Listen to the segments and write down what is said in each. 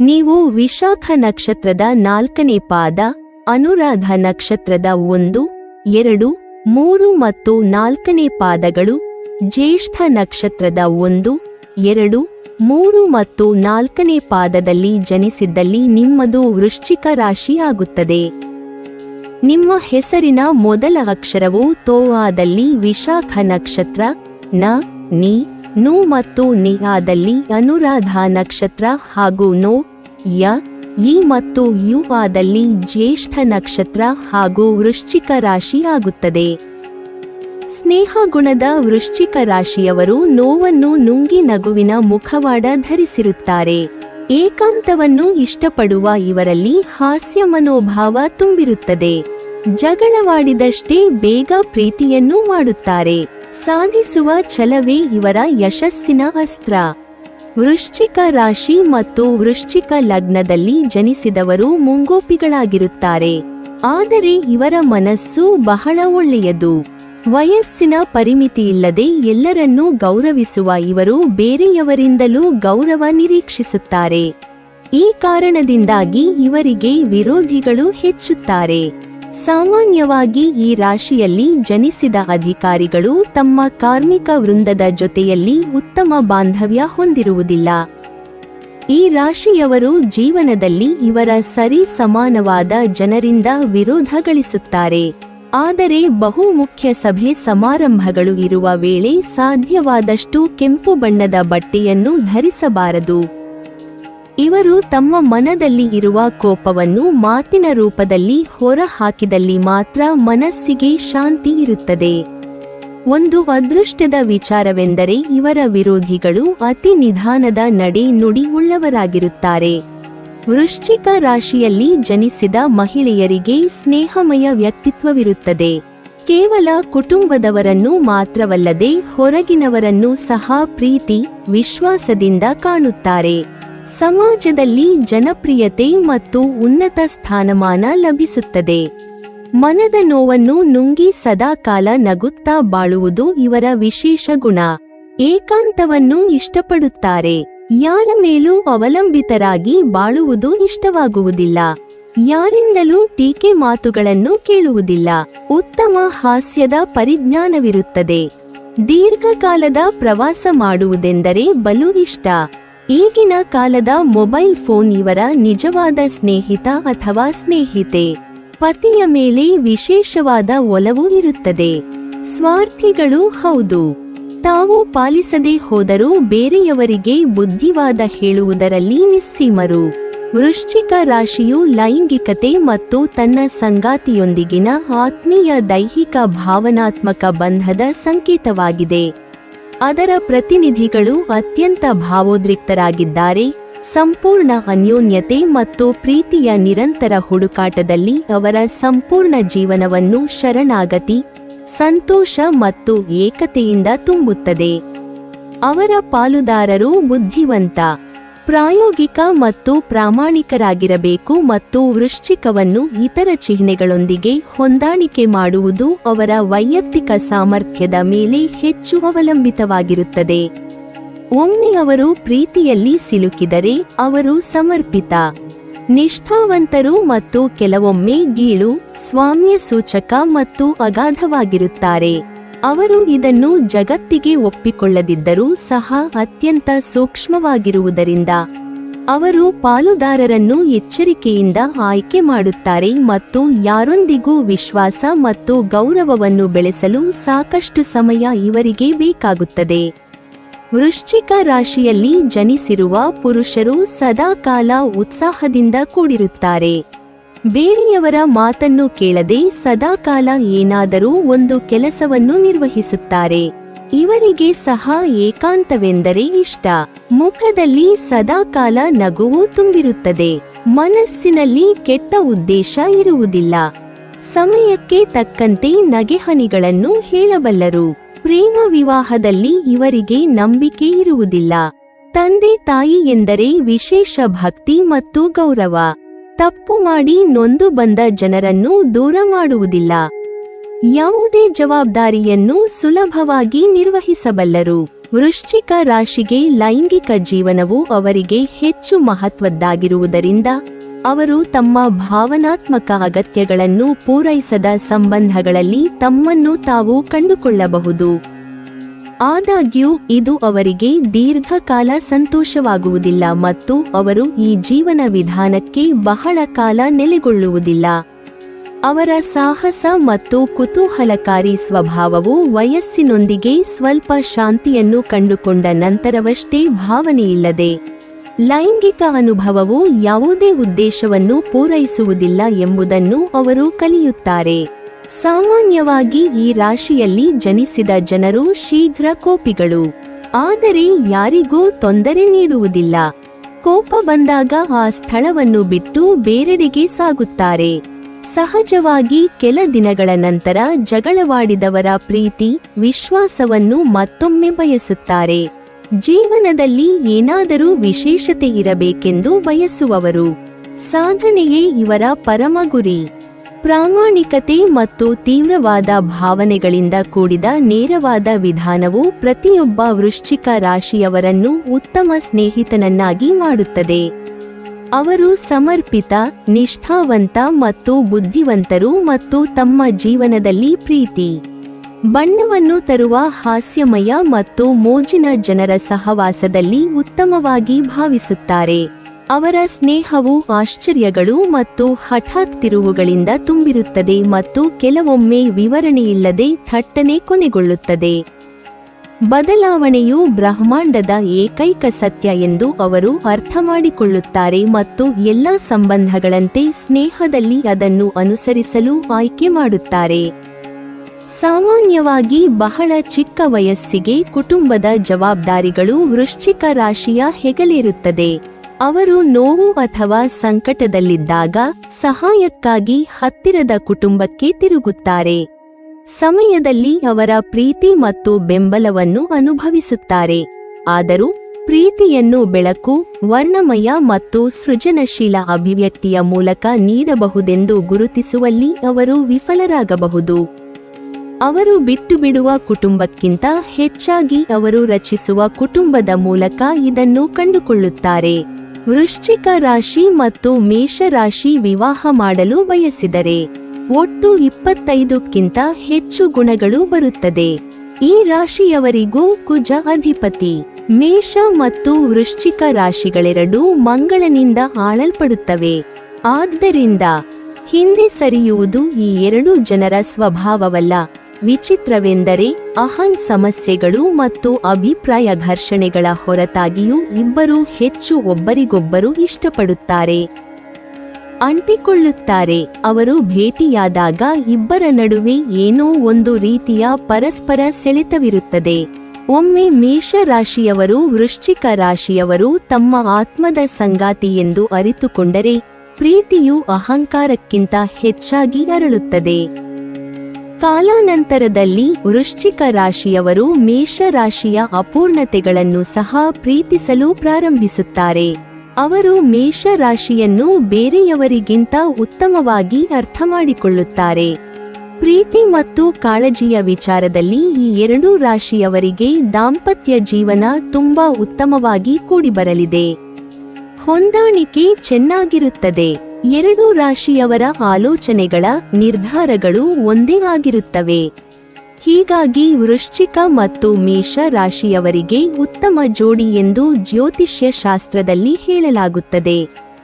ನೀವು ವಿಶಾಖ ನಕ್ಷತ್ರದ 4ನೇ ಪಾದ, ಅನುರಾಧ ನಕ್ಷತ್ರದ 1, 2, 3 ಮತ್ತು 4ನೇ ಪಾದಗಳು, ಜ್ಯೇಷ್ಠ ನಕ್ಷತ್ರದ 1, 2, 3 ಮತ್ತು 4ನೇ ಪಾದದಲ್ಲಿ ಜನಿಸಿದ್ದಲ್ಲಿ ನಿಮ್ಮದು ವೃಶ್ಚಿಕ ರಾಶಿ ಆಗುತ್ತದೆ. ನಿಮ್ಮ ಹೆಸರಿನ ಮೊದಲ ಅಕ್ಷರವು ತೋ ಆದಲ್ಲಿ ವಿಶಾಖ ನಕ್ಷತ್ರ, ನ, ನಿ, ನು ಮತ್ತು ನಿ ಆದಲ್ಲಿ ಅನುರಾಧ ನಕ್ಷತ್ರ ಹಾಗೂ ನೋ, ಯ, ಇ ಮತ್ತು ಯು ಆದಲ್ಲಿ ಜ್ಯೇಷ್ಠ ನಕ್ಷತ್ರ ಹಾಗೂ ವೃಶ್ಚಿಕ ರಾಶಿ ಆಗುತ್ತದೆ. ಸ್ನೇಹ ಗುಣದ ವೃಶ್ಚಿಕ ರಾಶಿಯವರು ನೋವನ್ನು ನುಂಗಿ ನಗುವಿನ ಮುಖವಾಡ ಧರಿಸಿರುತ್ತಾರೆ. ಏಕಾಂತವನ್ನು ಇಷ್ಟಪಡುವ ಇವರಲ್ಲಿ ಹಾಸ್ಯ ಮನೋಭಾವ ತುಂಬಿರುತ್ತದೆ. ಜಗಳವಾಡಿದಷ್ಟೇ ಬೇಗ ಪ್ರೀತಿಯನ್ನು ಮಾಡುತ್ತಾರೆ. ಸಾಧಿಸುವ ಛಲವೇ ಇವರ ಯಶಸ್ಸಿನ ಅಸ್ತ್ರ. ವೃಶ್ಚಿಕ ರಾಶಿ ಮತ್ತು ವೃಶ್ಚಿಕ ಲಗ್ನದಲ್ಲಿ ಜನಿಸಿದವರು ಮುಂಗೋಪಿಗಳಾಗಿರುತ್ತಾರೆ. ಆದರೆ ಇವರ ಮನಸ್ಸು ಬಹಳ ಒಳ್ಳೆಯದು. ವಯಸ್ಸಿನ ಪರಿಮಿತಿಯಿಲ್ಲದೆ ಎಲ್ಲರನ್ನೂ ಗೌರವಿಸುವ ಇವರು ಬೇರೆಯವರಿಂದಲೂ ಗೌರವ ನಿರೀಕ್ಷಿಸುತ್ತಾರೆ. ಈ ಕಾರಣದಿಂದಾಗಿ ಇವರಿಗೆ ವಿರೋಧಿಗಳು ಹೆಚ್ಚುತ್ತಾರೆ. ಸಾಮಾನ್ಯವಾಗಿ ಈ ರಾಶಿಯಲ್ಲಿ ಜನಿಸಿದ ಅಧಿಕಾರಿಗಳು ತಮ್ಮ ಕಾರ್ಮಿಕ ವೃಂದದ ಜೊತೆಯಲ್ಲಿ ಉತ್ತಮ ಬಾಂಧವ್ಯ ಹೊಂದಿರುವುದಿಲ್ಲ. ಈ ರಾಶಿಯವರು ಜೀವನದಲ್ಲಿ ಇವರ ಸರಿ ಸಮಾನವಾದ ಜನರಿಂದ ವಿರೋಧ ಗಳಿಸುತ್ತಾರೆ. ಆದರೆ ಬಹುಮುಖ್ಯ ಸಭೆ ಸಮಾರಂಭಗಳು ಇರುವ ವೇಳೆ ಸಾಧ್ಯವಾದಷ್ಟು ಕೆಂಪು ಬಣ್ಣದ ಬಟ್ಟೆಯನ್ನು ಧರಿಸಬಾರದು. ಇವರು ತಮ್ಮ ಮನದಲ್ಲಿ ಇರುವ ಕೋಪವನ್ನು ಮಾತಿನ ರೂಪದಲ್ಲಿ ಹೊರ ಹಾಕಿದಲ್ಲಿ ಮಾತ್ರ ಮನಸ್ಸಿಗೆ ಶಾಂತಿ ಇರುತ್ತದೆ. ಒಂದು ಅದೃಷ್ಟದ ವಿಚಾರವೆಂದರೆ ಇವರ ವಿರೋಧಿಗಳು ಅತಿ ನಿಧಾನದ ನಡೆ ನುಡಿ ಉಳ್ಳವರಾಗಿರುತ್ತಾರೆ. ವೃಶ್ಚಿಕ ರಾಶಿಯಲ್ಲಿ ಜನಿಸಿದ ಮಹಿಳೆಯರಿಗೆ ಸ್ನೇಹಮಯ ವ್ಯಕ್ತಿತ್ವವಿರುತ್ತದೆ. ಕೇವಲ ಕುಟುಂಬದವರನ್ನು ಮಾತ್ರವಲ್ಲದೆ ಹೊರಗಿನವರನ್ನು ಸಹ ಪ್ರೀತಿ, ವಿಶ್ವಾಸದಿಂದ ಕಾಣುತ್ತಾರೆ. ಸಮಾಜದಲ್ಲಿ ಜನಪ್ರಿಯತೆ ಮತ್ತು ಉನ್ನತ ಸ್ಥಾನಮಾನ ಲಭಿಸುತ್ತದೆ. ಮನದ ನೋವನ್ನು ನುಂಗಿ ಸದಾಕಾಲ ನಗುತ್ತಾ ಬಾಳುವುದು ಇವರ ವಿಶೇಷ ಗುಣ. ಏಕಾಂತವನ್ನು ಇಷ್ಟಪಡುತ್ತಾರೆ. ಯಾರ ಮೇಲೂ ಅವಲಂಬಿತರಾಗಿ ಬಾಳುವುದು ಇಷ್ಟವಾಗುವುದಿಲ್ಲ. ಯಾರಿಂದಲೂ ಟೀಕೆ ಮಾತುಗಳನ್ನು ಕೇಳುವುದಿಲ್ಲ. ಉತ್ತಮ ಹಾಸ್ಯದ ಪರಿಜ್ಞಾನವಿರುತ್ತದೆ. ದೀರ್ಘಕಾಲದ ಪ್ರವಾಸ ಮಾಡುವುದೆಂದರೆ ಬಲು ಇಷ್ಟ. ಈಗಿನ ಕಾಲದ ಮೊಬೈಲ್ ಫೋನ್ ಇವರ ನಿಜವಾದ ಸ್ನೇಹಿತ ಅಥವಾ ಸ್ನೇಹಿತೆ. ಪತಿಯ ಮೇಲೆ ವಿಶೇಷವಾದ ಒಲವು ಇರುತ್ತದೆ. ಸ್ವಾರ್ಥಿಗಳು ಹೌದು. ತಾವು ಪಾಲಿಸದೇ ಹೋದರೂ ಬೇರೆಯವರಿಗೆ ಬುದ್ಧಿವಾದ ಹೇಳುವುದರಲ್ಲಿ ನಿಸ್ಸೀಮರು. ವೃಶ್ಚಿಕ ರಾಶಿಯು ಲೈಂಗಿಕತೆ ಮತ್ತು ತನ್ನ ಸಂಗಾತಿಯೊಂದಿಗಿನ ಆತ್ಮೀಯ ದೈಹಿಕ ಭಾವನಾತ್ಮಕ ಬಂಧದ ಸಂಕೇತವಾಗಿದೆ. ಅದರ ಪ್ರತಿನಿಧಿಗಳು ಅತ್ಯಂತ ಭಾವೋದ್ರಿಕ್ತರಾಗಿದ್ದಾರೆ. ಸಂಪೂರ್ಣ ಅನ್ಯೋನ್ಯತೆ ಮತ್ತು ಪ್ರೀತಿಯ ನಿರಂತರ ಹುಡುಕಾಟದಲ್ಲಿ ಅವರ ಸಂಪೂರ್ಣ ಜೀವನವನ್ನು ಶರಣಾಗತಿ, ಸಂತೋಷ ಮತ್ತು ಏಕತೆಯಿಂದ ತುಂಬುತ್ತದೆ. ಅವರ ಪಾಲುದಾರರು ಬುದ್ಧಿವಂತ, ಪ್ರಾಯೋಗಿಕ ಮತ್ತು ಪ್ರಾಮಾಣಿಕರಾಗಿರಬೇಕು ಮತ್ತು ವೃಶ್ಚಿಕವನ್ನು ಇತರ ಚಿಹ್ನೆಗಳೊಂದಿಗೆ ಹೊಂದಾಣಿಕೆ ಮಾಡುವುದು ಅವರ ವೈಯಕ್ತಿಕ ಸಾಮರ್ಥ್ಯದ ಮೇಲೆ ಹೆಚ್ಚು ಅವಲಂಬಿತವಾಗಿರುತ್ತದೆ. ಒಮ್ಮೆ ಅವರು ಪ್ರೀತಿಯಲ್ಲಿ ಸಿಲುಕಿದರೆ ಅವರು ಸಮರ್ಪಿತ, ನಿಷ್ಠಾವಂತರು ಮತ್ತು ಕೆಲವೊಮ್ಮೆ ಗೀಳು, ಸ್ವಾಮ್ಯ ಸೂಚಕ ಮತ್ತು ಅಗಾಧವಾಗಿರುತ್ತಾರೆ. ಅವರು ಇದನ್ನು ಜಗತ್ತಿಗೆ ಒಪ್ಪಿಕೊಳ್ಳದಿದ್ದರೂ ಸಹ ಅತ್ಯಂತ ಸೂಕ್ಷ್ಮವಾಗಿರುವುದರಿಂದ ಅವರು ಪಾಲುದಾರರನ್ನು ಎಚ್ಚರಿಕೆಯಿಂದ ಆಯ್ಕೆ ಮಾಡುತ್ತಾರೆ ಮತ್ತು ಯಾರೊಂದಿಗೂ ವಿಶ್ವಾಸ ಮತ್ತು ಗೌರವವನ್ನು ಬೆಳೆಸಲು ಸಾಕಷ್ಟು ಸಮಯ ಇವರಿಗೆ ಬೇಕಾಗುತ್ತದೆ. ವೃಶ್ಚಿಕ ರಾಶಿಯಲ್ಲಿ ಜನಿಸಿರುವ ಪುರುಷರು ಸದಾಕಾಲ ಉತ್ಸಾಹದಿಂದ ಕೂಡಿರುತ್ತಾರೆ. ಬೇರೆಯವರ ಮಾತನ್ನು ಕೇಳದೆ ಸದಾಕಾಲ ಏನಾದರೂ ಒಂದು ಕೆಲಸವನ್ನು ನಿರ್ವಹಿಸುತ್ತಾರೆ. ಇವರಿಗೆ ಸಹ ಏಕಾಂತವೆಂದರೆ ಇಷ್ಟ. ಮುಖದಲ್ಲಿ ಸದಾಕಾಲ ನಗುವು ತುಂಬಿರುತ್ತದೆ. ಮನಸ್ಸಿನಲ್ಲಿ ಕೆಟ್ಟ ಉದ್ದೇಶ ಇರುವುದಿಲ್ಲ. ಸಮಯಕ್ಕೆ ತಕ್ಕಂತೆ ನಗೆಹನಿಗಳನ್ನು ಹೇಳಬಲ್ಲರು. ಪ್ರೇಮ ವಿವಾಹದಲ್ಲಿ ಇವರಿಗೆ ನಂಬಿಕೆ ಇರುವುದಿಲ್ಲ. ತಂದೆ ತಾಯಿ ಎಂದರೆ ವಿಶೇಷ ಭಕ್ತಿ ಮತ್ತು ಗೌರವ. ತಪ್ಪು ಮಾಡಿ ನೊಂದು ಬಂದ ಜನರನ್ನು ದೂರ ಮಾಡುವುದಿಲ್ಲ. ಯಾವುದೇ ಜವಾಬ್ದಾರಿಯನ್ನು ಸುಲಭವಾಗಿ ನಿರ್ವಹಿಸಬಲ್ಲರು. ವೃಶ್ಚಿಕ ರಾಶಿಗೆ ಲೈಂಗಿಕ ಜೀವನವು ಅವರಿಗೆ ಹೆಚ್ಚು ಮಹತ್ವದ್ದಾಗಿರುವುದರಿಂದ ಅವರು ತಮ್ಮ ಭಾವನಾತ್ಮಕ ಅಗತ್ಯಗಳನ್ನು ಪೂರೈಸದ ಸಂಬಂಧಗಳಲ್ಲಿ ತಮ್ಮನ್ನು ತಾವು ಕಂಡುಕೊಳ್ಳಬಹುದು. ಆದಾಗ್ಯೂ ಇದು ಅವರಿಗೆ ದೀರ್ಘಕಾಲ ಸಂತೋಷವಾಗುವುದಿಲ್ಲ ಮತ್ತು ಅವರು ಈ ಜೀವನ ವಿಧಾನಕ್ಕೆ ಬಹಳ ಕಾಲ ನೆಲೆಗೊಳ್ಳುವುದಿಲ್ಲ. ಅವರ ಸಾಹಸ ಮತ್ತು ಕುತೂಹಲಕಾರಿ ಸ್ವಭಾವವು ವಯಸ್ಸಿನೊಂದಿಗೆ ಸ್ವಲ್ಪ ಶಾಂತಿಯನ್ನು ಕಂಡುಕೊಂಡ ನಂತರವಷ್ಟೇ ಭಾವನೆಯಿಲ್ಲದೆ ಲೈಂಗಿಕ ಅನುಭವವು ಯಾವುದೇ ಉದ್ದೇಶವನ್ನು ಪೂರೈಸುವುದಿಲ್ಲ ಎಂಬುದನ್ನು ಅವರು ಕಲಿಯುತ್ತಾರೆ. ಸಾಮಾನ್ಯವಾಗಿ ಈ ರಾಶಿಯಲ್ಲಿ ಜನಿಸಿದ ಜನರು ಶೀಘ್ರ ಕೋಪಿಗಳು, ಆದರೆ ಯಾರಿಗೂ ತೊಂದರೆ ನೀಡುವುದಿಲ್ಲ. ಕೋಪ ಬಂದಾಗ ಆ ಸ್ಥಳವನ್ನು ಬಿಟ್ಟು ಬೇರೆಡೆಗೆ ಸಾಗುತ್ತಾರೆ. ಸಹಜವಾಗಿ ಕೆಲ ದಿನಗಳ ನಂತರ ಜಗಳವಾಡಿದವರ ಪ್ರೀತಿ ವಿಶ್ವಾಸವನ್ನು ಮತ್ತೊಮ್ಮೆ ಬಯಸುತ್ತಾರೆ. ಜೀವನದಲ್ಲಿ ಏನಾದರೂ ವಿಶೇಷತೆ ಇರಬೇಕೆಂದು ಬಯಸುವವರು. ಸಾಧನೆಯೇ ಇವರ ಪರಮ ಗುರಿ. ಪ್ರಾಮಾಣಿಕತೆ ಮತ್ತು ತೀವ್ರವಾದ ಭಾವನೆಗಳಿಂದ ಕೂಡಿದ ನೇರವಾದ ವಿಧಾನವು ಪ್ರತಿಯೊಬ್ಬ ವೃಶ್ಚಿಕ ರಾಶಿಯವರನ್ನು ಉತ್ತಮ ಸ್ನೇಹಿತನನ್ನಾಗಿ ಮಾಡುತ್ತದೆ. ಅವರು ಸಮರ್ಪಿತ, ನಿಷ್ಠಾವಂತ ಮತ್ತು ಬುದ್ಧಿವಂತರು ಮತ್ತು ತಮ್ಮ ಜೀವನದಲ್ಲಿ ಪ್ರೀತಿ, ಬಣ್ಣವನ್ನು ತರುವ ಹಾಸ್ಯಮಯ ಮತ್ತು ಮೋಜಿನ ಜನರ ಸಹವಾಸದಲ್ಲಿ ಉತ್ತಮವಾಗಿ ಭಾವಿಸುತ್ತಾರೆ. ಅವರ ಸ್ನೇಹವು ಆಶ್ಚರ್ಯಗಳು ಮತ್ತು ಹಠಾತ್ ತಿರುವುಗಳಿಂದ ತುಂಬಿರುತ್ತದೆ ಮತ್ತು ಕೆಲವೊಮ್ಮೆ ವಿವರಣೆಯಿಲ್ಲದೆ ಥಟ್ಟನೆ ಕೊನೆಗೊಳ್ಳುತ್ತದೆ. ಬದಲಾವಣೆಯು ಬ್ರಹ್ಮಾಂಡದ ಏಕೈಕ ಸತ್ಯ ಎಂದು ಅವರು ಅರ್ಥಮಾಡಿಕೊಳ್ಳುತ್ತಾರೆ ಮತ್ತು ಎಲ್ಲ ಸಂಬಂಧಗಳಂತೆ ಸ್ನೇಹದಲ್ಲಿ ಅದನ್ನು ಅನುಸರಿಸಲು ಆಯ್ಕೆ ಮಾಡುತ್ತಾರೆ. ಸಾಮಾನ್ಯವಾಗಿ ಬಹಳ ಚಿಕ್ಕ ವಯಸ್ಸಿಗೆ ಕುಟುಂಬದ ಜವಾಬ್ದಾರಿಗಳು ವೃಶ್ಚಿಕ ರಾಶಿಯ ಹೆಗಲೇರುತ್ತದೆ. ಅವರು ನೋವು ಅಥವಾ ಸಂಕಟದಲ್ಲಿದ್ದಾಗ ಸಹಾಯಕ್ಕಾಗಿ ಹತ್ತಿರದ ಕುಟುಂಬಕ್ಕೆ ತಿರುಗುತ್ತಾರೆ. ಸಮಯದಲ್ಲಿ ಅವರ ಪ್ರೀತಿ ಮತ್ತು ಬೆಂಬಲವನ್ನು ಅನುಭವಿಸುತ್ತಾರೆ. ಆದರೂ ಪ್ರೀತಿಯನ್ನು ಬೆಳಕು, ವರ್ಣಮಯ ಮತ್ತು ಸೃಜನಶೀಲ ಅಭಿವ್ಯಕ್ತಿಯ ಮೂಲಕ ನೀಡಬಹುದೆಂದು ಗುರುತಿಸುವಲ್ಲಿ ಅವರು ವಿಫಲರಾಗಬಹುದು. ಅವರು ಬಿಟ್ಟುಬಿಡುವ ಕುಟುಂಬಕ್ಕಿಂತ ಹೆಚ್ಚಾಗಿ ಅವರು ರಚಿಸುವ ಕುಟುಂಬದ ಮೂಲಕ ಇದನ್ನು ಕಂಡುಕೊಳ್ಳುತ್ತಾರೆ. ವೃಶ್ಚಿಕ ರಾಶಿ ಮತ್ತು ಮೇಷರಾಶಿ ವಿವಾಹ ಮಾಡಲು ಬಯಸಿದರೆ ಒಟ್ಟು 25ಕ್ಕಿಂತ ಹೆಚ್ಚು ಗುಣಗಳು ಬರುತ್ತದೆ. ಈ ರಾಶಿಯವರಿಗೂ ಕುಜ ಅಧಿಪತಿ. ಮೇಷ ಮತ್ತು ವೃಶ್ಚಿಕ ರಾಶಿಗಳೆರಡೂ ಮಂಗಳನಿಂದ ಆಳಲ್ಪಡುತ್ತವೆ. ಆದ್ದರಿಂದ ಹಿಂದೆ ಸರಿಯುವುದು ಈ ಎರಡೂ ಜನರ ಸ್ವಭಾವವಲ್ಲ. ವಿಚಿತ್ರವೆಂದರೆ ಅಹಂ ಸಮಸ್ಯೆಗಳು ಮತ್ತು ಅಭಿಪ್ರಾಯ ಘರ್ಷಣೆಗಳ ಹೊರತಾಗಿಯೂ ಇಬ್ಬರೂ ಹೆಚ್ಚು ಒಬ್ಬರಿಗೊಬ್ಬರು ಇಷ್ಟಪಡುತ್ತಾರೆ, ಅಂಟಿಕೊಳ್ಳುತ್ತಾರೆ. ಅವರು ಭೇಟಿಯಾದಾಗ ಇಬ್ಬರ ನಡುವೆ ಏನೋ ಒಂದು ರೀತಿಯ ಪರಸ್ಪರ ಸೆಳೆತವಿರುತ್ತದೆ. ಒಮ್ಮೆ ಮೇಷ ರಾಶಿಯವರು ವೃಶ್ಚಿಕ ರಾಶಿಯವರು ತಮ್ಮ ಆತ್ಮದ ಸಂಗಾತಿ ಎಂದು ಅರಿತುಕೊಂಡರೆ ಪ್ರೀತಿಯು ಅಹಂಕಾರಕ್ಕಿಂತ ಹೆಚ್ಚಾಗಿ ಅರಳುತ್ತದೆ. ಕಾಲಾನಂತರದಲ್ಲಿ ವೃಶ್ಚಿಕ ರಾಶಿಯವರು ಮೇಷ ರಾಶಿಯ ಅಪೂರ್ಣತೆಗಳನ್ನು ಸಹ ಪ್ರೀತಿಸಲು ಪ್ರಾರಂಭಿಸುತ್ತಾರೆ. ಅವರು ಮೇಷ ರಾಶಿಯನ್ನು ಬೇರೆಯವರಿಗಿಂತ ಉತ್ತಮವಾಗಿ ಅರ್ಥಮಾಡಿಕೊಳ್ಳುತ್ತಾರೆ. ಪ್ರೀತಿ ಮತ್ತು ಕಾಳಜಿಯ ವಿಚಾರದಲ್ಲಿ ಈ ಎರಡೂ ರಾಶಿಯವರಿಗೆ ದಾಂಪತ್ಯ ಜೀವನ ತುಂಬಾ ಉತ್ತಮವಾಗಿ ಕೂಡಿಬರಲಿದೆ. ಹೊಂದಾಣಿಕೆ ಚೆನ್ನಾಗಿರುತ್ತದೆ. ಎರಡೂ ರಾಶಿಯವರ ಆಲೋಚನೆಗಳ ನಿರ್ಧಾರಗಳು ಒಂದೇ ಆಗಿರುತ್ತವೆ. ಹೀಗಾಗಿ ವೃಶ್ಚಿಕ ಮತ್ತು ಮೇಷ ರಾಶಿಯವರಿಗೆ ಉತ್ತಮ ಜೋಡಿ ಎಂದು ಜ್ಯೋತಿಷ್ಯ ಶಾಸ್ತ್ರದಲ್ಲಿ ಹೇಳಲಾಗುತ್ತದೆ.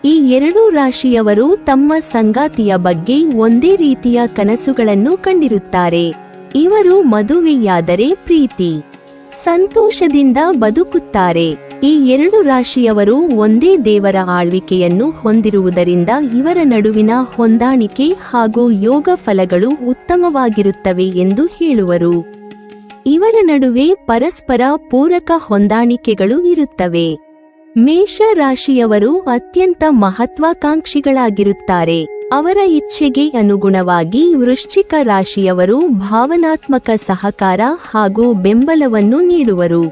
ಈ ಎರಡೂ ರಾಶಿಯವರು ತಮ್ಮ ಸಂಗಾತಿಯ ಬಗ್ಗೆ ಒಂದೇ ರೀತಿಯ ಕನಸುಗಳನ್ನು ಕಂಡಿರುತ್ತಾರೆ. ಇವರು ಮದುವೆಯಾದರೆ ಪ್ರೀತಿ, ಸಂತೋಷದಿಂದ ಬದುಕುತ್ತಾರೆ. ಈ ಎರಡು ರಾಶಿಯವರು ಒಂದೇ ದೇವರ ಆಳ್ವಿಕೆಯನ್ನು ಹೊಂದಿರುವುದರಿಂದ ಇವರ ನಡುವಿನ ಹೊಂದಾಣಿಕೆ ಹಾಗೂ ಯೋಗ ಫಲಗಳು ಉತ್ತಮವಾಗಿರುತ್ತವೆ ಎಂದು ಹೇಳುವರು. ಇವರ ನಡುವೆ ಪರಸ್ಪರ ಪೂರಕ ಹೊಂದಾಣಿಕೆಗಳು ಇರುತ್ತವೆ. ಮೇಷ ರಾಶಿಯವರು ಅತ್ಯಂತ ಮಹತ್ವಾಕಾಂಕ್ಷಿಗಳಾಗಿರುತ್ತಾರೆ. ಅವರ ಇಚ್ಛೆಗೆ ಅನುಗುಣವಾಗಿ ವೃಶ್ಚಿಕ ರಾಶಿಯವರು ಭಾವನಾತ್ಮಕ ಸಹಕಾರ ಹಾಗೂ ಬೆಂಬಲವನ್ನು ನೀಡುವರು.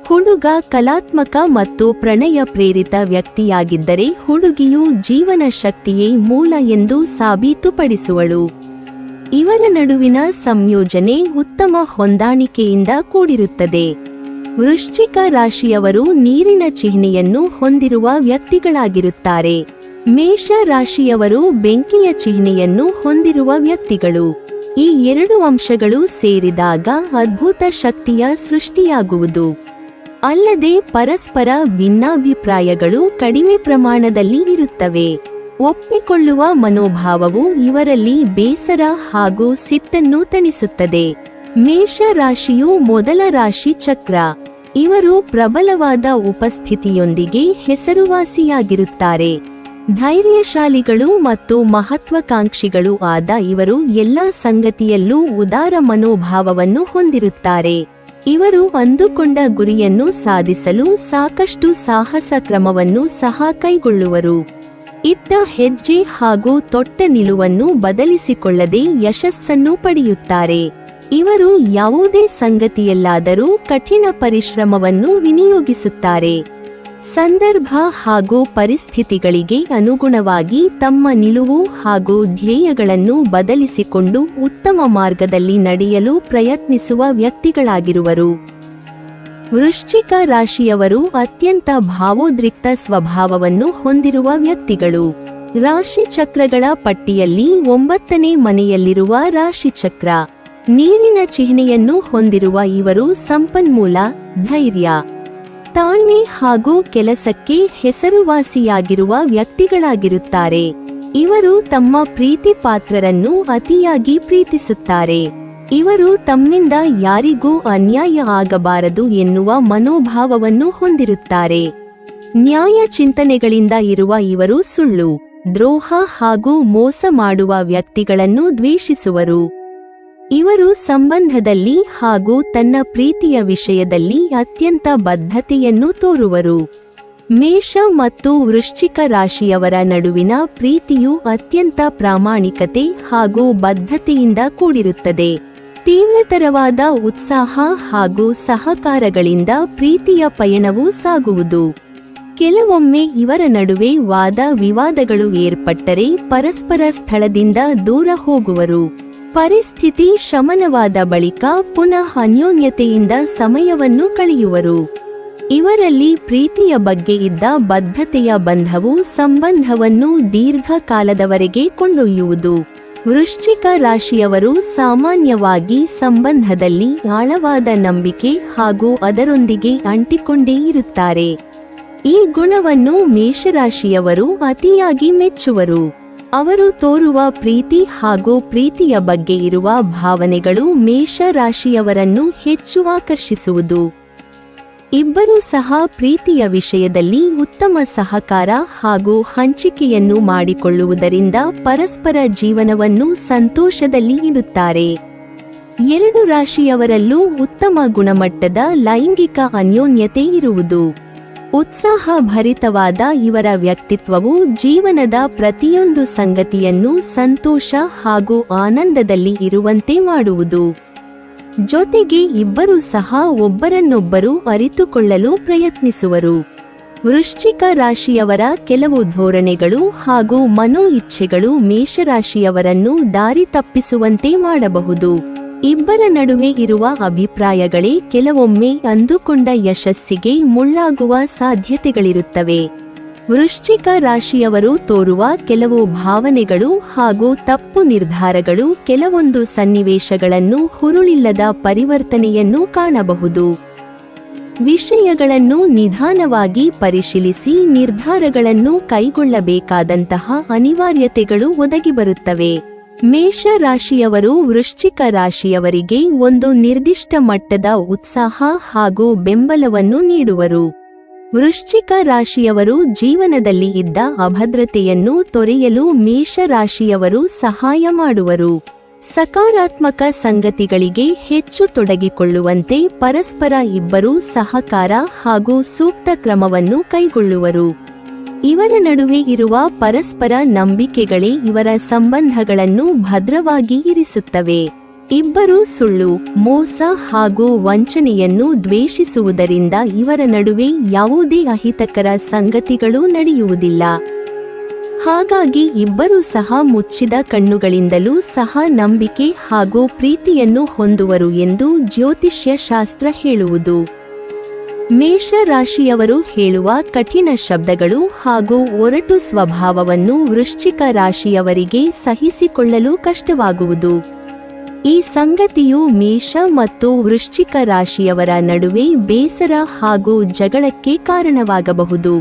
ಹುಡುಗ ಕಲಾತ್ಮಕ ಮತ್ತು ಪ್ರಣಯ ಪ್ರೇರಿತ ವ್ಯಕ್ತಿಯಾಗಿದ್ದರೆ ಹುಡುಗಿಯು ಜೀವನ ಶಕ್ತಿಯೇ ಮೂಲ ಎಂದು ಸಾಬೀತುಪಡಿಸುವಳು. ಇವರ ನಡುವಿನ ಸಂಯೋಜನೆ ಉತ್ತಮ ಹೊಂದಾಣಿಕೆಯಿಂದ ಕೂಡಿರುತ್ತದೆ. ವೃಶ್ಚಿಕ ರಾಶಿಯವರು ನೀರಿನ ಚಿಹ್ನೆಯನ್ನು ಹೊಂದಿರುವ ವ್ಯಕ್ತಿಗಳಾಗಿರುತ್ತಾರೆ. ಮೇಷ ರಾಶಿಯವರು ಬೆಂಕಿಯ ಚಿಹ್ನೆಯನ್ನು ಹೊಂದಿರುವ ವ್ಯಕ್ತಿಗಳು. ಈ ಎರಡು ಅಂಶಗಳು ಸೇರಿದಾಗ ಅದ್ಭುತ ಶಕ್ತಿಯ ಸೃಷ್ಟಿಯಾಗುವುದು. ಅಲ್ಲದೆ ಪರಸ್ಪರ ಭಿನ್ನಾಭಿಪ್ರಾಯಗಳು ಕಡಿಮೆ ಪ್ರಮಾಣದಲ್ಲಿ ಇರುತ್ತವೆ. ಒಪ್ಪಿಕೊಳ್ಳುವ ಮನೋಭಾವವು ಇವರಲ್ಲಿ ಬೇಸರ ಹಾಗೂ ಸಿಟ್ಟನ್ನು ತಣಿಸುತ್ತದೆ. ಮೇಷ ರಾಶಿಯು ಮೊದಲ ರಾಶಿ ಚಕ್ರ. ಇವರು ಪ್ರಬಲವಾದ ಉಪಸ್ಥಿತಿಯೊಂದಿಗೆ ಹೆಸರುವಾಸಿಯಾಗಿರುತ್ತಾರೆ. ಧೈರ್ಯಶಾಲಿಗಳು ಮತ್ತು ಮಹತ್ವಾಕಾಂಕ್ಷಿಗಳು ಆದ ಇವರು ಎಲ್ಲ ಸಂಗತಿಯಲ್ಲೂ ಉದಾರ ಮನೋಭಾವವನ್ನು ಹೊಂದಿರುತ್ತಾರೆ. ಇವರು ಅಂದುಕೊಂಡ ಗುರಿಯನ್ನು ಸಾಧಿಸಲು ಸಾಕಷ್ಟು ಸಾಹಸ ಕ್ರಮವನ್ನು ಸಹ ಕೈಗೊಳ್ಳುವರು. ಇಟ್ಟ ಹೆಜ್ಜೆ ಹಾಗೂ ತೊಟ್ಟ ನಿಲುವನ್ನು ಬದಲಿಸಿಕೊಳ್ಳದೆ ಯಶಸ್ಸನ್ನು ಪಡೆಯುತ್ತಾರೆ. ಇವರು ಯಾವುದೇ ಸಂಗತಿಯಲ್ಲಾದರೂ ಕಠಿಣ ಪರಿಶ್ರಮವನ್ನು ವಿನಿಯೋಗಿಸುತ್ತಾರೆ. ಸಂದರ್ಭ ಹಾಗೂ ಪರಿಸ್ಥಿತಿಗಳಿಗೆ ಅನುಗುಣವಾಗಿ ತಮ್ಮ ನಿಲುವು ಹಾಗೂ ಧ್ಯೇಯಗಳನ್ನು ಬದಲಿಸಿಕೊಂಡು ಉತ್ತಮ ಮಾರ್ಗದಲ್ಲಿ ನಡೆಯಲು ಪ್ರಯತ್ನಿಸುವ ವ್ಯಕ್ತಿಗಳಾಗಿರುವರು. ವೃಶ್ಚಿಕ ರಾಶಿಯವರು ಅತ್ಯಂತ ಭಾವೋದ್ರಿಕ್ತ ಸ್ವಭಾವವನ್ನು ಹೊಂದಿರುವ ವ್ಯಕ್ತಿಗಳು. ರಾಶಿಚಕ್ರಗಳ ಪಟ್ಟಿಯಲ್ಲಿ 9ನೇ ಮನೆಯಲ್ಲಿರುವ ರಾಶಿಚಕ್ರ. ನೀರಿನ ಚಿಹ್ನೆಯನ್ನು ಹೊಂದಿರುವ ಇವರು ಸಂಪನ್ಮೂಲ, ಧೈರ್ಯ, ತಾಳ್ಮೆ ಹಾಗೂ ಕೆಲಸಕ್ಕೆ ಹೆಸರುವಾಸಿಯಾಗಿರುವ ವ್ಯಕ್ತಿಗಳಾಗಿರುತ್ತಾರೆ. ಇವರು ತಮ್ಮ ಪ್ರೀತಿ ಪಾತ್ರರನ್ನು ಅತಿಯಾಗಿ ಪ್ರೀತಿಸುತ್ತಾರೆ. ಇವರು ತಮ್ಮಿಂದ ಯಾರಿಗೂ ಅನ್ಯಾಯ ಆಗಬಾರದು ಎನ್ನುವ ಮನೋಭಾವವನ್ನು ಹೊಂದಿರುತ್ತಾರೆ. ನ್ಯಾಯ ಚಿಂತನೆಗಳಿಂದ ಇರುವ ಇವರು ಸುಳ್ಳು, ದ್ರೋಹ ಹಾಗೂ ಮೋಸ ಮಾಡುವ ವ್ಯಕ್ತಿಗಳನ್ನು ದ್ವೇಷಿಸುವರು. ಇವರು ಸಂಬಂಧದಲ್ಲಿ ಹಾಗೂ ತನ್ನ ಪ್ರೀತಿಯ ವಿಷಯದಲ್ಲಿ ಅತ್ಯಂತ ಬದ್ಧತೆಯನ್ನು ತೋರುವರು. ಮೇಷ ಮತ್ತು ವೃಶ್ಚಿಕ ರಾಶಿಯವರ ನಡುವಿನ ಪ್ರೀತಿಯು ಅತ್ಯಂತ ಪ್ರಾಮಾಣಿಕತೆ ಹಾಗೂ ಬದ್ಧತೆಯಿಂದ ಕೂಡಿರುತ್ತದೆ. ತೀವ್ರತರವಾದ ಉತ್ಸಾಹ ಹಾಗೂ ಸಹಕಾರಗಳಿಂದ ಪ್ರೀತಿಯ ಪಯಣವು ಸಾಗುವುದು. ಕೆಲವೊಮ್ಮೆ ಇವರ ನಡುವೆ ವಾದ ವಿವಾದಗಳು ಏರ್ಪಟ್ಟರೆ ಪರಸ್ಪರ ಸ್ಥಳದಿಂದ ದೂರ ಹೋಗುವರು. ಪರಿಸ್ಥಿತಿ ಶಮನವಾದ ಬಳಿಕ ಪುನಃ ಅನ್ಯೋನ್ಯತೆಯಿಂದ ಸಮಯವನ್ನು ಕಳೆಯುವರು. ಇವರಲ್ಲಿ ಪ್ರೀತಿಯ ಬಗ್ಗೆ ಇದ್ದ ಬದ್ಧತೆಯ ಬಂಧವು ಸಂಬಂಧವನ್ನು ದೀರ್ಘಕಾಲದವರೆಗೆ ಕೊಂಡೊಯ್ಯುವುದು. ವೃಶ್ಚಿಕ ರಾಶಿಯವರು ಸಾಮಾನ್ಯವಾಗಿ ಸಂಬಂಧದಲ್ಲಿ ಆಳವಾದ ನಂಬಿಕೆ ಹಾಗೂ ಅದರೊಂದಿಗೆ ಅಂಟಿಕೊಂಡೇ ಇರುತ್ತಾರೆ. ಈ ಗುಣವನ್ನು ಮೇಷರಾಶಿಯವರು ಅತಿಯಾಗಿ ಮೆಚ್ಚುವರು. ಅವರು ತೋರುವ ಪ್ರೀತಿ ಹಾಗೂ ಪ್ರೀತಿಯ ಬಗ್ಗೆ ಇರುವ ಭಾವನೆಗಳು ಮೇಷ ರಾಶಿಯವರನ್ನು ಹೆಚ್ಚು ಆಕರ್ಷಿಸುವುದು. ಇಬ್ಬರೂ ಸಹ ಪ್ರೀತಿಯ ವಿಷಯದಲ್ಲಿ ಉತ್ತಮ ಸಹಕಾರ ಹಾಗೂ ಹಂಚಿಕೆಯನ್ನು ಮಾಡಿಕೊಳ್ಳುವುದರಿಂದ ಪರಸ್ಪರ ಜೀವನವನ್ನು ಸಂತೋಷದಲ್ಲಿ ಇಡುತ್ತಾರೆ. ಎರಡು ರಾಶಿಯವರಲ್ಲೂ ಉತ್ತಮ ಗುಣಮಟ್ಟದ ಲೈಂಗಿಕ ಅನ್ಯೋನ್ಯತೆ ಇರುವುದು. ಉತ್ಸಾಹ ಭರಿತವಾದ ಇವರ ವ್ಯಕ್ತಿತ್ವವು ಜೀವನದ ಪ್ರತಿಯೊಂದು ಸಂಗತಿಯನ್ನು ಸಂತೋಷ ಹಾಗೂ ಆನಂದದಲ್ಲಿ ಇರುವಂತೆ ಮಾಡುವುದು. ಜೊತೆಗೆ ಇಬ್ಬರೂ ಸಹ ಒಬ್ಬರನ್ನೊಬ್ಬರು ಅರಿತುಕೊಳ್ಳಲು ಪ್ರಯತ್ನಿಸುವರು. ವೃಶ್ಚಿಕ ರಾಶಿಯವರ ಕೆಲವು ಧೋರಣೆಗಳು ಹಾಗೂ ಮನೋ ಇಚ್ಛೆಗಳು ಮೇಷರಾಶಿಯವರನ್ನು ದಾರಿ ತಪ್ಪಿಸುವಂತೆ ಮಾಡಬಹುದು. ಇಬ್ಬರ ನಡುವೆ ಇರುವ ಅಭಿಪ್ರಾಯಗಳೇ ಕೆಲವೊಮ್ಮೆ ಅಂದುಕೊಂಡ ಯಶಸ್ಸಿಗೆ ಮುಳ್ಳಾಗುವ ಸಾಧ್ಯತೆಗಳಿರುತ್ತವೆ. ವೃಶ್ಚಿಕ ರಾಶಿಯವರು ತೋರುವ ಕೆಲವು ಭಾವನೆಗಳು ಹಾಗೂ ತಪ್ಪು ನಿರ್ಧಾರಗಳು ಕೆಲವೊಂದು ಸನ್ನಿವೇಶಗಳನ್ನು ಹುರುಳಿಲ್ಲದ ಪರಿವರ್ತನೆಯನ್ನು ಕಾಣಬಹುದು. ವಿಷಯಗಳನ್ನು ನಿಧಾನವಾಗಿ ಪರಿಶೀಲಿಸಿ ನಿರ್ಧಾರಗಳನ್ನು ಕೈಗೊಳ್ಳಬೇಕಾದಂತಹ ಅನಿವಾರ್ಯತೆಗಳು ಒದಗಿಬರುತ್ತವೆ. ಮೇಷ ರಾಶಿಯವರು ವೃಶ್ಚಿಕ ರಾಶಿಯವರಿಗೆ ಒಂದು ನಿರ್ದಿಷ್ಟ ಮಟ್ಟದ ಉತ್ಸಾಹ ಹಾಗೂ ಬೆಂಬಲವನ್ನು ನೀಡುವರು. ವೃಶ್ಚಿಕ ರಾಶಿಯವರು ಜೀವನದಲ್ಲಿ ಇದ್ದ ಅಭದ್ರತೆಯನ್ನು ತೊರೆಯಲು ಮೇಷ ರಾಶಿಯವರು ಸಹಾಯ ಮಾಡುವರು. ಸಕಾರಾತ್ಮಕ ಸಂಗತಿಗಳಿಗೆ ಹೆಚ್ಚು ತೊಡಗಿಕೊಳ್ಳುವಂತೆ ಪರಸ್ಪರ ಇಬ್ಬರೂ ಸಹಕಾರ ಹಾಗೂ ಸೂಕ್ತ ಕ್ರಮವನ್ನು ಕೈಗೊಳ್ಳುವರು. ಇವರ ನಡುವೆ ಇರುವ ಪರಸ್ಪರ ನಂಬಿಕೆಗಳೇ ಇವರ ಸಂಬಂಧಗಳನ್ನು ಭದ್ರವಾಗಿ ಇರಿಸುತ್ತವೆ. ಇಬ್ಬರೂ ಸುಳ್ಳು, ಮೋಸ ಹಾಗೂ ವಂಚನೆಯನ್ನು ದ್ವೇಷಿಸುವುದರಿಂದ ಇವರ ನಡುವೆ ಯಾವುದೇ ಅಹಿತಕರ ಸಂಗತಿಗಳು ನಡೆಯುವುದಿಲ್ಲ. ಹಾಗಾಗಿ ಇಬ್ಬರೂ ಸಹ ಮುಚ್ಚಿದ ಕಣ್ಣುಗಳಿಂದಲೂ ಸಹ ನಂಬಿಕೆ ಹಾಗೂ ಪ್ರೀತಿಯನ್ನು ಹೊಂದುವರು ಎಂದು ಜ್ಯೋತಿಷ್ಯ ಶಾಸ್ತ್ರ ಹೇಳುವುದು. ಮೇಷ ರಾಶಿಯವರು ಹೇಳುವ ಕಠಿಣ ಶಬ್ದಗಳು ಹಾಗೂ ಒರಟು ಸ್ವಭಾವವನ್ನು ವೃಶ್ಚಿಕ ರಾಶಿಯವರಿಗೆ ಸಹಿಸಿಕೊಳ್ಳಲು ಕಷ್ಟವಾಗುವುದು. ಈ ಸಂಗತಿಯು ಮೇಷ ಮತ್ತು ವೃಶ್ಚಿಕ ರಾಶಿಯವರ ನಡುವೆ ಬೇಸರ ಹಾಗೂ ಜಗಳಕ್ಕೆ ಕಾರಣವಾಗಬಹುದು.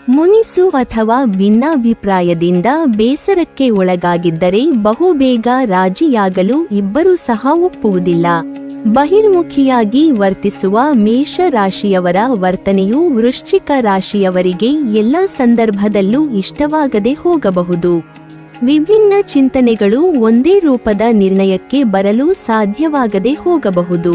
ಮುನಿಸು ಅಥವಾ ಭಿನ್ನಾಭಿಪ್ರಾಯದಿಂದ ಬೇಸರಕ್ಕೆ ಒಳಗಾಗಿದ್ದರೆ ಬಹುಬೇಗ ರಾಜಿಯಾಗಲು ಇಬ್ಬರೂ ಸಹ ಒಪ್ಪುವುದಿಲ್ಲ. ಬಹಿರ್ಮುಖಿಯಾಗಿ ವರ್ತಿಸುವ ಮೇಷ ರಾಶಿಯವರ ವರ್ತನೆಯು ವೃಶ್ಚಿಕ ರಾಶಿಯವರಿಗೆ ಎಲ್ಲ ಸಂದರ್ಭದಲ್ಲೂ ಇಷ್ಟವಾಗದೆ ಹೋಗಬಹುದು. ವಿಭಿನ್ನ ಚಿಂತನೆಗಳು ಒಂದೇ ರೂಪದ ನಿರ್ಣಯಕ್ಕೆ ಬರಲು ಸಾಧ್ಯವಾಗದೆ ಹೋಗಬಹುದು.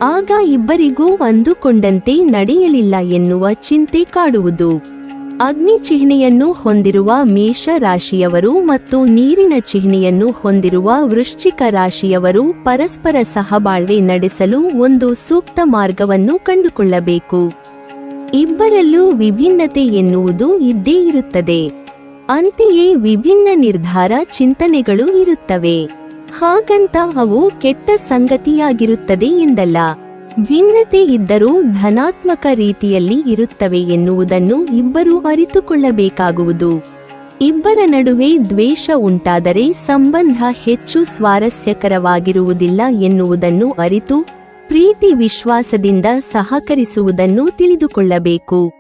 ಆಗ ಇಬ್ಬರಿಗೂ ಅಂದುಕೊಂಡಂತೆ ನಡೆಯಲಿಲ್ಲ ಎನ್ನುವ ಚಿಂತೆ ಕಾಡುವುದು. ಅಗ್ನಿ ಚಿಹ್ನೆಯನ್ನು ಹೊಂದಿರುವ ಮೇಷ ರಾಶಿಯವರು ಮತ್ತು ನೀರಿನ ಚಿಹ್ನೆಯನ್ನು ಹೊಂದಿರುವ ವೃಶ್ಚಿಕ ರಾಶಿಯವರು ಪರಸ್ಪರ ಸಹಬಾಳ್ವೆ ನಡೆಸಲು ಒಂದು ಸೂಕ್ತ ಮಾರ್ಗವನ್ನು ಕಂಡುಕೊಳ್ಳಬೇಕು. ಇಬ್ಬರಲ್ಲೂ ವಿಭಿನ್ನತೆ ಎನ್ನುವುದು ಇದ್ದೇ ಇರುತ್ತದೆ. ಅಂತೆಯೇ ವಿಭಿನ್ನ ನಿರ್ಧಾರ ಚಿಂತನೆಗಳು ಇರುತ್ತವೆ. ಹಾಗಂತ ಅವು ಕೆಟ್ಟ ಸಂಗತಿಯಾಗಿರುತ್ತದೆ ಎಂದಲ್ಲ. ಭಿನ್ನತೆ ಇದ್ದರೂ ಧನಾತ್ಮಕ ರೀತಿಯಲ್ಲಿ ಇರುತ್ತವೆ ಎನ್ನುವುದನ್ನು ಇಬ್ಬರೂ ಅರಿತುಕೊಳ್ಳಬೇಕಾಗುವುದು. ಇಬ್ಬರ ನಡುವೆ ದ್ವೇಷ ಉಂಟಾದರೆ ಸಂಬಂಧ ಹೆಚ್ಚು ಸ್ವಾರಸ್ಯಕರವಾಗಿರುವುದಿಲ್ಲ ಎನ್ನುವುದನ್ನು ಅರಿತು ಪ್ರೀತಿ ವಿಶ್ವಾಸದಿಂದ ಸಹಕರಿಸುವುದನ್ನು ತಿಳಿದುಕೊಳ್ಳಬೇಕು.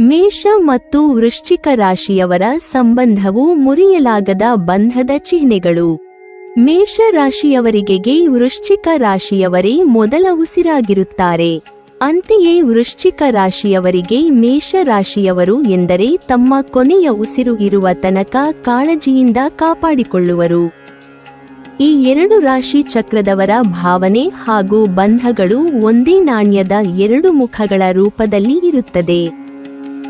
ಮೇಷ ಮತ್ತು ವೃಶ್ಚಿಕ ರಾಶಿಯವರ ಸಂಬಂಧವು ಮುರಿಯಲಾಗದ ಬಂಧದ ಚಿಹ್ನೆಗಳು. ಮೇಷ ರಾಶಿಯವರಿಗೆ ವೃಶ್ಚಿಕ ರಾಶಿಯವರೇ ಮೊದಲ ಉಸಿರಾಗಿರುತ್ತಾರೆ. ಅಂತೆಯೇ ವೃಶ್ಚಿಕ ರಾಶಿಯವರಿಗೆ ಮೇಷ ರಾಶಿಯವರು ಎಂದರೆ ತಮ್ಮ ಕೊನೆಯ ಉಸಿರು ಇರುವ ತನಕ ಕಾಳಜಿಯಿಂದ ಕಾಪಾಡಿಕೊಳ್ಳುವರು. ಈ ಎರಡು ರಾಶಿ ಚಕ್ರದವರ ಭಾವನೆ ಹಾಗೂ ಬಂಧಗಳು ಒಂದೇ ನಾಣ್ಯದ ಎರಡು ಮುಖಗಳ ರೂಪದಲ್ಲಿ ಇರುತ್ತದೆ.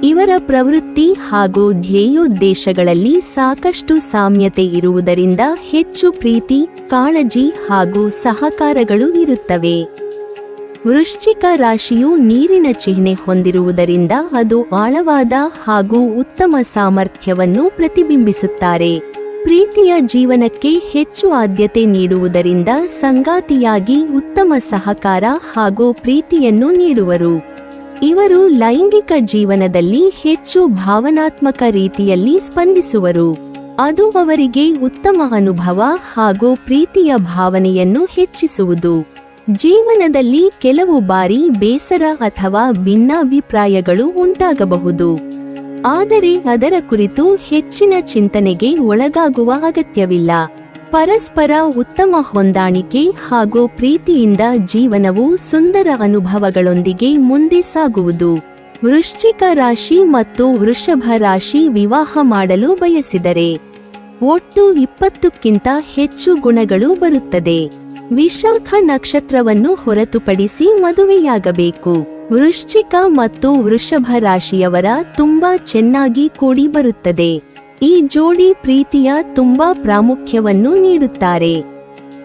ಇವರ ಪ್ರವೃತ್ತಿ ಹಾಗೂ ಧ್ಯೇಯೋದ್ದೇಶಗಳಲ್ಲಿ ಸಾಕಷ್ಟು ಸಾಮ್ಯತೆ ಇರುವುದರಿಂದ ಹೆಚ್ಚು ಪ್ರೀತಿ, ಕಾಳಜಿ ಹಾಗೂ ಸಹಕಾರಗಳು ಇರುತ್ತವೆ. ವೃಶ್ಚಿಕ ರಾಶಿಯು ನೀರಿನ ಚಿಹ್ನೆ ಹೊಂದಿರುವುದರಿಂದ ಅದು ಆಳವಾದ ಹಾಗೂ ಉತ್ತಮ ಸಾಮರ್ಥ್ಯವನ್ನು ಪ್ರತಿಬಿಂಬಿಸುತ್ತಾರೆ. ಪ್ರೀತಿಯ ಜೀವನಕ್ಕೆ ಹೆಚ್ಚು ಆದ್ಯತೆ ನೀಡುವುದರಿಂದ ಸಂಗಾತಿಯಾಗಿ ಉತ್ತಮ ಸಹಕಾರ ಹಾಗೂ ಪ್ರೀತಿಯನ್ನು ನೀಡುವರು. ಇವರು ಲೈಂಗಿಕ ಜೀವನದಲ್ಲಿ ಹೆಚ್ಚು ಭಾವನಾತ್ಮಕ ರೀತಿಯಲ್ಲಿ ಸ್ಪಂದಿಸುವರು. ಅದು ಅವರಿಗೆ ಉತ್ತಮ ಅನುಭವ ಹಾಗೂ ಪ್ರೀತಿಯ ಭಾವನೆಯನ್ನು ಹೆಚ್ಚಿಸುವುದು. ಜೀವನದಲ್ಲಿ ಕೆಲವು ಬಾರಿ ಬೇಸರ ಅಥವಾ ಭಿನ್ನಾಭಿಪ್ರಾಯಗಳು ಉಂಟಾಗಬಹುದು. ಆದರೆ ಅದರ ಕುರಿತು ಹೆಚ್ಚಿನ ಚಿಂತನೆಗೆ ಒಳಗಾಗುವ ಅಗತ್ಯವಿಲ್ಲ. ಪರಸ್ಪರ ಉತ್ತಮ ಹೊಂದಾಣಿಕೆ ಹಾಗೂ ಪ್ರೀತಿಯಿಂದ ಜೀವನವು ಸುಂದರ ಅನುಭವಗಳೊಂದಿಗೆ ಮುಂದೆ ಸಾಗುವುದು. ವೃಶ್ಚಿಕ ರಾಶಿ ಮತ್ತು ವೃಷಭ ರಾಶಿ ವಿವಾಹ ಮಾಡಲು ಬಯಸಿದರೆ ಒಟ್ಟು 20ಕ್ಕಿಂತ ಹೆಚ್ಚು ಗುಣಗಳು ಬರುತ್ತದೆ. ವಿಶಾಖ ನಕ್ಷತ್ರವನ್ನು ಹೊರತುಪಡಿಸಿ ಮದುವೆಯಾಗಬೇಕು. ವೃಶ್ಚಿಕ ಮತ್ತು ವೃಷಭ ರಾಶಿಯವರ ತುಂಬಾ ಚೆನ್ನಾಗಿ ಕೂಡಿ ಬರುತ್ತದೆ. ಈ ಜೋಡಿ ಪ್ರೀತಿಯ ತುಂಬಾ ಪ್ರಾಮುಖ್ಯವನ್ನು ನೀಡುತ್ತಾರೆ.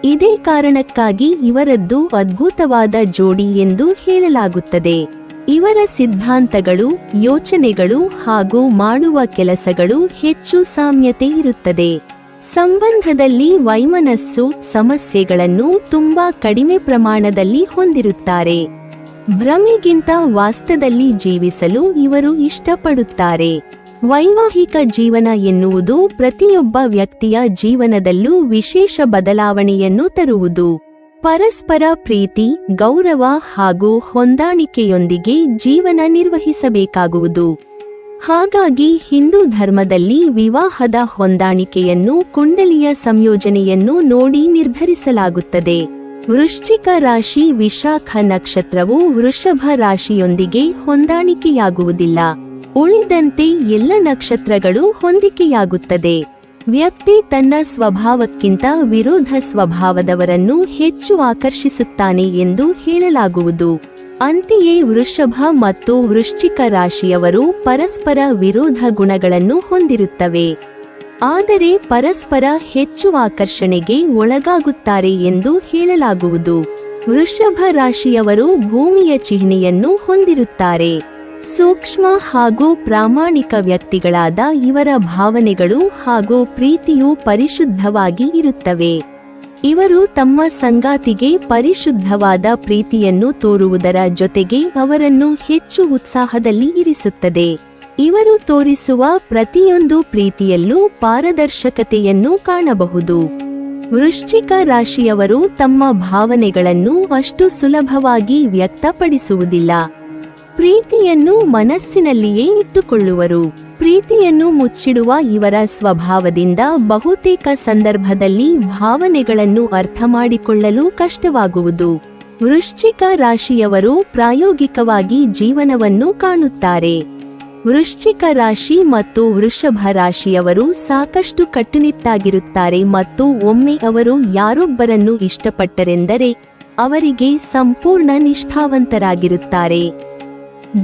ಇದೇ ಕಾರಣಕ್ಕಾಗಿ ಇವರದ್ದು ಅದ್ಭುತವಾದ ಜೋಡಿ ಎಂದು ಹೇಳಲಾಗುತ್ತದೆ. ಇವರ ಸಿದ್ಧಾಂತಗಳು, ಯೋಚನೆಗಳು ಹಾಗೂ ಮಾಡುವ ಕೆಲಸಗಳು ಹೆಚ್ಚು ಸಾಮ್ಯತೆ ಇರುತ್ತದೆ. ಸಂಬಂಧದಲ್ಲಿ ವೈಮನಸ್ಸು ಸಮಸ್ಯೆಗಳನ್ನು ತುಂಬಾ ಕಡಿಮೆ ಪ್ರಮಾಣದಲ್ಲಿ ಹೊಂದಿರುತ್ತಾರೆ. ಭ್ರಮೆಗಿಂತ ವಾಸ್ತವದಲ್ಲಿ ಜೀವಿಸಲು ಇವರು ಇಷ್ಟಪಡುತ್ತಾರೆ. ವೈವಾಹಿಕ ಜೀವನ ಎನ್ನುವುದು ಪ್ರತಿಯೊಬ್ಬ ವ್ಯಕ್ತಿಯ ಜೀವನದಲ್ಲೂ ವಿಶೇಷ ಬದಲಾವಣೆಯನ್ನು ತರುವುದು. ಪರಸ್ಪರ ಪ್ರೀತಿ, ಗೌರವ ಹಾಗೂ ಹೊಂದಾಣಿಕೆಯೊಂದಿಗೆ ಜೀವನ ನಿರ್ವಹಿಸಬೇಕಾಗುವುದು. ಹಾಗಾಗಿ ಹಿಂದೂ ಧರ್ಮದಲ್ಲಿ ವಿವಾಹದ ಹೊಂದಾಣಿಕೆಯನ್ನು ಕುಂಡಲಿಯ ಸಂಯೋಜನೆಯನ್ನು ನೋಡಿ ನಿರ್ಧರಿಸಲಾಗುತ್ತದೆ. ವೃಶ್ಚಿಕ ರಾಶಿ ವಿಶಾಖ ನಕ್ಷತ್ರವು ವೃಷಭ ರಾಶಿಯೊಂದಿಗೆ ಹೊಂದಾಣಿಕೆಯಾಗುವುದಿಲ್ಲ. ಉಳಿದಂತೆ ಎಲ್ಲ ನಕ್ಷತ್ರಗಳು ಹೊಂದಿಕೆಯಾಗುತ್ತದೆ. ವ್ಯಕ್ತಿ ತನ್ನ ಸ್ವಭಾವಕ್ಕಿಂತ ವಿರೋಧ ಸ್ವಭಾವದವರನ್ನು ಹೆಚ್ಚು ಆಕರ್ಷಿಸುತ್ತಾನೆ ಎಂದು ಹೇಳಲಾಗುವುದು. ಅಂತೆಯೇ ವೃಷಭ ಮತ್ತು ವೃಶ್ಚಿಕ ರಾಶಿಯವರು ಪರಸ್ಪರ ವಿರೋಧ ಗುಣಗಳನ್ನು ಹೊಂದಿರುತ್ತವೆ. ಆದರೆ ಪರಸ್ಪರ ಹೆಚ್ಚು ಆಕರ್ಷಣೆಗೆ ಒಳಗಾಗುತ್ತಾರೆ ಎಂದು ಹೇಳಲಾಗುವುದು. ವೃಷಭ ರಾಶಿಯವರು ಭೂಮಿಯ ಚಿಹ್ನೆಯನ್ನು ಹೊಂದಿರುತ್ತಾರೆ. ಸೂಕ್ಷ್ಮ ಹಾಗೂ ಪ್ರಾಮಾಣಿಕ ವ್ಯಕ್ತಿಗಳಾದ ಇವರ ಭಾವನೆಗಳು ಹಾಗೂ ಪ್ರೀತಿಯು ಪರಿಶುದ್ಧವಾಗಿ ಇರುತ್ತವೆ. ಇವರು ತಮ್ಮ ಸಂಗಾತಿಗೆ ಪರಿಶುದ್ಧವಾದ ಪ್ರೀತಿಯನ್ನು ತೋರುವುದರ ಜೊತೆಗೆ ಅವರನ್ನು ಹೆಚ್ಚು ಉತ್ಸಾಹದಲ್ಲಿ ಇರಿಸುತ್ತದೆ. ಇವರು ತೋರಿಸುವ ಪ್ರತಿಯೊಂದು ಪ್ರೀತಿಯಲ್ಲೂ ಪಾರದರ್ಶಕತೆಯನ್ನು ಕಾಣಬಹುದು. ವೃಶ್ಚಿಕ ರಾಶಿಯವರು ತಮ್ಮ ಭಾವನೆಗಳನ್ನು ಅಷ್ಟು ಸುಲಭವಾಗಿ ವ್ಯಕ್ತಪಡಿಸುವುದಿಲ್ಲ. ಪ್ರೀತಿಯನ್ನು ಮನಸ್ಸಿನಲ್ಲಿಯೇ ಇಟ್ಟುಕೊಳ್ಳುವರು. ಪ್ರೀತಿಯನ್ನು ಮುಚ್ಚಿಡುವ ಇವರ ಸ್ವಭಾವದಿಂದ ಬಹುತೇಕ ಸಂದರ್ಭದಲ್ಲಿ ಭಾವನೆಗಳನ್ನು ಅರ್ಥಮಾಡಿಕೊಳ್ಳಲು ಕಷ್ಟವಾಗುವುದು. ವೃಶ್ಚಿಕ ರಾಶಿಯವರು ಪ್ರಾಯೋಗಿಕವಾಗಿ ಜೀವನವನ್ನು ಕಾಣುತ್ತಾರೆ. ವೃಶ್ಚಿಕ ರಾಶಿ ಮತ್ತು ವೃಷಭ ರಾಶಿಯವರು ಸಾಕಷ್ಟು ಕಟ್ಟುನಿಟ್ಟಾಗಿರುತ್ತಾರೆ ಮತ್ತು ಒಮ್ಮೆ ಅವರು ಯಾರೊಬ್ಬರನ್ನು ಇಷ್ಟಪಟ್ಟರೆಂದರೆ ಅವರಿಗೆ ಸಂಪೂರ್ಣ ನಿಷ್ಠಾವಂತರಾಗಿರುತ್ತಾರೆ.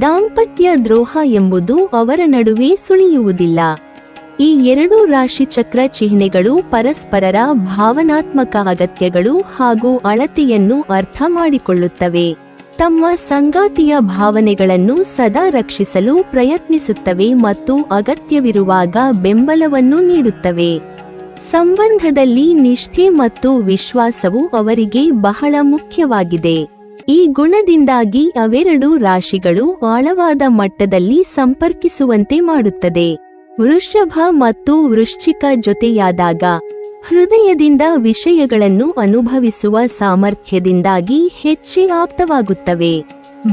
ದಾಂಪತ್ಯ ದ್ರೋಹ ಎಂಬುದು ಅವರ ನಡುವೆ ಸುಳಿಯುವುದಿಲ್ಲ. ಈ ಎರಡೂ ರಾಶಿಚಕ್ರ ಚಿಹ್ನೆಗಳು ಪರಸ್ಪರರ ಭಾವನಾತ್ಮಕ ಅಗತ್ಯಗಳು ಹಾಗೂ ಅಳತೆಯನ್ನು ಅರ್ಥ ಮಾಡಿಕೊಳ್ಳುತ್ತವೆ. ತಮ್ಮ ಸಂಗಾತಿಯ ಭಾವನೆಗಳನ್ನು ಸದಾ ರಕ್ಷಿಸಲು ಪ್ರಯತ್ನಿಸುತ್ತವೆ ಮತ್ತು ಅಗತ್ಯವಿರುವಾಗ ಬೆಂಬಲವನ್ನು ನೀಡುತ್ತವೆ. ಸಂಬಂಧದಲ್ಲಿ ನಿಷ್ಠೆ ಮತ್ತು ವಿಶ್ವಾಸವು ಅವರಿಗೆ ಬಹಳ ಮುಖ್ಯವಾಗಿದೆ. ಈ ಗುಣದಿಂದಾಗಿ ಅವೆರಡೂ ರಾಶಿಗಳು ಆಳವಾದ ಮಟ್ಟದಲ್ಲಿ ಸಂಪರ್ಕಿಸುವಂತೆ ಮಾಡುತ್ತದೆ. ವೃಷಭ ಮತ್ತು ವೃಶ್ಚಿಕ ಜೊತೆಯಾದಾಗ ಹೃದಯದಿಂದ ವಿಷಯಗಳನ್ನು ಅನುಭವಿಸುವ ಸಾಮರ್ಥ್ಯದಿಂದಾಗಿ ಹೆಚ್ಚೇ ಆಪ್ತವಾಗುತ್ತವೆ.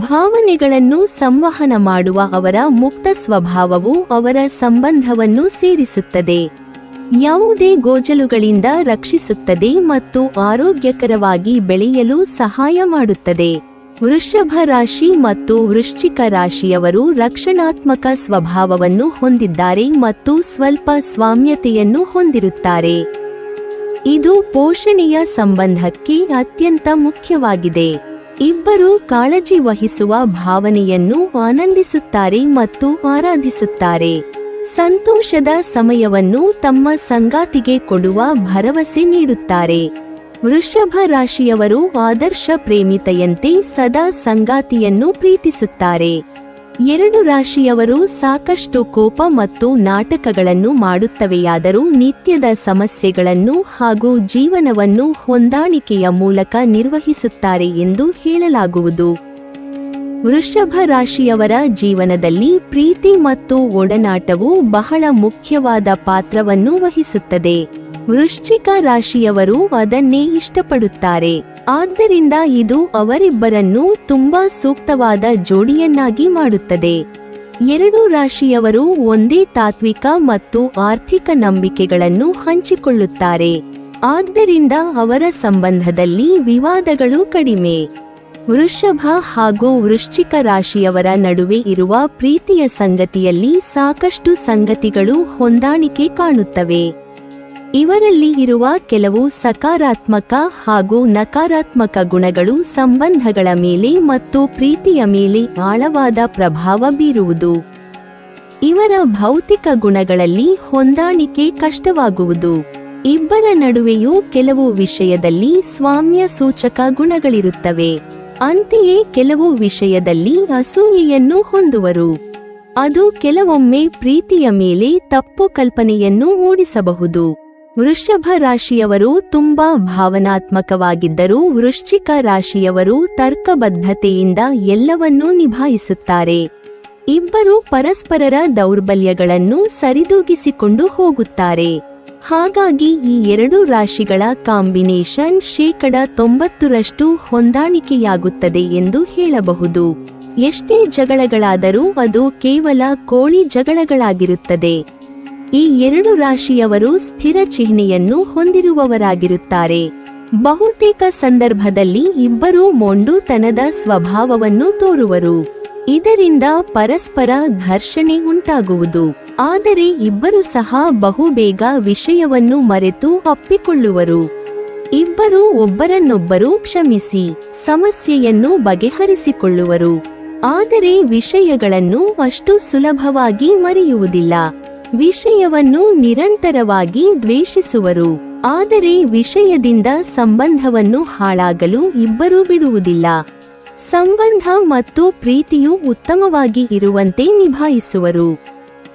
ಭಾವನೆಗಳನ್ನು ಸಂವಹನ ಮಾಡುವ ಅವರ ಮುಕ್ತ ಸ್ವಭಾವವು ಅವರ ಸಂಬಂಧವನ್ನು ಸೇರಿಸುತ್ತದೆ, ಯಾವುದೇ ಗೋಜಲುಗಳಿಂದ ರಕ್ಷಿಸುತ್ತದೆ ಮತ್ತು ಆರೋಗ್ಯಕರವಾಗಿ ಬೆಳೆಯಲು ಸಹಾಯ ಮಾಡುತ್ತದೆ. ವೃಷಭ ರಾಶಿ ಮತ್ತು ವೃಶ್ಚಿಕ ರಾಶಿಯವರು ರಕ್ಷಣಾತ್ಮಕ ಸ್ವಭಾವವನ್ನು ಹೊಂದಿದ್ದಾರೆ ಮತ್ತು ಸ್ವಲ್ಪ ಸ್ವಾಮ್ಯತೆಯನ್ನು ಹೊಂದಿರುತ್ತಾರೆ. ಇದು ಪೋಷಣೆಯ ಸಂಬಂಧಕ್ಕೆ ಅತ್ಯಂತ ಮುಖ್ಯವಾಗಿದೆ. ಇಬ್ಬರು ಕಾಳಜಿ ವಹಿಸುವ ಭಾವನೆಯನ್ನು ಆನಂದಿಸುತ್ತಾರೆ ಮತ್ತು ಆರಾಧಿಸುತ್ತಾರೆ. ಸಂತೋಷದ ಸಮಯವನ್ನು ತಮ್ಮ ಸಂಗಾತಿಗೆ ಕೊಡುವ ಭರವಸೆ ನೀಡುತ್ತಾರೆ. ವೃಷಭ ರಾಶಿಯವರು ಆದರ್ಶ ಪ್ರೇಮಿತೆಯಂತೆ ಸದಾ ಸಂಗಾತಿಯನ್ನು ಪ್ರೀತಿಸುತ್ತಾರೆ. ಎರಡು ರಾಶಿಯವರು ಸಾಕಷ್ಟು ಕೋಪ ಮತ್ತು ನಾಟಕಗಳನ್ನು ಮಾಡುತ್ತವೆಯಾದರೂ ನಿತ್ಯದ ಸಮಸ್ಯೆಗಳನ್ನು ಹಾಗೂ ಜೀವನವನ್ನು ಹೊಂದಾಣಿಕೆಯ ಮೂಲಕ ನಿರ್ವಹಿಸುತ್ತಾರೆ ಎಂದು ಹೇಳಲಾಗುವುದು. ವೃಷಭ ರಾಶಿಯವರ ಜೀವನದಲ್ಲಿ ಪ್ರೀತಿ ಮತ್ತು ಒಡನಾಟವು ಬಹಳ ಮುಖ್ಯವಾದ ಪಾತ್ರವನ್ನು ವಹಿಸುತ್ತದೆ. ವೃಶ್ಚಿಕ ರಾಶಿಯವರು ಅದನ್ನೇ ಇಷ್ಟಪಡುತ್ತಾರೆ. ಆದ್ದರಿಂದ ಇದು ಅವರಿಬ್ಬರನ್ನೂ ತುಂಬಾ ಸೂಕ್ತವಾದ ಜೋಡಿಯನ್ನಾಗಿ ಮಾಡುತ್ತದೆ. ಎರಡೂ ರಾಶಿಯವರು ಒಂದೇ ತಾತ್ವಿಕ ಮತ್ತು ಆರ್ಥಿಕ ನಂಬಿಕೆಗಳನ್ನು ಹಂಚಿಕೊಳ್ಳುತ್ತಾರೆ. ಆದ್ದರಿಂದ ಅವರ ಸಂಬಂಧದಲ್ಲಿ ವಿವಾದಗಳು ಕಡಿಮೆ. ವೃಷಭ ಹಾಗೂ ವೃಶ್ಚಿಕ ರಾಶಿಯವರ ನಡುವೆ ಇರುವ ಪ್ರೀತಿಯ ಸಂಗತಿಯಲ್ಲಿ ಸಾಕಷ್ಟು ಸಂಗತಿಗಳು ಹೊಂದಾಣಿಕೆ ಕಾಣುತ್ತವೆ. ಇವರಲ್ಲಿ ಇರುವ ಕೆಲವು ಸಕಾರಾತ್ಮಕ ಹಾಗೂ ನಕಾರಾತ್ಮಕ ಗುಣಗಳು ಸಂಬಂಧಗಳ ಮೇಲೆ ಮತ್ತು ಪ್ರೀತಿಯ ಮೇಲೆ ಆಳವಾದ ಪ್ರಭಾವ ಬೀರುವುದು. ಇವರ ಭೌತಿಕ ಗುಣಗಳಲ್ಲಿ ಹೊಂದಾಣಿಕೆ ಕಷ್ಟವಾಗುವುದು. ಇಬ್ಬರ ನಡುವೆಯೂ ಕೆಲವು ವಿಷಯದಲ್ಲಿ ಸ್ವಾಮ್ಯ ಸೂಚಕ ಗುಣಗಳಿರುತ್ತವೆ. ಅಂತೆಯೇ ಕೆಲವು ವಿಷಯದಲ್ಲಿ ಅಸೂಯೆಯನ್ನು ಹೊಂದುವರು. ಅದು ಕೆಲವೊಮ್ಮೆ ಪ್ರೀತಿಯ ಮೇಲೆ ತಪ್ಪು ಕಲ್ಪನೆಯನ್ನು ಮೂಡಿಸಬಹುದು. ವೃಷಭ ರಾಶಿಯವರು ತುಂಬಾ ಭಾವನಾತ್ಮಕವಾಗಿದ್ದರೂ ವೃಶ್ಚಿಕ ರಾಶಿಯವರು ತರ್ಕಬದ್ಧತೆಯಿಂದ ಎಲ್ಲವನ್ನೂ ನಿಭಾಯಿಸುತ್ತಾರೆ. ಇಬ್ಬರು ಪರಸ್ಪರರ ದೌರ್ಬಲ್ಯಗಳನ್ನು ಸರಿದೂಗಿಸಿಕೊಂಡು ಹೋಗುತ್ತಾರೆ. ಹಾಗಾಗಿ ಈ ಎರಡು ರಾಶಿಗಳ ಕಾಂಬಿನೇಷನ್ 90% ಹೊಂದಾಣಿಕೆಯಾಗುತ್ತದೆ ಎಂದು ಹೇಳಬಹುದು. ಎಷ್ಟೇ ಜಗಳಗಳಾದರೂ ಅದು ಕೇವಲ ಕೋಳಿ ಜಗಳಗಳಾಗಿರುತ್ತದೆ. ಈ ಎರಡು ರಾಶಿಯವರು ಸ್ಥಿರ ಚಿಹ್ನೆಯನ್ನು ಹೊಂದಿರುವವರಾಗಿರುತ್ತಾರೆ. ಬಹುತೇಕ ಸಂದರ್ಭದಲ್ಲಿ ಇಬ್ಬರೂ ಮೊಂಡುತನದ ಸ್ವಭಾವವನ್ನು ತೋರುವರು. ಇದರಿಂದ ಪರಸ್ಪರ ಘರ್ಷಣೆ ಉಂಟಾಗುವುದು. ಆದರೆ ಇಬ್ಬರು ಸಹ ಬಹುಬೇಗ ವಿಷಯವನ್ನು ಮರೆತು ಅಪ್ಪಿಕೊಳ್ಳುವರು. ಇಬ್ಬರು ಒಬ್ಬರನ್ನೊಬ್ಬರು ಕ್ಷಮಿಸಿ ಸಮಸ್ಯೆಯನ್ನು ಬಗೆಹರಿಸಿಕೊಳ್ಳುವರು. ಆದರೆ ವಿಷಯಗಳನ್ನು ಅಷ್ಟು ಸುಲಭವಾಗಿ ಮರೆಯುವುದಿಲ್ಲ. ವಿಷಯವನ್ನು ನಿರಂತರವಾಗಿ ದ್ವೇಷಿಸುವರು. ಆದರೆ ವಿಷಯದಿಂದ ಸಂಬಂಧವನ್ನು ಹಾಳಾಗಲು ಇಬ್ಬರೂ ಬಿಡುವುದಿಲ್ಲ. ಸಂಬಂಧ ಮತ್ತು ಪ್ರೀತಿಯು ಉತ್ತಮವಾಗಿ ಇರುವಂತೆ ನಿಭಾಯಿಸುವರು.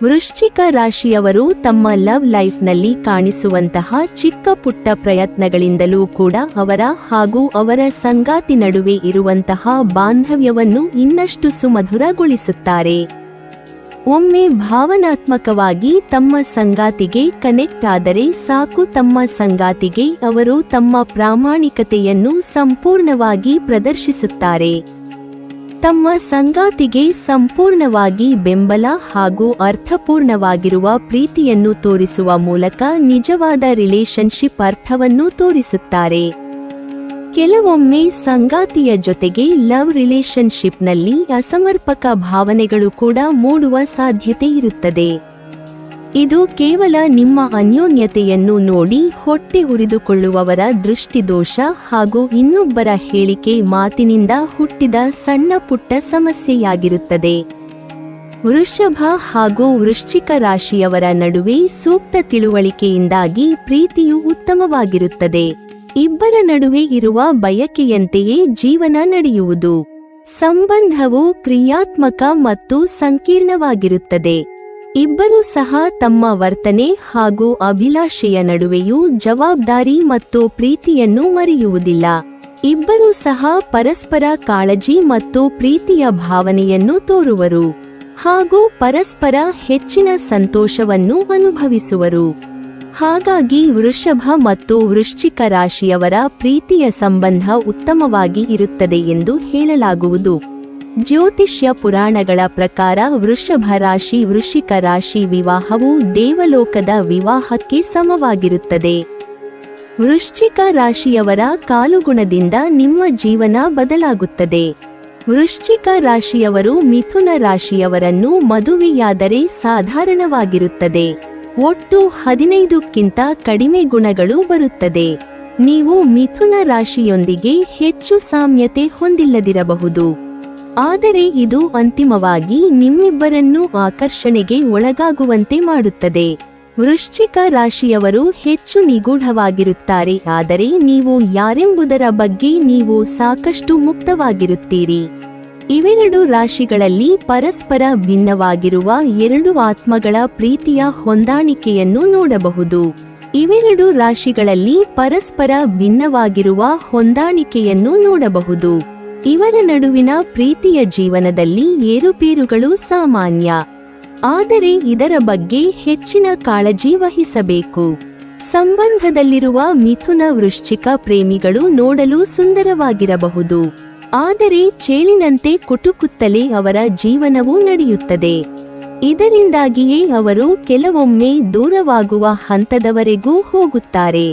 ವೃಶ್ಚಿಕ ರಾಶಿಯವರು ತಮ್ಮ ಲವ್ ಲೈಫ್ನಲ್ಲಿ ಕಾಣಿಸುವಂತಹ ಚಿಕ್ಕ ಪುಟ್ಟ ಪ್ರಯತ್ನಗಳಿಂದಲೂ ಕೂಡ ಅವರ ಹಾಗೂ ಅವರ ಸಂಗಾತಿ ನಡುವೆ ಇರುವಂತಹ ಬಾಂಧವ್ಯವನ್ನು ಇನ್ನಷ್ಟು ಸುಮಧುರಗೊಳಿಸುತ್ತಾರೆ. ಒಮ್ಮೆ ಭಾವನಾತ್ಮಕವಾಗಿ ತಮ್ಮ ಸಂಗಾತಿಗೆ ಕನೆಕ್ಟ್ ಆದರೆ ಸಾಕು, ತಮ್ಮ ಸಂಗಾತಿಗೆ ಅವರು ತಮ್ಮ ಪ್ರಾಮಾಣಿಕತೆಯನ್ನು ಸಂಪೂರ್ಣವಾಗಿ ಪ್ರದರ್ಶಿಸುತ್ತಾರೆ. ತಮ್ಮ ಸಂಗಾತಿಗೆ ಸಂಪೂರ್ಣವಾಗಿ ಬೆಂಬಲ ಹಾಗೂ ಅರ್ಥಪೂರ್ಣವಾಗಿರುವ ಪ್ರೀತಿಯನ್ನು ತೋರಿಸುವ ಮೂಲಕ ನಿಜವಾದ ರಿಲೇಶನ್ಶಿಪ್ ಅರ್ಥವನ್ನು ತೋರಿಸುತ್ತಾರೆ. ಕೆಲವೊಮ್ಮೆ ಸಂಗಾತಿಯ ಜೊತೆಗೆ ಲವ್ ರಿಲೇಶನ್ಶಿಪ್ನಲ್ಲಿ ಅಸಮರ್ಪಕ ಭಾವನೆಗಳು ಕೂಡ ಮೂಡುವ ಸಾಧ್ಯತೆ ಇರುತ್ತದೆ. ಇದು ಕೇವಲ ನಿಮ್ಮ ಅನ್ಯೋನ್ಯತೆಯನ್ನು ನೋಡಿ ಹೊಟ್ಟೆ ಉರಿದುಕೊಳ್ಳುವವರ ದೃಷ್ಟಿದೋಷ ಹಾಗೂ ಇನ್ನೊಬ್ಬರ ಹೇಳಿಕೆ ಮಾತಿನಿಂದ ಹುಟ್ಟಿದ ಸಣ್ಣ ಪುಟ್ಟ ಸಮಸ್ಯೆಯಾಗಿರುತ್ತದೆ. ವೃಷಭ ಹಾಗೂ ವೃಶ್ಚಿಕ ರಾಶಿಯವರ ನಡುವೆ ಸೂಕ್ತ ತಿಳುವಳಿಕೆಯಿಂದಾಗಿ ಪ್ರೀತಿಯು ಉತ್ತಮವಾಗಿರುತ್ತದೆ. ಇಬ್ಬರ ನಡುವೆ ಇರುವ ಬಯಕೆಯಂತೆಯೇ ಜೀವನ ನಡೆಯುವುದು. ಸಂಬಂಧವು ಕ್ರಿಯಾತ್ಮಕ ಮತ್ತು ಸಂಕೀರ್ಣವಾಗಿರುತ್ತದೆ. ಇಬ್ಬರೂ ಸಹ ತಮ್ಮ ವರ್ತನೆ ಹಾಗೂ ಅಭಿಲಾಷೆಯ ನಡುವೆಯೂ ಜವಾಬ್ದಾರಿ ಮತ್ತು ಪ್ರೀತಿಯನ್ನು ಮರೆಯುವುದಿಲ್ಲ. ಇಬ್ಬರೂ ಸಹ ಪರಸ್ಪರ ಕಾಳಜಿ ಮತ್ತು ಪ್ರೀತಿಯ ಭಾವನೆಯನ್ನು ತೋರುವರು ಹಾಗೂ ಪರಸ್ಪರ ಹೆಚ್ಚಿನ ಸಂತೋಷವನ್ನು ಅನುಭವಿಸುವರು. ಹಾಗಾಗಿ ವೃಷಭ ಮತ್ತು ವೃಶ್ಚಿಕ ರಾಶಿಯವರ ಪ್ರೀತಿಯ ಸಂಬಂಧ ಉತ್ತಮವಾಗಿ ಇರುತ್ತದೆ ಎಂದು ಹೇಳಲಾಗುವುದು. ಜ್ಯೋತಿಷ್ಯ ಪುರಾಣಗಳ ಪ್ರಕಾರ ವೃಷಭ ರಾಶಿ ವೃಶ್ಚಿಕ ರಾಶಿ ವಿವಾಹವು ದೇವಲೋಕದ ವಿವಾಹಕ್ಕೆ ಸಮವಾಗಿರುತ್ತದೆ. ವೃಶ್ಚಿಕ ರಾಶಿಯವರ ಕಾಲುಗುಣದಿಂದ ನಿಮ್ಮ ಜೀವನ ಬದಲಾಗುತ್ತದೆ. ವೃಶ್ಚಿಕ ರಾಶಿಯವರು ಮಿಥುನ ರಾಶಿಯವರನ್ನು ಮದುವೆಯಾದರೆ ಸಾಧಾರಣವಾಗಿರುತ್ತದೆ. ಒಟ್ಟು 15ಕ್ಕಿಂತ ಕಡಿಮೆ ಗುಣಗಳು ಬರುತ್ತದೆ. ನೀವು ಮಿಥುನ ರಾಶಿಯೊಂದಿಗೆ ಹೆಚ್ಚು ಸಾಮ್ಯತೆ ಹೊಂದಿಲ್ಲದಿರಬಹುದು, ಆದರೆ ಇದು ಅಂತಿಮವಾಗಿ ನಿಮ್ಮಿಬ್ಬರನ್ನೂ ಆಕರ್ಷಣೆಗೆ ಒಳಗಾಗುವಂತೆ ಮಾಡುತ್ತದೆ. ವೃಶ್ಚಿಕ ರಾಶಿಯವರು ಹೆಚ್ಚು ನಿಗೂಢವಾಗಿರುತ್ತಾರೆ, ಆದರೆ ನೀವು ಯಾರೆಂಬುದರ ಬಗ್ಗೆ ನೀವು ಸಾಕಷ್ಟು ಮುಕ್ತವಾಗಿರುತ್ತೀರಿ. ಇವೆರಡು ರಾಶಿಗಳಲ್ಲಿ ಪರಸ್ಪರ ಭಿನ್ನವಾಗಿರುವ ಎರಡು ಆತ್ಮಗಳ ಪ್ರೀತಿಯ ಹೊಂದಾಣಿಕೆಯನ್ನು ನೋಡಬಹುದು. ಇವೆರಡು ರಾಶಿಗಳಲ್ಲಿ ಪರಸ್ಪರ ಭಿನ್ನವಾಗಿರುವ ಹೊಂದಾಣಿಕೆಯನ್ನು ನೋಡಬಹುದು. ಇವರ ನಡುವಿನ ಪ್ರೀತಿಯ ಜೀವನದಲ್ಲಿ ಏರುಪೇರುಗಳು ಸಾಮಾನ್ಯ, ಆದರೆ ಇದರ ಬಗ್ಗೆ ಹೆಚ್ಚಿನ ಕಾಳಜಿ ವಹಿಸಬೇಕು. ಸಂಬಂಧದಲ್ಲಿರುವ ಮಿಥುನ ವೃಶ್ಚಿಕ ಪ್ರೇಮಿಗಳು ನೋಡಲು ಸುಂದರವಾಗಿರಬಹುದು, ಆದರೆ ಚೇಳಿನಂತೆ ಕುಟುಕುತ್ತಲೇ ಅವರ ಜೀವನವೂ ನಡೆಯುತ್ತದೆ. ಇದರಿಂದಾಗಿಯೇ ಅವರು ಕೆಲವೊಮ್ಮೆ ದೂರವಾಗುವ ಹಂತದವರೆಗೂ ಹೋಗುತ್ತಾರೆ.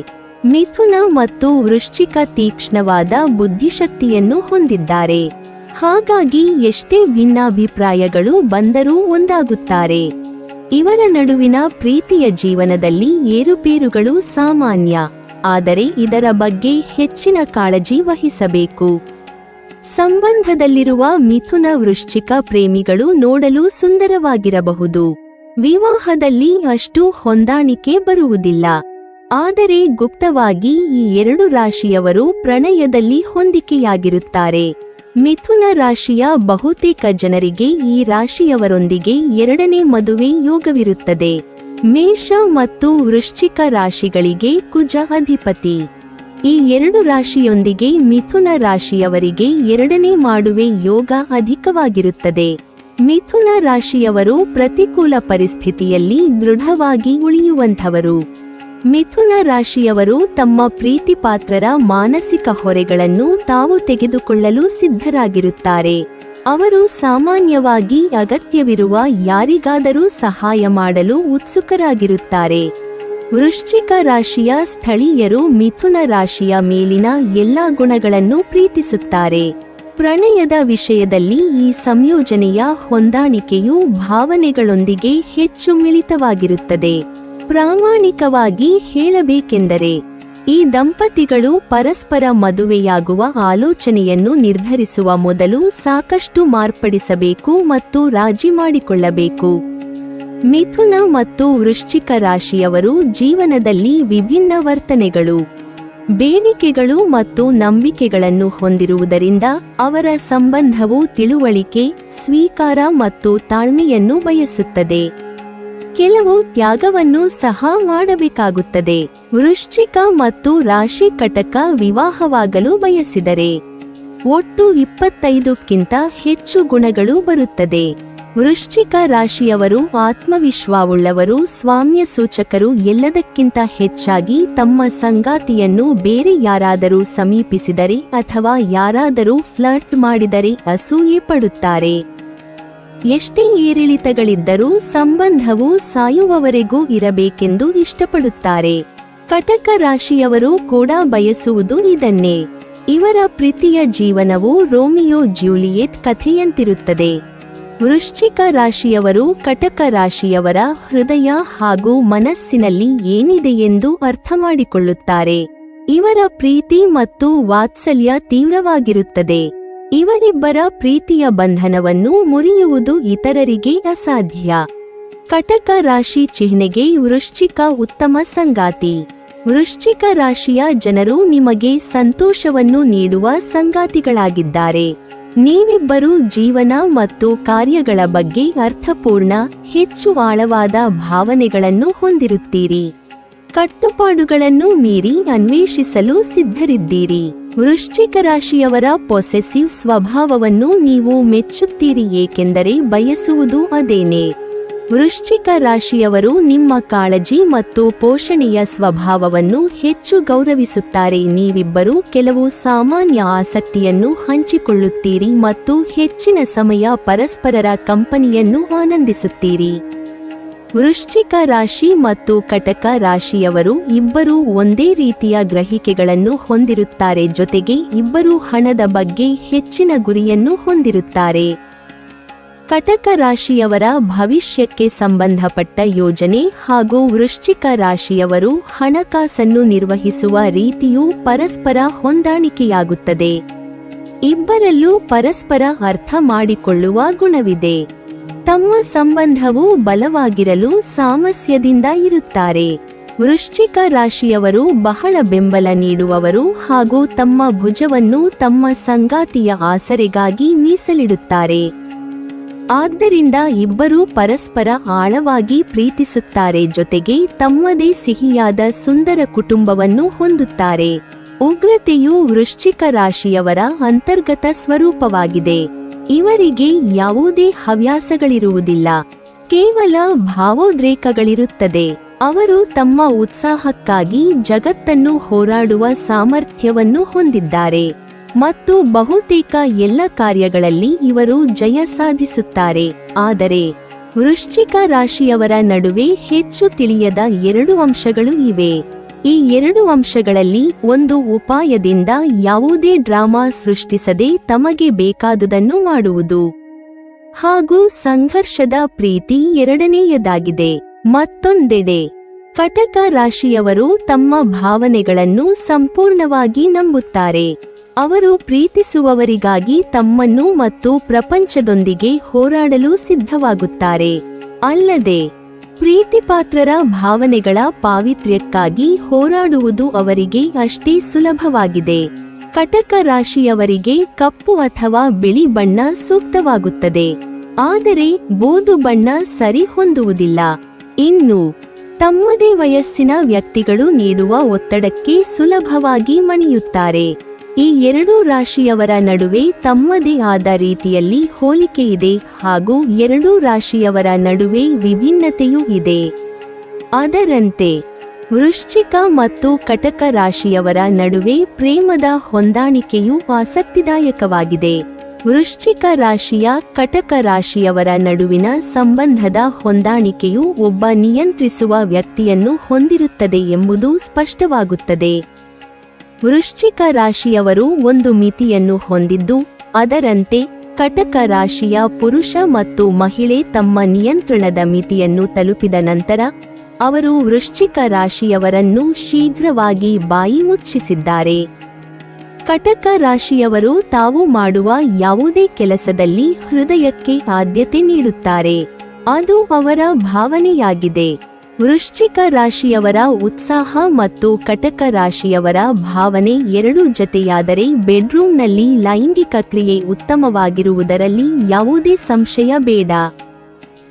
ಮಿಥುನ ಮತ್ತು ವೃಶ್ಚಿಕ ತೀಕ್ಷ್ಣವಾದ ಬುದ್ಧಿಶಕ್ತಿಯನ್ನು ಹೊಂದಿದ್ದಾರೆ, ಹಾಗಾಗಿ ಎಷ್ಟೇ ಭಿನ್ನಾಭಿಪ್ರಾಯಗಳು ಬಂದರೂ ಒಂದಾಗುತ್ತಾರೆ. ಇವರ ನಡುವಿನ ಪ್ರೀತಿಯ ಜೀವನದಲ್ಲಿ ಏರುಪೇರುಗಳು ಸಾಮಾನ್ಯ, ಆದರೆ ಇದರ ಬಗ್ಗೆ ಹೆಚ್ಚಿನ ಕಾಳಜಿ ವಹಿಸಬೇಕು. ಸಂಬಂಧದಲ್ಲಿರುವ ಮಿಥುನ ವೃಶ್ಚಿಕ ಪ್ರೇಮಿಗಳು ನೋಡಲು ಸುಂದರವಾಗಿರಬಹುದು, ವಿವಾಹದಲ್ಲಿ ಅಷ್ಟು ಹೊಂದಾಣಿಕೆ ಬರುವುದಿಲ್ಲ, ಆದರೆ ಗುಪ್ತವಾಗಿ ಈ ಎರಡು ರಾಶಿಯವರು ಪ್ರಣಯದಲ್ಲಿ ಹೊಂದಿಕೆಯಾಗಿರುತ್ತಾರೆ. ಮಿಥುನ ರಾಶಿಯ ಬಹುತೇಕ ಜನರಿಗೆ ಈ ರಾಶಿಯವರೊಂದಿಗೆ ಎರಡನೇ ಮದುವೆ ಯೋಗವಿರುತ್ತದೆ. ಮೇಷ ಮತ್ತು ವೃಶ್ಚಿಕ ರಾಶಿಗಳಿಗೆ ಕುಜ ಅಧಿಪತಿ. ಈ ಎರಡು ರಾಶಿಯೊಂದಿಗೆ ಮಿಥುನ ರಾಶಿಯವರಿಗೆ ಎರಡನೇ ಮಾಡುವೆ ಯೋಗ ಅಧಿಕವಾಗಿರುತ್ತದೆ. ಮಿಥುನ ರಾಶಿಯವರು ಪ್ರತಿಕೂಲ ಪರಿಸ್ಥಿತಿಯಲ್ಲಿ ದೃಢವಾಗಿ ಉಳಿಯುವಂಥವರು. ಮಿಥುನ ರಾಶಿಯವರು ತಮ್ಮ ಪ್ರೀತಿ ಪಾತ್ರರ ಮಾನಸಿಕ ಹೊರೆಗಳನ್ನು ತಾವು ತೆಗೆದುಕೊಳ್ಳಲು ಸಿದ್ಧರಾಗಿರುತ್ತಾರೆ. ಅವರು ಸಾಮಾನ್ಯವಾಗಿ ಅಗತ್ಯವಿರುವ ಯಾರಿಗಾದರೂ ಸಹಾಯ ಮಾಡಲು ಉತ್ಸುಕರಾಗಿರುತ್ತಾರೆ. ವೃಶ್ಚಿಕ ರಾಶಿಯ ಸ್ಥಳೀಯರು ಮಿಥುನ ರಾಶಿಯ ಮೇಲಿನ ಎಲ್ಲಾ ಗುಣಗಳನ್ನು ಪ್ರೀತಿಸುತ್ತಾರೆ. ಪ್ರಣಯದ ವಿಷಯದಲ್ಲಿ ಈ ಸಂಯೋಜನೆಯ ಹೊಂದಾಣಿಕೆಯು ಭಾವನೆಗಳೊಂದಿಗೆ ಹೆಚ್ಚು ಮಿಳಿತವಾಗಿರುತ್ತದೆ. ಪ್ರಾಮಾಣಿಕವಾಗಿ ಹೇಳಬೇಕೆಂದರೆ ಈ ದಂಪತಿಗಳು ಪರಸ್ಪರ ಮದುವೆಯಾಗುವ ಆಲೋಚನೆಯನ್ನು ನಿರ್ಧರಿಸುವ ಮೊದಲು ಸಾಕಷ್ಟು ಮಾರ್ಪಡಿಸಬೇಕು ಮತ್ತು ರಾಜಿ ಮಾಡಿಕೊಳ್ಳಬೇಕು. ಮಿಥುನ ಮತ್ತು ವೃಶ್ಚಿಕ ರಾಶಿಯವರು ಜೀವನದಲ್ಲಿ ವಿಭಿನ್ನ ವರ್ತನೆಗಳು, ಬೇಡಿಕೆಗಳು ಮತ್ತು ನಂಬಿಕೆಗಳನ್ನು ಹೊಂದಿರುವುದರಿಂದ ಅವರ ಸಂಬಂಧವು ತಿಳುವಳಿಕೆ, ಸ್ವೀಕಾರ ಮತ್ತು ತಾಳ್ಮೆಯನ್ನು ಬಯಸುತ್ತದೆ. ಕೆಲವು ತ್ಯಾಗವನ್ನು ಸಹ ಮಾಡಬೇಕಾಗುತ್ತದೆ. ವೃಶ್ಚಿಕ ಮತ್ತು ರಾಶಿ ಕಟಕ ವಿವಾಹವಾಗಲು ಬಯಸಿದರೆ ಒಟ್ಟು 25ಕ್ಕಿಂತ ಹೆಚ್ಚು ಗುಣಗಳು ಬರುತ್ತದೆ. ವೃಶ್ಚಿಕ ರಾಶಿಯವರು ಆತ್ಮವಿಶ್ವಾಸವುಳ್ಳವರು, ಸ್ವಾಮ್ಯ ಸೂಚಕರು. ಎಲ್ಲದಕ್ಕಿಂತ ಹೆಚ್ಚಾಗಿ ತಮ್ಮ ಸಂಗಾತಿಯನ್ನು ಬೇರೆ ಯಾರಾದರೂ ಸಮೀಪಿಸಿದರೆ ಅಥವಾ ಯಾರಾದರೂ ಫ್ಲರ್ಟ್ ಮಾಡಿದರೆ ಅಸೂಯೆ ಪಡುತ್ತಾರೆ. ಎಷ್ಟೇ ಏರಿಳಿತಗಳಿದ್ದರೂ ಸಂಬಂಧವು ಸಾಯುವವರೆಗೂ ಇರಬೇಕೆಂದು ಇಷ್ಟಪಡುತ್ತಾರೆ. ಕಟಕ ರಾಶಿಯವರು ಕೂಡ ಬಯಸುವುದು ಇದನ್ನೇ. ಇವರ ಪ್ರೀತಿಯ ಜೀವನವು ರೋಮಿಯೋ ಜೂಲಿಯೆಟ್ ಕಥೆಯಂತಿರುತ್ತದೆ. ವೃಶ್ಚಿಕ ರಾಶಿಯವರು ಕಟಕ ರಾಶಿಯವರ ಹೃದಯ ಹಾಗೂ ಮನಸ್ಸಿನಲ್ಲಿ ಏನಿದೆಯೆಂದು ಅರ್ಥಮಾಡಿಕೊಳ್ಳುತ್ತಾರೆ. ಇವರ ಪ್ರೀತಿ ಮತ್ತು ವಾತ್ಸಲ್ಯ ತೀವ್ರವಾಗಿರುತ್ತದೆ. ಇವರಿಬ್ಬರ ಪ್ರೀತಿಯ ಬಂಧನವನ್ನು ಮುರಿಯುವುದು ಇತರರಿಗೆ ಅಸಾಧ್ಯ. ಕಟಕ ರಾಶಿ ಚಿಹ್ನೆಗೆ ವೃಶ್ಚಿಕ ಉತ್ತಮ ಸಂಗಾತಿ. ವೃಶ್ಚಿಕ ರಾಶಿಯ ಜನರು ನಿಮಗೆ ಸಂತೋಷವನ್ನು ನೀಡುವ ಸಂಗಾತಿಗಳಾಗಿದ್ದಾರೆ. ನೀವಿಬ್ಬರು ಜೀವನ ಮತ್ತು ಕಾರ್ಯಗಳ ಬಗ್ಗೆ ಅರ್ಥಪೂರ್ಣ, ಹೆಚ್ಚು ಆಳವಾದ ಭಾವನೆಗಳನ್ನು ಹೊಂದಿರುತ್ತೀರಿ. ಕಟ್ಟುಪಾಡುಗಳನ್ನು ಮೀರಿ ಅನ್ವೇಷಿಸಲು ಸಿದ್ಧರಿದ್ದೀರಿ. ವೃಶ್ಚಿಕ ರಾಶಿಯವರ ಪೊಸೆಸಿವ್ ಸ್ವಭಾವವನ್ನು ನೀವು ಮೆಚ್ಚುತ್ತೀರಿ, ಏಕೆಂದರೆ ಬಯಸುವುದು ಅದೇನೇ. ವೃಶ್ಚಿಕ ರಾಶಿಯವರು ನಿಮ್ಮ ಕಾಳಜಿ ಮತ್ತು ಪೋಷಣೆಯ ಸ್ವಭಾವವನ್ನು ಹೆಚ್ಚು ಗೌರವಿಸುತ್ತಾರೆ. ನೀವಿಬ್ಬರು ಕೆಲವು ಸಾಮಾನ್ಯ ಆಸಕ್ತಿಯನ್ನು ಹಂಚಿಕೊಳ್ಳುತ್ತೀರಿ ಮತ್ತು ಹೆಚ್ಚಿನ ಸಮಯ ಪರಸ್ಪರರ ಕಂಪನಿಯನ್ನು ಆನಂದಿಸುತ್ತೀರಿ. ವೃಶ್ಚಿಕ ರಾಶಿ ಮತ್ತು ಕಟಕ ರಾಶಿಯವರು ಇಬ್ಬರೂ ಒಂದೇ ರೀತಿಯ ಗ್ರಹಿಕೆಗಳನ್ನು ಹೊಂದಿರುತ್ತಾರೆ. ಜೊತೆಗೆ ಇಬ್ಬರೂ ಹಣದ ಬಗ್ಗೆ ಹೆಚ್ಚಿನ ಗುರಿಯನ್ನು ಹೊಂದಿರುತ್ತಾರೆ. ಕಟಕ ರಾಶಿಯವರ ಭವಿಷ್ಯಕ್ಕೆ ಸಂಬಂಧಪಟ್ಟ ಯೋಜನೆ ಹಾಗೂ ವೃಶ್ಚಿಕ ರಾಶಿಯವರು ಹಣಕಾಸನ್ನು ನಿರ್ವಹಿಸುವ ರೀತಿಯು ಪರಸ್ಪರ ಹೊಂದಾಣಿಕೆಯಾಗುತ್ತದೆ. ಇಬ್ಬರಲ್ಲೂ ಪರಸ್ಪರ ಅರ್ಥ ಮಾಡಿಕೊಳ್ಳುವ ಗುಣವಿದೆ. ತಮ್ಮ ಸಂಬಂಧವು ಬಲವಾಗಿರಲು ಸಾಮರಸ್ಯದಿಂದ ಇರುತ್ತಾರೆ. ವೃಶ್ಚಿಕ ರಾಶಿಯವರು ಬಹಳ ಬೆಂಬಲ ನೀಡುವವರು ಹಾಗೂ ತಮ್ಮ ಭುಜವನ್ನು ತಮ್ಮ ಸಂಗಾತಿಯ ಆಸರೆಗಾಗಿ ಮೀಸಲಿಡುತ್ತಾರೆ. ಆದ್ದರಿಂದ ಇಬ್ಬರೂ ಪರಸ್ಪರ ಆಳವಾಗಿ ಪ್ರೀತಿಸುತ್ತಾರೆ. ಜೊತೆಗೆ ತಮ್ಮದೇ ಸಿಹಿಯಾದ ಸುಂದರ ಕುಟುಂಬವನ್ನು ಹೊಂದುತ್ತಾರೆ. ಉಗ್ರತೆಯು ವೃಶ್ಚಿಕ ರಾಶಿಯವರ ಅಂತರ್ಗತ ಸ್ವರೂಪವಾಗಿದೆ. ಇವರಿಗೆ ಯಾವುದೇ ಹವ್ಯಾಸಗಳಿರುವುದಿಲ್ಲ, ಕೇವಲ ಭಾವೋದ್ರೇಕಗಳಿರುತ್ತದೆ. ಅವರು ತಮ್ಮ ಉತ್ಸಾಹಕ್ಕಾಗಿ ಜಗತ್ತನ್ನು ಹೋರಾಡುವ ಸಾಮರ್ಥ್ಯವನ್ನು ಹೊಂದಿದ್ದಾರೆ ಮತ್ತು ಬಹುತೇಕ ಎಲ್ಲ ಕಾರ್ಯಗಳಲ್ಲಿ ಇವರು ಜಯ ಸಾಧಿಸುತ್ತಾರೆ. ಆದರೆ ವೃಶ್ಚಿಕ ರಾಶಿಯವರ ನಡುವೆ ಹೆಚ್ಚು ತಿಳಿಯದ 2 ಅಂಶಗಳು ಇವೆ. ಈ 2 ಅಂಶಗಳಲ್ಲಿ ಒಂದು ಉಪಾಯದಿಂದ ಯಾವುದೇ ಡ್ರಾಮಾ ಸೃಷ್ಟಿಸದೆ ತಮಗೆ ಬೇಕಾದುದನ್ನು ಮಾಡುವುದು, ಹಾಗೂ ಸಂಘರ್ಷದ ಪ್ರೀತಿ ಎರಡನೆಯದಾಗಿದೆ. ಮತ್ತೊಂದೆಡೆ ಕಟಕ ರಾಶಿಯವರು ತಮ್ಮ ಭಾವನೆಗಳನ್ನು ಸಂಪೂರ್ಣವಾಗಿ ನಂಬುತ್ತಾರೆ. ಅವರು ಪ್ರೀತಿಸುವವರಿಗಾಗಿ ತಮ್ಮನ್ನು ಮತ್ತು ಪ್ರಪಂಚದೊಂದಿಗೆ ಹೋರಾಡಲು ಸಿದ್ಧವಾಗುತ್ತಾರೆ. ಅಲ್ಲದೆ ಪ್ರೀತಿಪಾತ್ರರ ಭಾವನೆಗಳ ಪಾವಿತ್ರ್ಯಕ್ಕಾಗಿ ಹೋರಾಡುವುದು ಅವರಿಗೆ ಅಷ್ಟೇ ಸುಲಭವಾಗಿದೆ. ಕಟಕ ರಾಶಿಯವರಿಗೆ ಕಪ್ಪು ಅಥವಾ ಬಿಳಿ ಬಣ್ಣ ಸೂಕ್ತವಾಗುತ್ತದೆ, ಆದರೆ ಬೂದು ಬಣ್ಣ ಸರಿ ಹೊಂದುವುದಿಲ್ಲ. ಇನ್ನು ತಮ್ಮದೇ ವಯಸ್ಸಿನ ವ್ಯಕ್ತಿಗಳು ನೀಡುವ ಒತ್ತಡಕ್ಕೆ ಸುಲಭವಾಗಿ ಮಣಿಯುತ್ತಾರೆ. ಈ 2 ರಾಶಿಯವರ ನಡುವೆ ತಮ್ಮದೇ ಆದ ರೀತಿಯಲ್ಲಿ ಹೋಲಿಕೆಯಿದೆ ಹಾಗೂ 2 ರಾಶಿಯವರ ನಡುವೆ ವಿಭಿನ್ನತೆಯೂ ಇದೆ. ಅದರಂತೆ ವೃಶ್ಚಿಕ ಮತ್ತು ಕಟಕ ರಾಶಿಯವರ ನಡುವೆ ಪ್ರೇಮದ ಹೊಂದಾಣಿಕೆಯು ಆಸಕ್ತಿದಾಯಕವಾಗಿದೆ. ವೃಶ್ಚಿಕ ರಾಶಿಯ ಕಟಕ ರಾಶಿಯವರ ನಡುವಿನ ಸಂಬಂಧದ ಹೊಂದಾಣಿಕೆಯು ಒಬ್ಬ ನಿಯಂತ್ರಿಸುವ ವ್ಯಕ್ತಿಯನ್ನು ಹೊಂದಿರುತ್ತದೆ ಎಂಬುದು ಸ್ಪಷ್ಟವಾಗುತ್ತದೆ. ವೃಶ್ಚಿಕ ರಾಶಿಯವರು ಒಂದು ಮಿತಿಯನ್ನು ಹೊಂದಿದ್ದು, ಅದರಂತೆ ಕಟಕ ರಾಶಿಯ ಪುರುಷ ಮತ್ತು ಮಹಿಳೆ ತಮ್ಮ ನಿಯಂತ್ರಣದ ಮಿತಿಯನ್ನು ತಲುಪಿದ ನಂತರ ಅವರು ವೃಶ್ಚಿಕ ರಾಶಿಯವರನ್ನು ಶೀಘ್ರವಾಗಿ ಬಾಯಿ ಮುಚ್ಚಿಸಿದ್ದಾರೆ. ಕಟಕ ರಾಶಿಯವರು ತಾವು ಮಾಡುವ ಯಾವುದೇ ಕೆಲಸದಲ್ಲಿ ಹೃದಯಕ್ಕೆ ಆದ್ಯತೆ ನೀಡುತ್ತಾರೆ, ಅದು ಅವರ ಭಾವನೆಯಾಗಿದೆ. ವೃಶ್ಚಿಕ ರಾಶಿಯವರ ಉತ್ಸಾಹ ಮತ್ತು ಕಟಕ ರಾಶಿಯವರ ಭಾವನೆ ಎರಡೂ ಜತೆಯಾದರೆ ಬೆಡ್ರೂಮ್ನಲ್ಲಿ ಲೈಂಗಿಕ ಕ್ರಿಯೆ ಉತ್ತಮವಾಗಿರುವುದರಲ್ಲಿ ಯಾವುದೇ ಸಂಶಯ ಬೇಡ.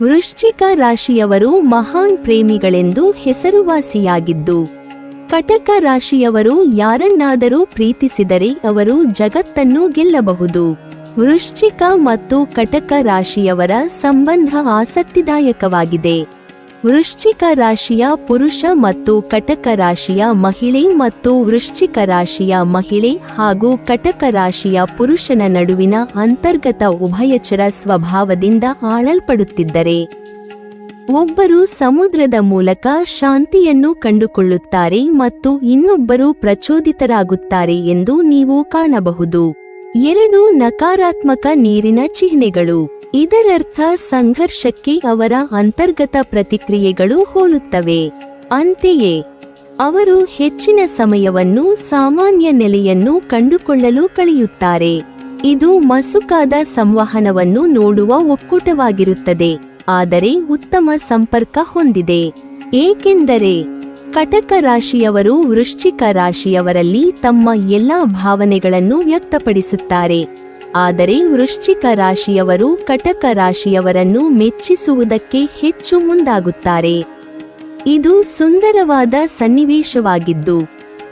ವೃಶ್ಚಿಕ ರಾಶಿಯವರು ಮಹಾನ್ ಪ್ರೇಮಿಗಳೆಂದು ಹೆಸರುವಾಸಿಯಾಗಿದ್ದು, ಕಟಕ ರಾಶಿಯವರು ಯಾರನ್ನಾದರೂ ಪ್ರೀತಿಸಿದರೆ ಅವರು ಜಗತ್ತನ್ನು ಗೆಲ್ಲಬಹುದು. ವೃಶ್ಚಿಕ ಮತ್ತು ಕಟಕ ರಾಶಿಯವರ ಸಂಬಂಧ ಆಸಕ್ತಿದಾಯಕವಾಗಿದೆ. ವೃಶ್ಚಿಕ ರಾಶಿಯ ಪುರುಷ ಮತ್ತು ಕಟಕ ರಾಶಿಯ ಮಹಿಳೆ ಮತ್ತು ವೃಶ್ಚಿಕ ರಾಶಿಯ ಮಹಿಳೆ ಹಾಗೂ ಕಟಕ ರಾಶಿಯ ಪುರುಷನ ನಡುವಿನ ಅಂತರ್ಗತ ಉಭಯಚರ ಸ್ವಭಾವದಿಂದ ಆಳಲ್ಪಡುತ್ತಿದ್ದರೆ, ಒಬ್ಬರು ಸಮುದ್ರದ ಮೂಲಕ ಶಾಂತಿಯನ್ನು ಕಂಡುಕೊಳ್ಳುತ್ತಾರೆ ಮತ್ತು ಇನ್ನೊಬ್ಬರು ಪ್ರಚೋದಿತರಾಗುತ್ತಾರೆ ಎಂದು ನೀವು ಕಾಣಬಹುದು. 2 ನಕಾರಾತ್ಮಕ ನೀರಿನ ಚಿಹ್ನೆಗಳು. ಇದರರ್ಥ ಸಂಘರ್ಷಕ್ಕೆ ಅವರ ಅಂತರ್ಗತ ಪ್ರತಿಕ್ರಿಯೆಗಳು ಹೋಲುತ್ತವೆ. ಅಂತೆಯೇ ಅವರು ಹೆಚ್ಚಿನ ಸಮಯವನ್ನು ಸಾಮಾನ್ಯ ನೆಲೆಯನ್ನು ಕಂಡುಕೊಳ್ಳಲು ಕಳೆಯುತ್ತಾರೆ. ಇದು ಮಸುಕಾದ ಸಂವಹನವನ್ನು ನೋಡುವ ಒಕ್ಕೂಟವಾಗಿರುತ್ತದೆ, ಆದರೆ ಉತ್ತಮ ಸಂಪರ್ಕ ಹೊಂದಿದೆ. ಏಕೆಂದರೆ ಕಟಕ ರಾಶಿಯವರು ವೃಶ್ಚಿಕ ರಾಶಿಯವರಲ್ಲಿ ತಮ್ಮ ಎಲ್ಲಾ ಭಾವನೆಗಳನ್ನು ವ್ಯಕ್ತಪಡಿಸುತ್ತಾರೆ, ಆದರೆ ವೃಶ್ಚಿಕ ರಾಶಿಯವರು ಕಟಕ ರಾಶಿಯವರನ್ನು ಮೆಚ್ಚಿಸುವುದಕ್ಕೆ ಹೆಚ್ಚು ಮುಂದಾಗುತ್ತಾರೆ. ಇದು ಸುಂದರವಾದ ಸನ್ನಿವೇಶವಾಗಿದ್ದು,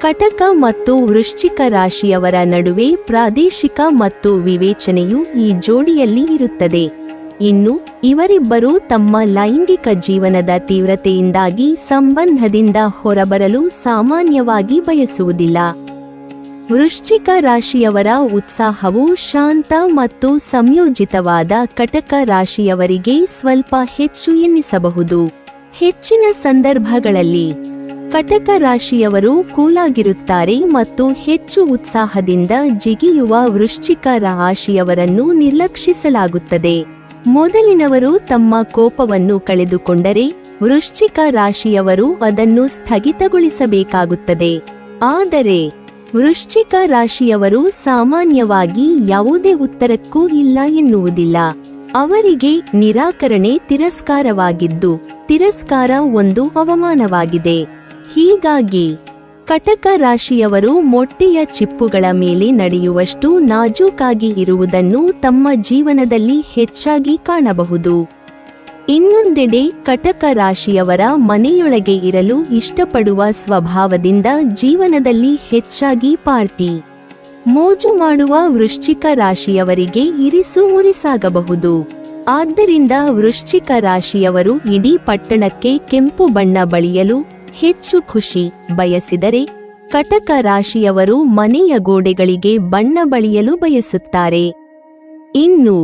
ಕಟಕ ಮತ್ತು ವೃಶ್ಚಿಕ ರಾಶಿಯವರ ನಡುವೆ ಪ್ರಾದೇಶಿಕ ಮತ್ತು ವಿವೇಚನೆಯು ಈ ಜೋಡಿಯಲ್ಲಿ ಇರುತ್ತದೆ. ಇನ್ನು ಇವರಿಬ್ಬರೂ ತಮ್ಮ ಲೈಂಗಿಕ ಜೀವನದ ತೀವ್ರತೆಯಿಂದಾಗಿ ಸಂಬಂಧದಿಂದ ಹೊರಬರಲು ಸಾಮಾನ್ಯವಾಗಿ ಬಯಸುವುದಿಲ್ಲ. ವೃಶ್ಚಿಕ ರಾಶಿಯವರ ಉತ್ಸಾಹವು ಶಾಂತ ಮತ್ತು ಸಂಯೋಜಿತವಾದ ಕಟಕ ರಾಶಿಯವರಿಗೆ ಸ್ವಲ್ಪ ಹೆಚ್ಚು ಎನ್ನಿಸಬಹುದು. ಹೆಚ್ಚಿನ ಸಂದರ್ಭಗಳಲ್ಲಿ ಕಟಕ ರಾಶಿಯವರು ಕೂಲಾಗಿರುತ್ತಾರೆ ಮತ್ತು ಹೆಚ್ಚು ಉತ್ಸಾಹದಿಂದ ಜಿಗಿಯುವ ವೃಶ್ಚಿಕ ರಾಶಿಯವರನ್ನು ನಿರ್ಲಕ್ಷಿಸಲಾಗುತ್ತದೆ. ಮೊದಲಿನವರು ತಮ್ಮ ಕೋಪವನ್ನು ಕಳೆದುಕೊಂಡರೆ, ವೃಶ್ಚಿಕ ರಾಶಿಯವರು ಅದನ್ನು ಸ್ಥಗಿತಗೊಳಿಸಬೇಕಾಗುತ್ತದೆ. ಆದರೆ ವೃಶ್ಚಿಕ ರಾಶಿಯವರು ಸಾಮಾನ್ಯವಾಗಿ ಯಾವುದೇ ಉತ್ತರಕ್ಕೂ ಇಲ್ಲ ಎನ್ನುವುದಿಲ್ಲ. ಅವರಿಗೆ ನಿರಾಕರಣೆ ತಿರಸ್ಕಾರವಾಗಿದ್ದು, ತಿರಸ್ಕಾರ ಒಂದು ಅವಮಾನವಾಗಿದೆ. ಹೀಗಾಗಿ ಕಟಕ ರಾಶಿಯವರು ಮೊಟ್ಟೆಯ ಚಿಪ್ಪುಗಳ ಮೇಲೆ ನಡೆಯುವಷ್ಟು ನಾಜೂಕಾಗಿ ಇರುವುದನ್ನು ತಮ್ಮ ಜೀವನದಲ್ಲಿ ಹೆಚ್ಚಾಗಿ ಕಾಣಬಹುದು. ಇನ್ನೊಂದೆಡೆ ಕಟಕ ರಾಶಿಯವರ ಮನೆಯೊಳಗೆ ಇರಲು ಇಷ್ಟಪಡುವ ಸ್ವಭಾವದಿಂದ ಜೀವನದಲ್ಲಿ ಹೆಚ್ಚಾಗಿ ಪಾರ್ಟಿ, ಮೋಜು ಮಾಡುವ ವೃಶ್ಚಿಕ ರಾಶಿಯವರಿಗೆ ಇರಿಸು ಮುರಿಸಾಗಬಹುದು. ಆದ್ದರಿಂದ ವೃಶ್ಚಿಕ ರಾಶಿಯವರು ಇಡೀ ಪಟ್ಟಣಕ್ಕೆ ಕೆಂಪು ಬಣ್ಣ ಬಳಿಯಲು ಹೆಚ್ಚು ಖುಷಿ ಬಯಸಿದರೆ, ಕಟಕ ರಾಶಿಯವರು ಮನೆಯ ಗೋಡೆಗಳಿಗೆ ಬಣ್ಣ ಬಳಿಯಲು ಬಯಸುತ್ತಾರೆ. ಇನ್ನು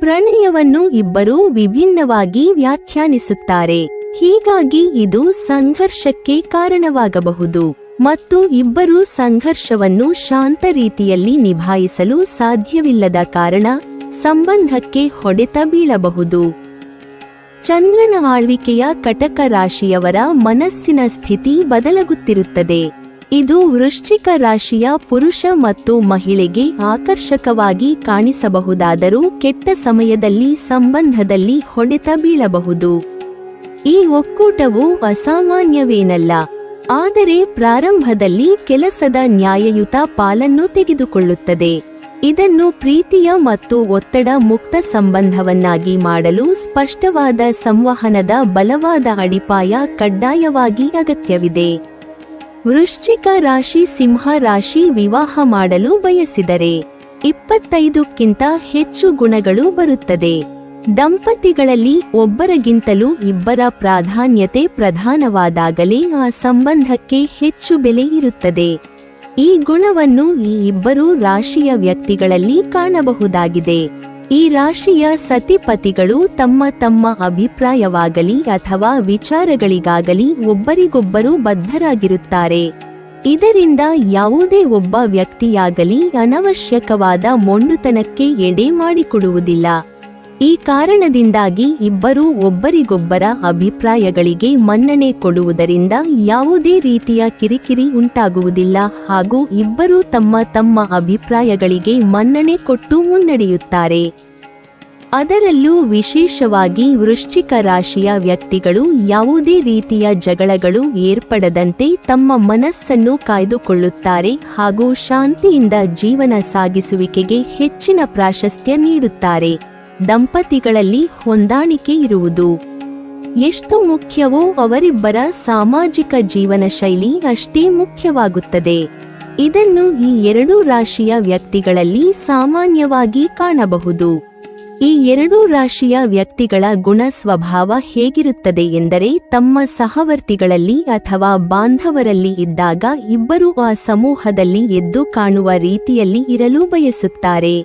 ಪ್ರಣಯವನ್ನು ಇಬ್ಬರೂ ವಿಭಿನ್ನವಾಗಿ ವ್ಯಾಖ್ಯಾನಿಸುತ್ತಾರೆ. ಹೀಗಾಗಿ ಇದು ಸಂಘರ್ಷಕ್ಕೆ ಕಾರಣವಾಗಬಹುದು ಮತ್ತು ಇಬ್ಬರೂ ಸಂಘರ್ಷವನ್ನು ಶಾಂತ ರೀತಿಯಲ್ಲಿ ನಿಭಾಯಿಸಲು ಸಾಧ್ಯವಿಲ್ಲದ ಕಾರಣ ಸಂಬಂಧಕ್ಕೆ ಹೊಡೆತ ಬೀಳಬಹುದು. ಚಂದ್ರನ ಆಳ್ವಿಕೆಯ ಕಟಕ ರಾಶಿಯವರ ಮನಸ್ಸಿನ ಸ್ಥಿತಿ ಬದಲಾಗುತ್ತಿರುತ್ತದೆ. ಇದು ವೃಶ್ಚಿಕ ರಾಶಿಯ ಪುರುಷ ಮತ್ತು ಮಹಿಳೆಗೆ ಆಕರ್ಷಕವಾಗಿ ಕಾಣಿಸಬಹುದಾದರೂ ಕೆಟ್ಟ ಸಮಯದಲ್ಲಿ ಸಂಬಂಧದಲ್ಲಿ ಹೊಡೆತ ಬೀಳಬಹುದು. ಈ ಒಕ್ಕೂಟವು ಅಸಾಮಾನ್ಯವೇನಲ್ಲ, ಆದರೆ ಪ್ರಾರಂಭದಲ್ಲಿ ಕೆಲಸದ ನ್ಯಾಯಯುತ ಪಾಲನ್ನು ತೆಗೆದುಕೊಳ್ಳುತ್ತದೆ. ಇದನ್ನು ಪ್ರೀತಿಯ ಮತ್ತು ಒತ್ತಡ ಮುಕ್ತ ಸಂಬಂಧವನ್ನಾಗಿ ಮಾಡಲು ಸ್ಪಷ್ಟವಾದ ಸಂವಹನದ ಬಲವಾದ ಅಡಿಪಾಯ ಕಡ್ಡಾಯವಾಗಿ ಅಗತ್ಯವಿದೆ. ವೃಶ್ಚಿಕ ರಾಶಿ ಸಿಂಹ ರಾಶಿ ವಿವಾಹ ಮಾಡಲು ಬಯಸಿದರೆ 25ಕ್ಕಿಂತ ಹೆಚ್ಚು ಗುಣಗಳು ಬರುತ್ತದೆ. ದಂಪತಿಗಳಲ್ಲಿ ಒಬ್ಬರಿಗಿಂತಲೂ ಇಬ್ಬರ ಪ್ರಾಧಾನ್ಯತೆ ಪ್ರಧಾನವಾದಾಗಲೇ ಆ ಸಂಬಂಧಕ್ಕೆ ಹೆಚ್ಚು ಬೆಲೆ ಇರುತ್ತದೆ. ಈ ಗುಣವನ್ನು ಈ ಇಬ್ಬರು ರಾಶಿಯ ವ್ಯಕ್ತಿಗಳಲ್ಲಿ ಕಾಣಬಹುದಾಗಿದೆ. ಈ ರಾಶಿಯ ಸತಿಪತಿಗಳು ತಮ್ಮ ತಮ್ಮ ಅಭಿಪ್ರಾಯವಾಗಲಿ ಅಥವಾ ವಿಚಾರಗಳಿಗಾಗಲಿ ಒಬ್ಬರಿಗೊಬ್ಬರು ಬದ್ಧರಾಗಿರುತ್ತಾರೆ. ಇದರಿಂದ ಯಾವುದೇ ಒಬ್ಬ ವ್ಯಕ್ತಿಯಾಗಲಿ ಅನವಶ್ಯಕವಾದ ಮೊಂಡುತನಕ್ಕೆ ಎಡೆ ಮಾಡಿಕೊಡುವುದಿಲ್ಲ. ಈ ಕಾರಣದಿಂದಾಗಿ ಇಬ್ಬರೂ ಒಬ್ಬರಿಗೊಬ್ಬರ ಅಭಿಪ್ರಾಯಗಳಿಗೆ ಮನ್ನಣೆ ಕೊಡುವುದರಿಂದ ಯಾವುದೇ ರೀತಿಯ ಕಿರಿಕಿರಿ ಉಂಟಾಗುವುದಿಲ್ಲ ಹಾಗೂ ಇಬ್ಬರೂ ತಮ್ಮ ತಮ್ಮ ಅಭಿಪ್ರಾಯಗಳಿಗೆ ಮನ್ನಣೆ ಕೊಟ್ಟು ಮುನ್ನಡೆಯುತ್ತಾರೆ. ಅದರಲ್ಲೂ ವಿಶೇಷವಾಗಿ ವೃಶ್ಚಿಕ ರಾಶಿಯ ವ್ಯಕ್ತಿಗಳು ಯಾವುದೇ ರೀತಿಯ ಜಗಳಗಳು ಏರ್ಪಡದಂತೆ ತಮ್ಮ ಮನಸ್ಸನ್ನು ಕಾಯ್ದುಕೊಳ್ಳುತ್ತಾರೆ ಹಾಗೂ ಶಾಂತಿಯಿಂದ ಜೀವನ ಸಾಗಿಸುವಿಕೆಗೆ ಹೆಚ್ಚಿನ ಪ್ರಾಶಸ್ತ್ಯ ನೀಡುತ್ತಾರೆ. ದಂಪತಿಗಳಲ್ಲಿ ಹೊಂದಾಣಿಕೆ ಇರುವುದು ಎಷ್ಟು ಮುಖ್ಯವೋ ಅವರಿಬ್ಬರ ಸಾಮಾಜಿಕ ಜೀವನ ಶೈಲಿ ಅಷ್ಟೇ ಮುಖ್ಯವಾಗುತ್ತದೆ. ಇದನ್ನು ಈ ಎರಡೂ ರಾಶಿಯ ವ್ಯಕ್ತಿಗಳಲ್ಲಿ ಸಾಮಾನ್ಯವಾಗಿ ಕಾಣಬಹುದು. ಈ ಎರಡೂ ರಾಶಿಯ ವ್ಯಕ್ತಿಗಳ ಗುಣ ಸ್ವಭಾವ ಹೇಗಿರುತ್ತದೆ ಎಂದರೆ, ತಮ್ಮ ಸಹವರ್ತಿಗಳಲ್ಲಿ ಅಥವಾ ಬಾಂಧವರಲ್ಲಿ ಇದ್ದಾಗ ಇಬ್ಬರೂ ಆ ಸಮೂಹದಲ್ಲಿ ಎದ್ದು ಕಾಣುವ ರೀತಿಯಲ್ಲಿ ಇರಲು ಬಯಸುತ್ತಾರೆ.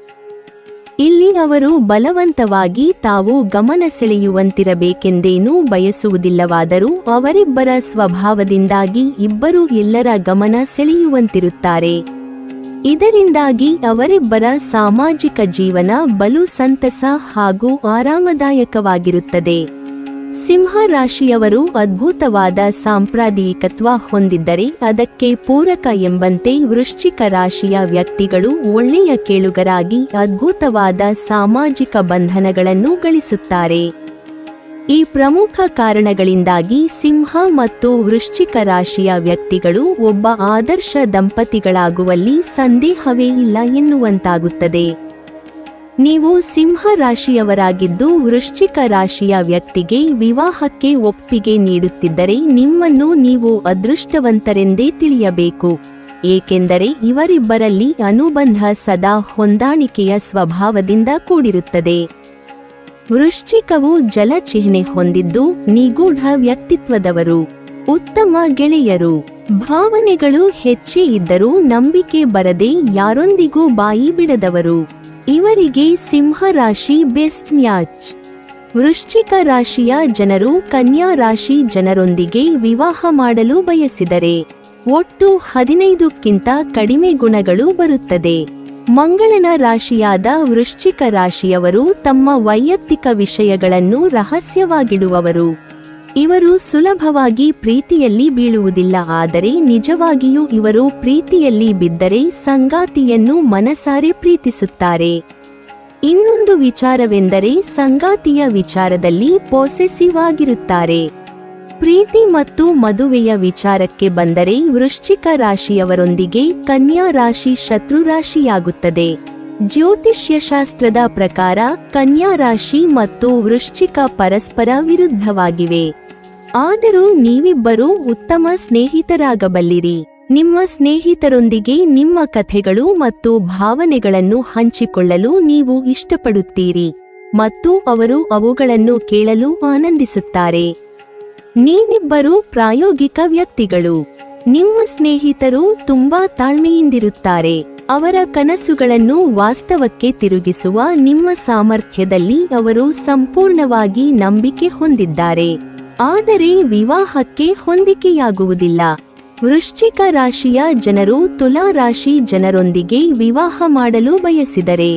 ಇಲ್ಲಿ ಅವರು ಬಲವಂತವಾಗಿ ತಾವು ಗಮನ ಸೆಳೆಯುವಂತಿರಬೇಕೆಂದೇನೂ ಬಯಸುವುದಿಲ್ಲವಾದರೂ ಅವರಿಬ್ಬರ ಸ್ವಭಾವದಿಂದಾಗಿ ಇಬ್ಬರೂ ಎಲ್ಲರ ಗಮನ ಸೆಳೆಯುವಂತಿರುತ್ತಾರೆ. ಇದರಿಂದಾಗಿ ಅವರಿಬ್ಬರ ಸಾಮಾಜಿಕ ಜೀವನ ಬಲು ಸಂತಸ ಹಾಗೂ ಆರಾಮದಾಯಕವಾಗಿರುತ್ತದೆ. ಸಿಂಹ ರಾಶಿಯವರು ಅದ್ಭುತವಾದ ಸಾಂಪ್ರದಾಯಿಕತ್ವ ಹೊಂದಿದ್ದರೆ ಅದಕ್ಕೆ ಪೂರಕ ಎಂಬಂತೆ ವೃಶ್ಚಿಕ ರಾಶಿಯ ವ್ಯಕ್ತಿಗಳು ಒಳ್ಳೆಯ ಕೇಳುಗರಾಗಿ ಅದ್ಭುತವಾದ ಸಾಮಾಜಿಕ ಬಂಧನಗಳನ್ನು ಗಳಿಸುತ್ತಾರೆ. ಈ ಪ್ರಮುಖ ಕಾರಣಗಳಿಂದಾಗಿ ಸಿಂಹ ಮತ್ತು ವೃಶ್ಚಿಕ ರಾಶಿಯ ವ್ಯಕ್ತಿಗಳು ಒಬ್ಬ ಆದರ್ಶ ದಂಪತಿಗಳಾಗುವಲ್ಲಿ ಸಂದೇಹವೇ ಇಲ್ಲ ಎನ್ನುವಂತಾಗುತ್ತದೆ. ನೀವು ಸಿಂಹ ರಾಶಿಯವರಾಗಿದ್ದು ವೃಶ್ಚಿಕ ರಾಶಿಯ ವ್ಯಕ್ತಿಗೆ ವಿವಾಹಕ್ಕೆ ಒಪ್ಪಿಗೆ ನೀಡುತ್ತಿದ್ದರೆ ನಿಮ್ಮನ್ನು ನೀವು ಅದೃಷ್ಟವಂತರೆಂದೇ ತಿಳಿಯಬೇಕು. ಏಕೆಂದರೆ ಇವರಿಬ್ಬರಲ್ಲಿ ಅನುಬಂಧ ಸದಾ ಹೊಂದಾಣಿಕೆಯ ಸ್ವಭಾವದಿಂದ ಕೂಡಿರುತ್ತದೆ. ವೃಶ್ಚಿಕವು ಜಲಚಿಹ್ನೆ ಹೊಂದಿದ್ದು ನಿಗೂಢ ವ್ಯಕ್ತಿತ್ವದವರು, ಉತ್ತಮ ಗೆಳೆಯರು, ಭಾವನೆಗಳು ಹೆಚ್ಚೇ ಇದ್ದರೂ ನಂಬಿಕೆ ಬರದೆ ಯಾರೊಂದಿಗೂ ಬಾಯಿ ಬಿಡದವರು. ಇವರಿಗೆ ಸಿಂಹ ರಾಶಿ ಬೆಸ್ಟ್ ಮ್ಯಾಚ್. ವೃಶ್ಚಿಕ ರಾಶಿಯ ಜನರು ಕನ್ಯಾ ರಾಶಿ ಜನರೊಂದಿಗೆ ವಿವಾಹ ಮಾಡಲು ಬಯಸಿದರೆ ಒಟ್ಟು 15ಕ್ಕಿಂತ ಕಡಿಮೆ ಗುಣಗಳು ಬರುತ್ತದೆ. ಮಂಗಳನ ರಾಶಿಯಾದ ವೃಶ್ಚಿಕ ರಾಶಿಯವರು ತಮ್ಮ ವೈಯಕ್ತಿಕ ವಿಷಯಗಳನ್ನು ರಹಸ್ಯವಾಗಿಡುವವರು. ಇವರು ಸುಲಭವಾಗಿ ಪ್ರೀತಿಯಲ್ಲಿ ಬೀಳುವುದಿಲ್ಲ, ಆದರೆ ನಿಜವಾಗಿಯೂ ಇವರು ಪ್ರೀತಿಯಲ್ಲಿ ಬಿದ್ದರೆ ಸಂಗಾತಿಯನ್ನು ಮನಸಾರೆ ಪ್ರೀತಿಸುತ್ತಾರೆ. ಇನ್ನೊಂದು ವಿಚಾರವೆಂದರೆ ಸಂಗಾತಿಯ ವಿಚಾರದಲ್ಲಿ ಪೊಸೆಸಿವ್ ಆಗಿರುತ್ತಾರೆ. ಪ್ರೀತಿ ಮತ್ತು ಮದುವೆಯ ವಿಚಾರಕ್ಕೆ ಬಂದರೆ ವೃಶ್ಚಿಕ ರಾಶಿಯವರೊಂದಿಗೆ ಕನ್ಯಾ ರಾಶಿ ಶತ್ರು ರಾಶಿಯಾಗುತ್ತದೆ. ಜ್ಯೋತಿಷ್ಯಶಾಸ್ತ್ರದ ಪ್ರಕಾರ ಕನ್ಯಾ ರಾಶಿ ಮತ್ತು ವೃಶ್ಚಿಕ ಪರಸ್ಪರ ವಿರುದ್ಧವಾಗಿವೆ. ಆದರೂ ನೀವಿಬ್ಬರೂ ಉತ್ತಮ ಸ್ನೇಹಿತರಾಗಬಲ್ಲಿರಿ. ನಿಮ್ಮ ಸ್ನೇಹಿತರೊಂದಿಗೆ ನಿಮ್ಮ ಕಥೆಗಳು ಮತ್ತು ಭಾವನೆಗಳನ್ನು ಹಂಚಿಕೊಳ್ಳಲು ನೀವು ಇಷ್ಟಪಡುತ್ತೀರಿ ಮತ್ತು ಅವರು ಅವುಗಳನ್ನು ಕೇಳಲು ಆನಂದಿಸುತ್ತಾರೆ. ನೀವಿಬ್ಬರೂ ಪ್ರಾಯೋಗಿಕ ವ್ಯಕ್ತಿಗಳು. ನಿಮ್ಮ ಸ್ನೇಹಿತರು ತುಂಬಾ ತಾಳ್ಮೆಯಿಂದಿರುತ್ತಾರೆ. ಅವರ ಕನಸುಗಳನ್ನು ವಾಸ್ತವಕ್ಕೆ ತಿರುಗಿಸುವ ನಿಮ್ಮ ಸಾಮರ್ಥ್ಯದಲ್ಲಿ ಅವರು ಸಂಪೂರ್ಣವಾಗಿ ನಂಬಿಕೆ ಹೊಂದಿದ್ದಾರೆ. ಆದರೆ ವಿವಾಹಕ್ಕೆ ಹೊಂದಿಕೆಯಾಗುವುದಿಲ್ಲ. ವೃಶ್ಚಿಕ ರಾಶಿಯ ಜನರು ತುಲಾ ರಾಶಿ ಜನರೊಂದಿಗೆ ವಿವಾಹ ಮಾಡಲು ಬಯಸಿದರೆ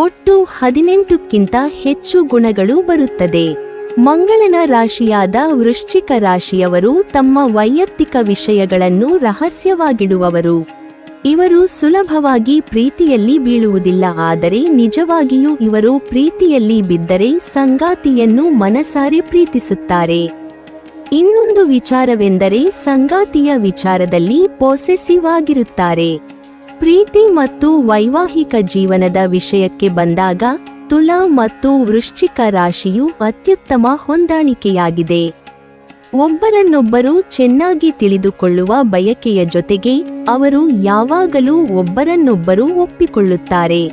ಒಟ್ಟು 18ಕ್ಕಿಂತ ಹೆಚ್ಚು ಗುಣಗಳು ಬರುತ್ತದೆ. ಮಂಗಳನ ರಾಶಿಯಾದ ವೃಶ್ಚಿಕ ರಾಶಿಯವರು ತಮ್ಮ ವೈಯಕ್ತಿಕ ವಿಷಯಗಳನ್ನು ರಹಸ್ಯವಾಗಿಡುವವರು. ಇವರು ಸುಲಭವಾಗಿ ಪ್ರೀತಿಯಲ್ಲಿ ಬೀಳುವುದಿಲ್ಲ, ಆದರೆ ನಿಜವಾಗಿಯೂ ಇವರು ಪ್ರೀತಿಯಲ್ಲಿ ಬಿದ್ದರೆ ಸಂಗಾತಿಯನ್ನು ಮನಸಾರೆ ಪ್ರೀತಿಸುತ್ತಾರೆ. ಇನ್ನೊಂದು ವಿಚಾರವೆಂದರೆ ಸಂಗಾತಿಯ ವಿಚಾರದಲ್ಲಿ ಪೊಸೆಸಿವ್ ಆಗಿರುತ್ತಾರೆ. ಪ್ರೀತಿ ಮತ್ತು ವೈವಾಹಿಕ ಜೀವನದ ವಿಷಯಕ್ಕೆ ಬಂದಾಗ ತುಲಾ ಮತ್ತು ವೃಶ್ಚಿಕ ರಾಶಿಯು ಅತ್ಯುತ್ತಮ ಹೊಂದಾಣಿಕೆಯಾಗಿದೆ. ಒಬ್ಬರನ್ನೊಬ್ಬರು ಚೆನ್ನಾಗಿ ತಿಳಿದುಕೊಳ್ಳುವ ಬಯಕೆಯ ಜೊತೆಗೆ ಅವರು ಯಾವಾಗಲೂ ಒಬ್ಬರನ್ನೊಬ್ಬರು ಒಪ್ಪಿಕೊಳ್ಳುತ್ತಾರೆ.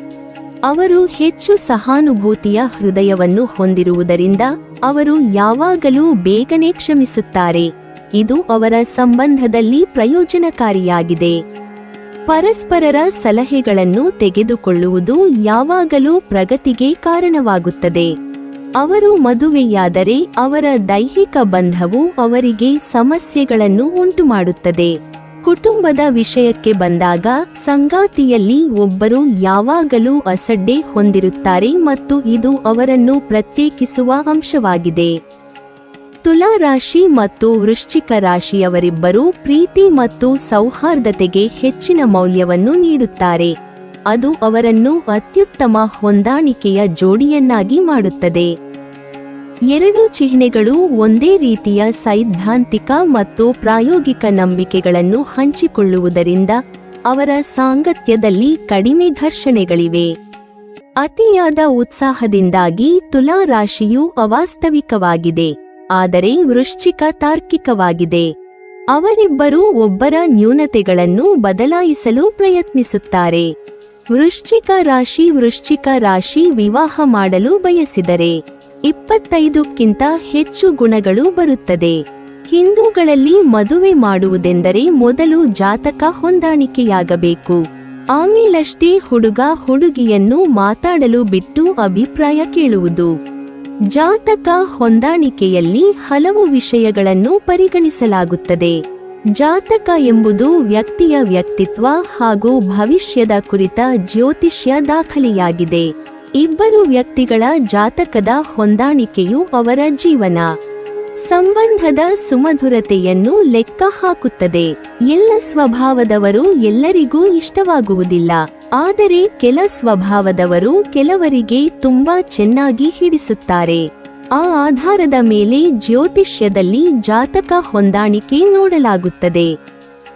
ಅವರು ಹೆಚ್ಚು ಸಹಾನುಭೂತಿಯ ಹೃದಯವನ್ನು ಹೊಂದಿರುವುದರಿಂದ ಅವರು ಯಾವಾಗಲೂ ಬೇಗನೆ ಕ್ಷಮಿಸುತ್ತಾರೆ. ಇದು ಅವರ ಸಂಬಂಧದಲ್ಲಿ ಪ್ರಯೋಜನಕಾರಿಯಾಗಿದೆ. ಪರಸ್ಪರರ ಸಲಹೆಗಳನ್ನು ತೆಗೆದುಕೊಳ್ಳುವುದು ಯಾವಾಗಲೂ ಪ್ರಗತಿಗೆ ಕಾರಣವಾಗುತ್ತದೆ. ಅವರು ಮದುವೆಯಾದರೆ ಅವರ ದೈಹಿಕ ಬಂಧವು ಅವರಿಗೆ ಸಮಸ್ಯೆಗಳನ್ನು ಉಂಟುಮಾಡುತ್ತದೆ. ಕುಟುಂಬದ ವಿಷಯಕ್ಕೆ ಬಂದಾಗ ಸಂಗಾತಿಯಲ್ಲಿ ಒಬ್ಬರು ಯಾವಾಗಲೂ ಅಸಡ್ಡೆ ಹೊಂದಿರುತ್ತಾರೆ ಮತ್ತು ಇದು ಅವರನ್ನು ಪ್ರತ್ಯೇಕಿಸುವ ಅಂಶವಾಗಿದೆ. ತುಲಾ ರಾಶಿ ಮತ್ತು ವೃಶ್ಚಿಕ ರಾಶಿಯವರಿಬ್ಬರೂ ಪ್ರೀತಿ ಮತ್ತು ಸೌಹಾರ್ದತೆಗೆ ಹೆಚ್ಚಿನ ಮೌಲ್ಯವನ್ನು ನೀಡುತ್ತಾರೆ. ಅದು ಅವರನ್ನು ಅತ್ಯುತ್ತಮ ಹೊಂದಾಣಿಕೆಯ ಜೋಡಿಯನ್ನಾಗಿ ಮಾಡುತ್ತದೆ. ಎರಡೂ ಚಿಹ್ನೆಗಳು ಒಂದೇ ರೀತಿಯ ಸೈದ್ಧಾಂತಿಕ ಮತ್ತು ಪ್ರಾಯೋಗಿಕ ನಂಬಿಕೆಗಳನ್ನು ಹಂಚಿಕೊಳ್ಳುವುದರಿಂದ ಅವರ ಸಾಂಗತ್ಯದಲ್ಲಿ ಕಡಿಮೆ ಘರ್ಷಣೆಗಳಿವೆ. ಅತಿಯಾದ ಉತ್ಸಾಹದಿಂದಾಗಿ ತುಲಾ ರಾಶಿಯು ಅವಾಸ್ತವಿಕವಾಗಿದೆ, ಆದರೆ ವೃಶ್ಚಿಕ ತಾರ್ಕಿಕವಾಗಿದೆ. ಅವರಿಬ್ಬರೂ ಒಬ್ಬರ ನ್ಯೂನತೆಗಳನ್ನು ಬದಲಾಯಿಸಲು ಪ್ರಯತ್ನಿಸುತ್ತಾರೆ. ವೃಶ್ಚಿಕ ರಾಶಿ ವಿವಾಹ ಮಾಡಲು ಬಯಸಿದರೆ 25ಕ್ಕಿಂತ ಹೆಚ್ಚು ಗುಣಗಳು ಬರುತ್ತದೆ. ಹಿಂದೂಗಳಲ್ಲಿ ಮದುವೆ ಮಾಡುವುದೆಂದರೆ ಮೊದಲು ಜಾತಕ ಹೊಂದಾಣಿಕೆಯಾಗಬೇಕು, ಆಮೇಲಷ್ಟೇ ಹುಡುಗ ಹುಡುಗಿಯನ್ನು ಮಾತಾಡಲು ಬಿಟ್ಟು ಅಭಿಪ್ರಾಯ ಕೇಳುವುದು. ಜಾತಕ ಹೊಂದಾಣಿಕೆಯಲ್ಲಿ ಹಲವು ವಿಷಯಗಳನ್ನು ಪರಿಗಣಿಸಲಾಗುತ್ತದೆ. ಜಾತಕ ಎಂಬುದು ವ್ಯಕ್ತಿಯ ವ್ಯಕ್ತಿತ್ವ ಹಾಗೂ ಭವಿಷ್ಯದ ಕುರಿತ ಜ್ಯೋತಿಷ್ಯ ದಾಖಲೆಯಾಗಿದೆ. ಇಬ್ಬರು ವ್ಯಕ್ತಿಗಳ ಜಾತಕದ ಹೊಂದಾಣಿಕೆಯು ಅವರ ಜೀವನ ಸಂಬಂಧದ ಸುಮಧುರತೆಯನ್ನು ಲೆಕ್ಕ ಹಾಕುತ್ತದೆ. ಎಲ್ಲ ಸ್ವಭಾವದವರು ಎಲ್ಲರಿಗೂ ಇಷ್ಟವಾಗುವುದಿಲ್ಲ, ಆದರೆ ಕೆಲ ಸ್ವಭಾವದವರು ಕೆಲವರಿಗೆ ತುಂಬಾ ಚೆನ್ನಾಗಿ ಹಿಡಿಸುತ್ತಾರೆ. ಆ ಆಧಾರದ ಮೇಲೆ ಜ್ಯೋತಿಷ್ಯದಲ್ಲಿ ಜಾತಕ ಹೊಂದಾಣಿಕೆ ನೋಡಲಾಗುತ್ತದೆ.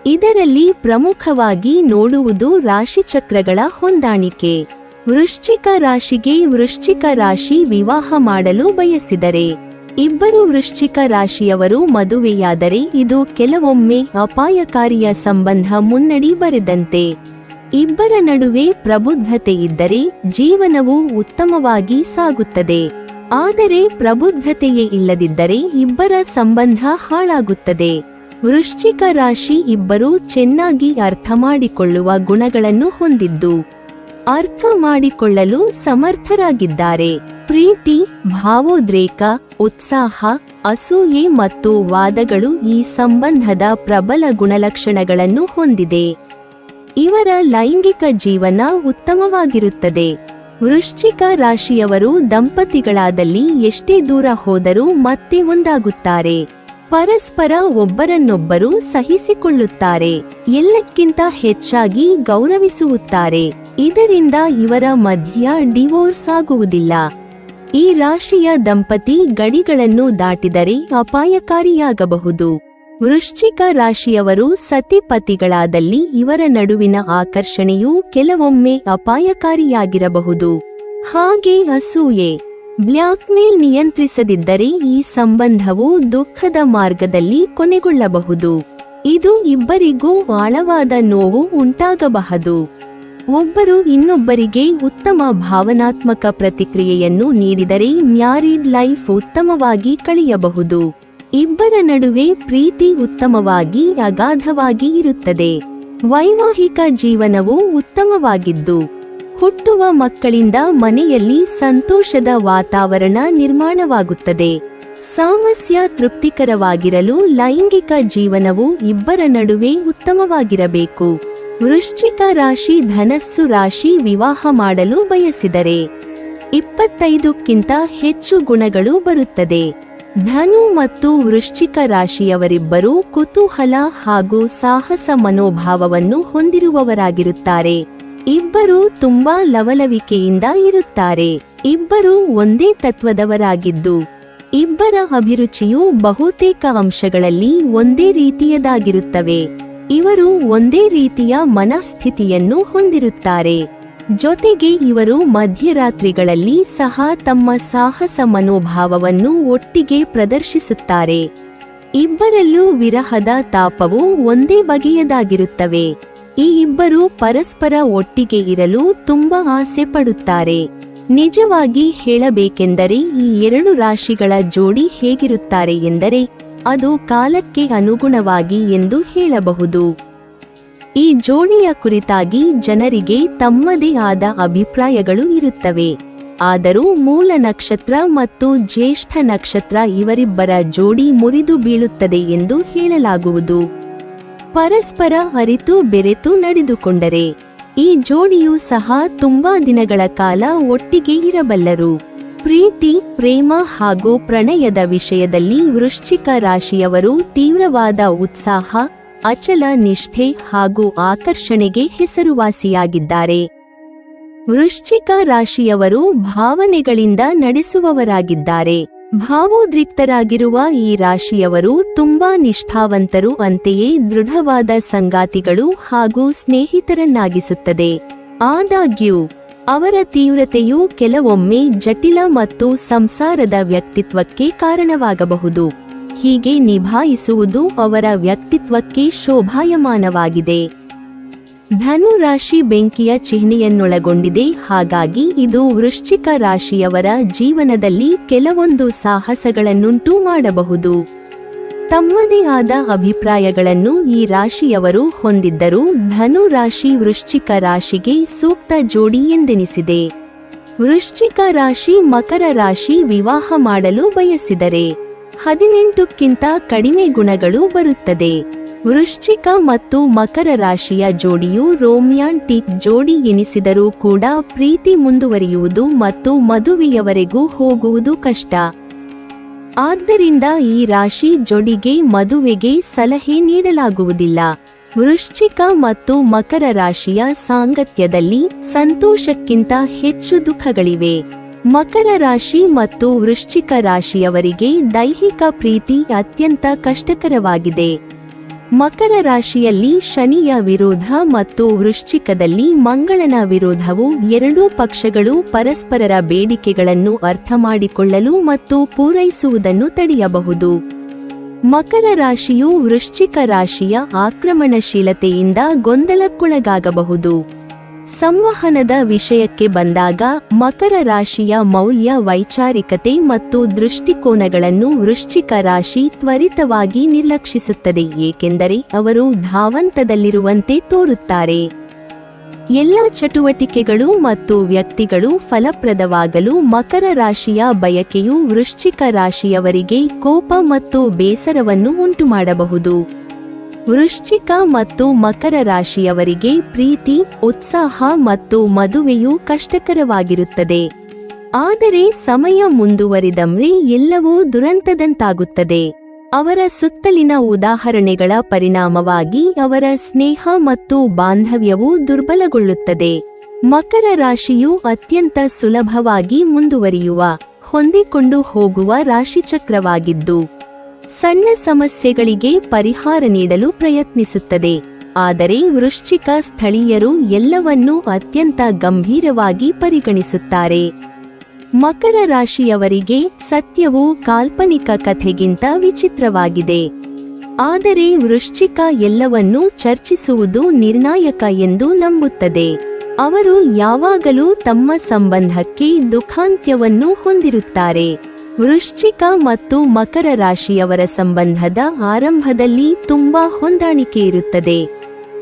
ಇದರಲ್ಲಿ ಪ್ರಮುಖವಾಗಿ ನೋಡುವುದು ರಾಶಿಚಕ್ರಗಳ ಹೊಂದಾಣಿಕೆ. ವೃಶ್ಚಿಕ ರಾಶಿ ವಿವಾಹ ಮಾಡಲು ಬಯಸಿದರೆ ಇಬ್ಬರು ವೃಶ್ಚಿಕ ರಾಶಿಯವರು ಮದುವೆಯಾದರೆ ಇದು ಕೆಲವೊಮ್ಮೆ ಅಪಾಯಕಾರಿಯ ಸಂಬಂಧ ಮುನ್ನಡಿ ಬರೆದಂತೆ. ಇಬ್ಬರ ನಡುವೆ ಪ್ರಬುದ್ಧತೆ ಇದ್ದರೆ ಜೀವನವು ಉತ್ತಮವಾಗಿ ಸಾಗುತ್ತದೆ, ಆದರೆ ಪ್ರಬುದ್ಧತೆಯೇ ಇಲ್ಲದಿದ್ದರೆ ಇಬ್ಬರ ಸಂಬಂಧ ಹಾಳಾಗುತ್ತದೆ. ವೃಶ್ಚಿಕ ರಾಶಿ ಇಬ್ಬರೂ ಚೆನ್ನಾಗಿ ಅರ್ಥ ಮಾಡಿಕೊಳ್ಳುವ ಗುಣಗಳನ್ನು ಹೊಂದಿದ್ದು ಅರ್ಥ ಮಾಡಿಕೊಳ್ಳಲು ಸಮರ್ಥರಾಗಿದ್ದಾರೆ. ಪ್ರೀತಿ, ಭಾವೋದ್ರೇಕ, ಉತ್ಸಾಹ, ಅಸೂಯೆ ಮತ್ತು ವಾದಗಳು ಈ ಸಂಬಂಧದ ಪ್ರಬಲ ಗುಣಲಕ್ಷಣಗಳನ್ನು ಹೊಂದಿದೆ. ಇವರ ಲೈಂಗಿಕ ಜೀವನ ಉತ್ತಮವಾಗಿರುತ್ತದೆ. ವೃಶ್ಚಿಕ ರಾಶಿಯವರು ದಂಪತಿಗಳಾದಲ್ಲಿ ಎಷ್ಟೇ ದೂರ ಹೋದರೂ ಮತ್ತೆ ಒಂದಾಗುತ್ತಾರೆ. ಪರಸ್ಪರ ಒಬ್ಬರನ್ನೊಬ್ಬರು ಸಹಿಸಿಕೊಳ್ಳುತ್ತಾರೆ, ಎಲ್ಲಕ್ಕಿಂತ ಹೆಚ್ಚಾಗಿ ಗೌರವಿಸುತ್ತಾರೆ. ಇದರಿಂದ ಇವರ ಮಧ್ಯ ಡಿವೋರ್ಸ್ ಆಗುವುದಿಲ್ಲ. ಈ ರಾಶಿಯ ದಂಪತಿ ಗಡಿಗಳನ್ನು ದಾಟಿದರೆ ಅಪಾಯಕಾರಿಯಾಗಬಹುದು. ವೃಶ್ಚಿಕ ರಾಶಿಯವರು ಸತಿಪತಿಗಳಾದಲ್ಲಿ ಇವರ ನಡುವಿನ ಆಕರ್ಷಣೆಯು ಕೆಲವೊಮ್ಮೆ ಅಪಾಯಕಾರಿಯಾಗಿರಬಹುದು. ಹಾಗೆ ಅಸೂಯೆ, ಬ್ಲ್ಯಾಕ್ಮೇಲ್ ನಿಯಂತ್ರಿಸದಿದ್ದರೆ ಈ ಸಂಬಂಧವು ದುಃಖದ ಮಾರ್ಗದಲ್ಲಿ ಕೊನೆಗೊಳ್ಳಬಹುದು. ಇದು ಇಬ್ಬರಿಗೂ ಆಳವಾದ ನೋವು ಉಂಟಾಗಬಹುದು. ಒಬ್ಬರು ಇನ್ನೊಬ್ಬರಿಗೆ ಉತ್ತಮ ಭಾವನಾತ್ಮಕ ಪ್ರತಿಕ್ರಿಯೆಯನ್ನು ನೀಡಿದರೆ ಮ್ಯಾರಿಡ್ ಲೈಫ್ ಉತ್ತಮವಾಗಿ ಕಳೆಯಬಹುದು. ಇಬ್ಬರ ನಡುವೆ ಪ್ರೀತಿ ಉತ್ತಮವಾಗಿ ಅಗಾಧವಾಗಿ ಇರುತ್ತದೆ. ವೈವಾಹಿಕ ಜೀವನವು ಉತ್ತಮವಾಗಿದ್ದು ಹುಟ್ಟುವ ಮಕ್ಕಳಿಂದ ಮನೆಯಲ್ಲಿ ಸಂತೋಷದ ವಾತಾವರಣ ನಿರ್ಮಾಣವಾಗುತ್ತದೆ. ಸಾಮರಸ್ಯ ತೃಪ್ತಿಕರವಾಗಿರಲು ಲೈಂಗಿಕ ಜೀವನವು ಇಬ್ಬರ ನಡುವೆ ಉತ್ತಮವಾಗಿರಬೇಕು. ವೃಶ್ಚಿಕ ರಾಶಿ ಧನಸ್ಸು ರಾಶಿ ವಿವಾಹ ಮಾಡಲು ಬಯಸಿದರೆ 25ಕ್ಕಿಂತ ಹೆಚ್ಚು ಗುಣಗಳು ಬರುತ್ತದೆ. ಧನು ಮತ್ತು ವೃಶ್ಚಿಕ ರಾಶಿಯವರಿಬ್ಬರೂ ಕುತೂಹಲ ಹಾಗೂ ಸಾಹಸ ಮನೋಭಾವವನ್ನು ಹೊಂದಿರುವವರಾಗಿರುತ್ತಾರೆ. ಇಬ್ಬರೂ ತುಂಬಾ ಲವಲವಿಕೆಯಿಂದ ಇರುತ್ತಾರೆ. ಇಬ್ಬರೂ ಒಂದೇ ತತ್ವದವರಾಗಿದ್ದು ಇಬ್ಬರ ಅಭಿರುಚಿಯು ಬಹುತೇಕ ಅಂಶಗಳಲ್ಲಿ ಒಂದೇ ರೀತಿಯದಾಗಿರುತ್ತವೆ. ಇವರು ಒಂದೇ ರೀತಿಯ ಮನಸ್ಥಿತಿಯನ್ನು ಹೊಂದಿರುತ್ತಾರೆ. ಜೊತೆಗೆ ಇವರು ಮಧ್ಯರಾತ್ರಿಗಳಲ್ಲಿ ಸಹ ತಮ್ಮ ಸಾಹಸ ಮನೋಭಾವವನ್ನು ಒಟ್ಟಿಗೆ ಪ್ರದರ್ಶಿಸುತ್ತಾರೆ. ಇಬ್ಬರಲ್ಲೂ ವಿರಹದ ತಾಪವು ಒಂದೇ ಬಗೆಯದಾಗಿರುತ್ತವೆ. ಈ ಇಬ್ಬರು ಪರಸ್ಪರ ಒಟ್ಟಿಗೆ ಇರಲು ತುಂಬಾ ಆಸೆ ಪಡುತ್ತಾರೆ. ನಿಜವಾಗಿ ಹೇಳಬೇಕೆಂದರೆ ಈ ಎರಡು ರಾಶಿಗಳ ಜೋಡಿ ಹೇಗಿರುತ್ತಾರೆ ಎಂದರೆ ಅದು ಕಾಲಕ್ಕೆ ಅನುಗುಣವಾಗಿ ಎಂದು ಹೇಳಬಹುದು. ಈ ಜೋಡಿಯ ಕುರಿತಾಗಿ ಜನರಿಗೆ ತಮ್ಮದೇ ಆದ ಅಭಿಪ್ರಾಯಗಳು ಇರುತ್ತವೆ. ಆದರೂ ಮೂಲ ನಕ್ಷತ್ರ ಮತ್ತು ಜ್ಯೇಷ್ಠ ನಕ್ಷತ್ರ ಇವರಿಬ್ಬರ ಜೋಡಿ ಮುರಿದು ಬೀಳುತ್ತದೆ ಎಂದು ಹೇಳಲಾಗುವುದು. ಪರಸ್ಪರ ಅರಿತು ಬೆರೆತು ನಡೆದುಕೊಂಡರೆ ಈ ಜೋಡಿಯು ಸಹ ತುಂಬಾ ದಿನಗಳ ಕಾಲ ಒಟ್ಟಿಗೆ ಇರಬಲ್ಲರು. ಪ್ರೀತಿ, ಪ್ರೇಮ ಹಾಗೂ ಪ್ರಣಯದ ವಿಷಯದಲ್ಲಿ ವೃಶ್ಚಿಕ ರಾಶಿಯವರು ತೀವ್ರವಾದ ಉತ್ಸಾಹ, ಅಚಲ ನಿಷ್ಠೆ ಹಾಗೂ ಆಕರ್ಷಣೆಗೆ ಹೆಸರುವಾಸಿಯಾಗಿದ್ದಾರೆ. ವೃಶ್ಚಿಕ ರಾಶಿಯವರು ಭಾವನೆಗಳಿಂದ ನಡೆಸುವವರಾಗಿದ್ದಾರೆ. ಭಾವೋದ್ರಿಕ್ತರಾಗಿರುವ ಈ ರಾಶಿಯವರು ತುಂಬಾ ನಿಷ್ಠಾವಂತರು, ಅಂತೆಯೇ ದೃಢವಾದ ಸಂಗಾತಿಗಳು ಹಾಗೂ ಸ್ನೇಹಿತರನ್ನಾಗಿಸುತ್ತದೆ. ಆದಾಗ್ಯೂ ಅವರ ತೀವ್ರತೆಯು ಕೆಲವೊಮ್ಮೆ ಜಟಿಲ ಮತ್ತು ಸಂಸಾರದ ವ್ಯಕ್ತಿತ್ವಕ್ಕೆ ಕಾರಣವಾಗಬಹುದು. ಹೀಗೆ ನಿಭಾಯಿಸುವುದು ಅವರ ವ್ಯಕ್ತಿತ್ವಕ್ಕೆ ಶೋಭಾಯಮಾನವಾಗಿದೆ. ಧನು ರಾಶಿ ಬೆಂಕಿಯ ಚಿಹ್ನೆಯನ್ನೊಳಗೊಂಡಿದೆ. ಹಾಗಾಗಿ ಇದು ವೃಶ್ಚಿಕ ರಾಶಿಯವರ ಜೀವನದಲ್ಲಿ ಕೆಲವೊಂದು ಸಾಹಸಗಳನ್ನುಂಟು ಮಾಡಬಹುದು. ತಮ್ಮದೇ ಆದ ಅಭಿಪ್ರಾಯಗಳನ್ನು ಈ ರಾಶಿಯವರು ಹೊಂದಿದ್ದರೂ ಧನು ರಾಶಿ ವೃಶ್ಚಿಕ ರಾಶಿಗೆ ಸೂಕ್ತ ಜೋಡಿ ಎಂದೆನಿಸಿದೆ. ವೃಶ್ಚಿಕ ರಾಶಿ ಮಕರ ರಾಶಿ ವಿವಾಹ ಮಾಡಲು ಬಯಸಿದರೆ 18ಕ್ಕಿಂತ ಕಡಿಮೆ ಗುಣಗಳು ಬರುತ್ತದೆ. ವೃಶ್ಚಿಕ ಮತ್ತು ಮಕರ ರಾಶಿಯ ಜೋಡಿಯು ರೊಮ್ಯಾಂಟಿಕ್ ಜೋಡಿ ಎನಿಸಿದರೂ ಕೂಡ ಪ್ರೀತಿ ಮುಂದುವರಿಯುವುದು ಮತ್ತು ಮದುವೆಯವರೆಗೂ ಹೋಗುವುದು ಕಷ್ಟ. ಆದ್ದರಿಂದ ಈ ರಾಶಿ ಜೋಡಿಗೆ ಮದುವೆಗೆ ಸಲಹೆ ನೀಡಲಾಗುವುದಿಲ್ಲ. ವೃಶ್ಚಿಕ ಮತ್ತು ಮಕರ ರಾಶಿಯ ಸಾಂಗತ್ಯದಲ್ಲಿ ಸಂತೋಷಕ್ಕಿಂತ ಹೆಚ್ಚು ದುಃಖಗಳಿವೆ. ಮಕರ ರಾಶಿ ಮತ್ತು ವೃಶ್ಚಿಕ ರಾಶಿಯವರಿಗೆ ದೈಹಿಕ ಪ್ರೀತಿ ಅತ್ಯಂತ ಕಷ್ಟಕರವಾಗಿದೆ. ಮಕರ ರಾಶಿಯಲ್ಲಿ ಶನಿಯ ವಿರೋಧ ಮತ್ತು ವೃಶ್ಚಿಕದಲ್ಲಿ ಮಂಗಳನ ವಿರೋಧವು ಎರಡೂ ಪಕ್ಷಗಳು ಪರಸ್ಪರರ ಬೇಡಿಕೆಗಳನ್ನು ಅರ್ಥಮಾಡಿಕೊಳ್ಳಲು ಮತ್ತು ಪೂರೈಸುವುದನ್ನು ತಡೆಯಬಹುದು. ಮಕರ ರಾಶಿಯು ವೃಶ್ಚಿಕ ರಾಶಿಯ ಆಕ್ರಮಣಶೀಲತೆಯಿಂದ ಗೊಂದಲಕ್ಕೊಳಗಾಗಬಹುದು. ಸಂವಹನದ ವಿಷಯಕ್ಕೆ ಬಂದಾಗ ಮಕರ ರಾಶಿಯ ಮೌಲ್ಯ, ವೈಚಾರಿಕತೆ ಮತ್ತು ದೃಷ್ಟಿಕೋನಗಳನ್ನು ವೃಶ್ಚಿಕ ರಾಶಿ ತ್ವರಿತವಾಗಿ ನಿರ್ಲಕ್ಷಿಸುತ್ತದೆ, ಏಕೆಂದರೆ ಅವರು ಧಾವಂತದಲ್ಲಿರುವಂತೆ ತೋರುತ್ತಾರೆ. ಎಲ್ಲ ಚಟುವಟಿಕೆಗಳು ಮತ್ತು ವ್ಯಕ್ತಿಗಳು ಫಲಪ್ರದವಾಗಲು ಮಕರ ರಾಶಿಯ ಬಯಕೆಯು ವೃಶ್ಚಿಕ ರಾಶಿಯವರಿಗೆ ಕೋಪ ಮತ್ತು ಬೇಸರವನ್ನು ಉಂಟುಮಾಡಬಹುದು. ವೃಶ್ಚಿಕ ಮತ್ತು ಮಕರ ರಾಶಿಯವರಿಗೆ ಪ್ರೀತಿ, ಉತ್ಸಾಹ ಮತ್ತು ಮದುವೆಯು ಕಷ್ಟಕರವಾಗಿರುತ್ತದೆ. ಆದರೆ ಸಮಯ ಮುಂದುವರಿದಂತೆ ಎಲ್ಲವೂ ದುರಂತದಂತಾಗುತ್ತದೆ. ಅವರ ಸುತ್ತಲಿನ ಉದಾಹರಣೆಗಳ ಪರಿಣಾಮವಾಗಿ ಅವರ ಸ್ನೇಹ ಮತ್ತು ಬಾಂಧವ್ಯವು ದುರ್ಬಲಗೊಳ್ಳುತ್ತದೆ. ಮಕರ ರಾಶಿಯು ಅತ್ಯಂತ ಸುಲಭವಾಗಿ ಮುಂದುವರಿಯುವ, ಹೊಂದಿಕೊಂಡು ಹೋಗುವ ರಾಶಿಚಕ್ರವಾಗಿದ್ದು ಸಣ್ಣ ಸಮಸ್ಯೆಗಳಿಗೆ ಪರಿಹಾರ ನೀಡಲು ಪ್ರಯತ್ನಿಸುತ್ತದೆ. ಆದರೆ ವೃಶ್ಚಿಕ ಸ್ಥಳೀಯರು ಎಲ್ಲವನ್ನೂ ಅತ್ಯಂತ ಗಂಭೀರವಾಗಿ ಪರಿಗಣಿಸುತ್ತಾರೆ. ಮಕರ ರಾಶಿಯವರಿಗೆ ಸತ್ಯವು ಕಾಲ್ಪನಿಕ ಕಥೆಗಿಂತ ವಿಚಿತ್ರವಾಗಿದೆ. ಆದರೆ ವೃಶ್ಚಿಕ ಎಲ್ಲವನ್ನೂ ಚರ್ಚಿಸುವುದು ನಿರ್ಣಾಯಕ ಎಂದು ನಂಬುತ್ತದೆ. ಅವರು ಯಾವಾಗಲೂ ತಮ್ಮ ಸಂಬಂಧಕ್ಕೆ ದುಃಖಾಂತ್ಯವನ್ನು ಹೊಂದಿರುತ್ತಾರೆ. ವೃಶ್ಚಿಕ ಮತ್ತು ಮಕರ ರಾಶಿಯವರ ಸಂಬಂಧದ ಆರಂಭದಲ್ಲಿ ತುಂಬಾ ಹೊಂದಾಣಿಕೆ ಇರುತ್ತದೆ.